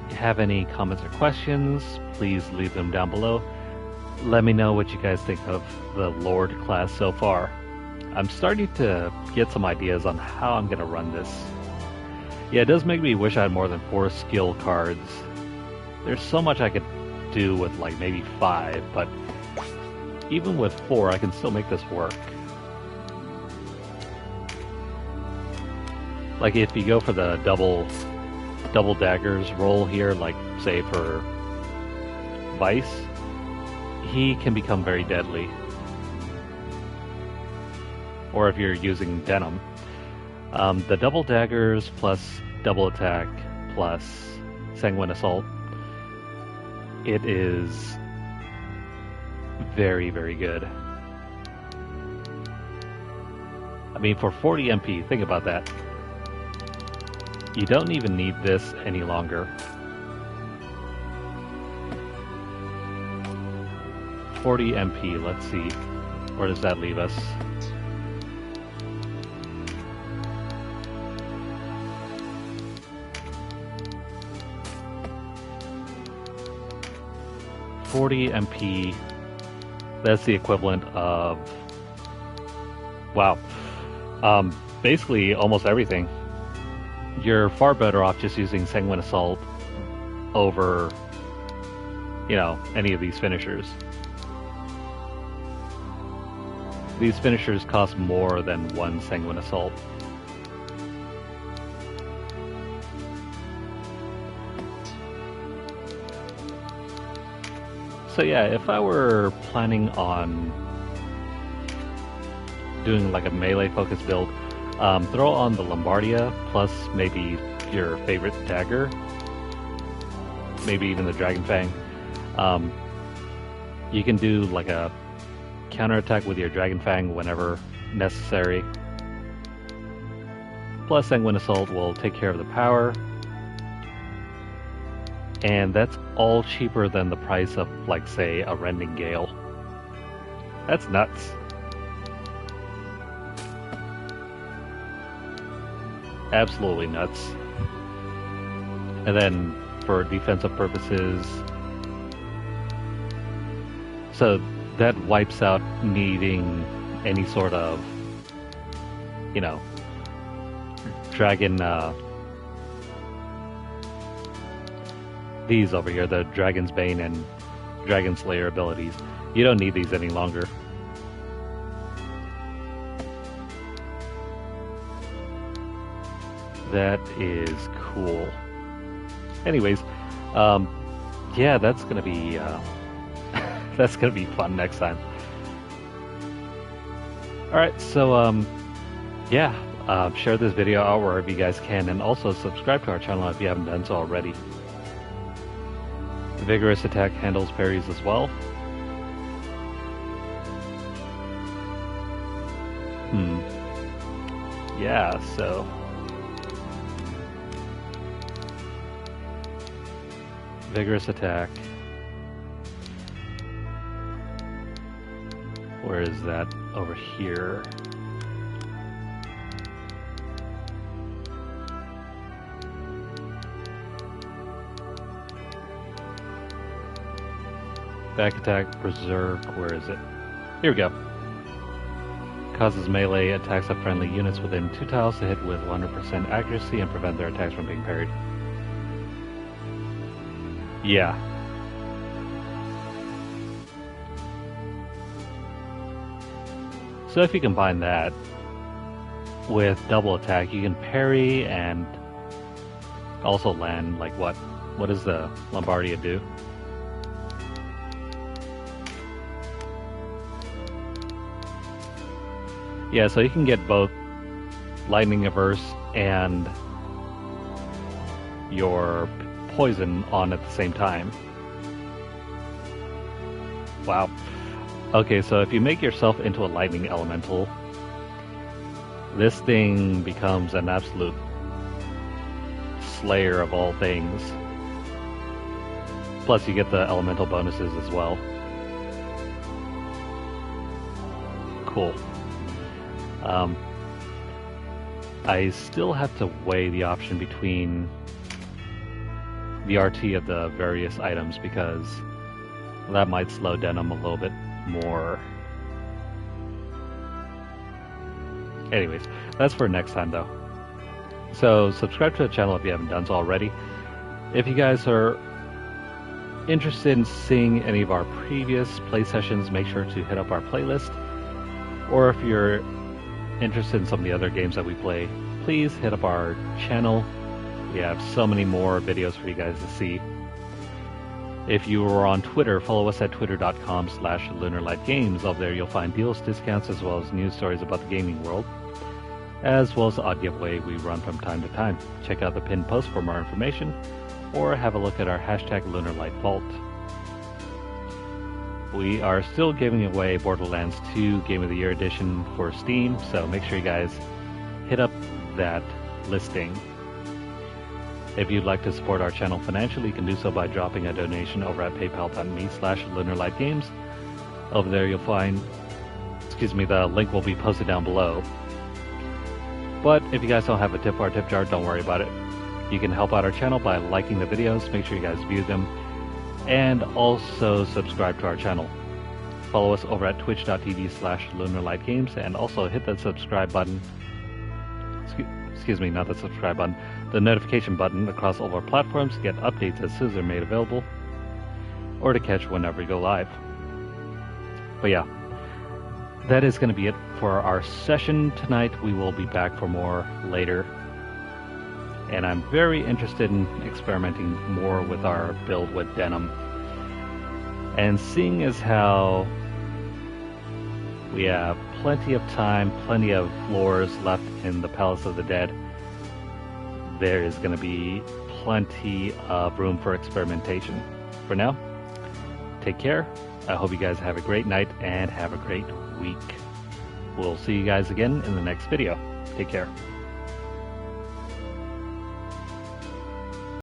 have any comments or questions, please leave them down below. Let me know what you guys think of the Lord class so far. I'm starting to get some ideas on how I'm going to run this. Yeah, it does make me wish I had more than 4 skill cards. There's so much I could do with like maybe 5, but even with 4 I can still make this work. Like if you go for the double daggers roll here, like say for Vice, he can become very deadly. Or if you're using Denam, the double daggers plus double attack plus sanguine assault, it is very, very good. I mean, for 40 MP, think about that. You don't even need this any longer. 40 MP, let's see. Where does that leave us? $40 MP. That's the equivalent of, wow, basically almost everything. You're far better off just using Sanguine Assault over, you know, any of these finishers. These finishers cost more than 1 Sanguine Assault. So yeah, if I were planning on doing like a melee focused build, throw on the Lombardia plus maybe your favorite dagger, maybe even the Dragon Fang. You can do like a counterattack with your Dragon Fang whenever necessary. Plus Sanguine Assault will take care of the power. And that's all cheaper than the price of, like, say, a Rending Gale. That's nuts. Absolutely nuts. And then for defensive purposes, so that wipes out needing any sort of, you know, dragon, these over here, the Dragon's Bane and Dragon Slayer abilities. You don't need these any longer. That is cool. Anyways, yeah, that's gonna be that's gonna be fun next time. All right, so yeah, share this video out wherever you guys can, and also subscribe to our channel if you haven't done so already. Vigorous attack handles parries as well. Yeah, so vigorous attack. Where is that? Over here. Back attack, berserk, where is it? Here we go. Causes melee attacks of friendly units within 2 tiles to hit with 100% accuracy and prevent their attacks from being parried. Yeah. So if you combine that with double attack, you can parry and also land, like what? What does the Lombardia do? Yeah, so you can get both lightning averse and your poison on at the same time. Wow. Okay, so if you make yourself into a lightning elemental, this thing becomes an absolute slayer of all things. Plus you get the elemental bonuses as well. Cool. I still have to weigh the option between the RT of the various items because that might slow Denam a little bit more. Anyways, that's for next time though. So subscribe to the channel if you haven't done so already. If you guys are interested in seeing any of our previous play sessions, make sure to hit up our playlist. Or if you're interested in some of the other games that we play, please hit up our channel. We have so many more videos for you guys to see. If you are on Twitter, follow us at twitter.com/LunarlightGames. Over there you'll find deals, discounts, as well as news stories about the gaming world, as well as the odd giveaway we run from time to time. Check out the pinned post for more information, or have a look at our #LunarlightVault. We are still giving away Borderlands 2 Game of the Year Edition for Steam, so make sure you guys hit up that listing. If you'd like to support our channel financially, you can do so by dropping a donation over at paypal.me/LunarlightGames. Over there you'll find, the link will be posted down below. But if you guys don't have a tip or a tip jar, don't worry about it. You can help out our channel by liking the videos, make sure you guys view them, and also subscribe to our channel. Follow us over at twitch.tv/LunarlightGames, and also hit that subscribe button. Not the subscribe button, the notification button across all of our platforms to get updates as soon as they're made available, or to catch whenever we go live. But yeah, that is going to be it for our session tonight. We will be back for more later. And I'm very interested in experimenting more with our build with Denam. And seeing as how We have plenty of time, plenty of floors left in the Palace of the Dead. There is going to be plenty of room for experimentation. For now, take care. I hope you guys have a great night and have a great week. We'll see you guys again in the next video. Take care.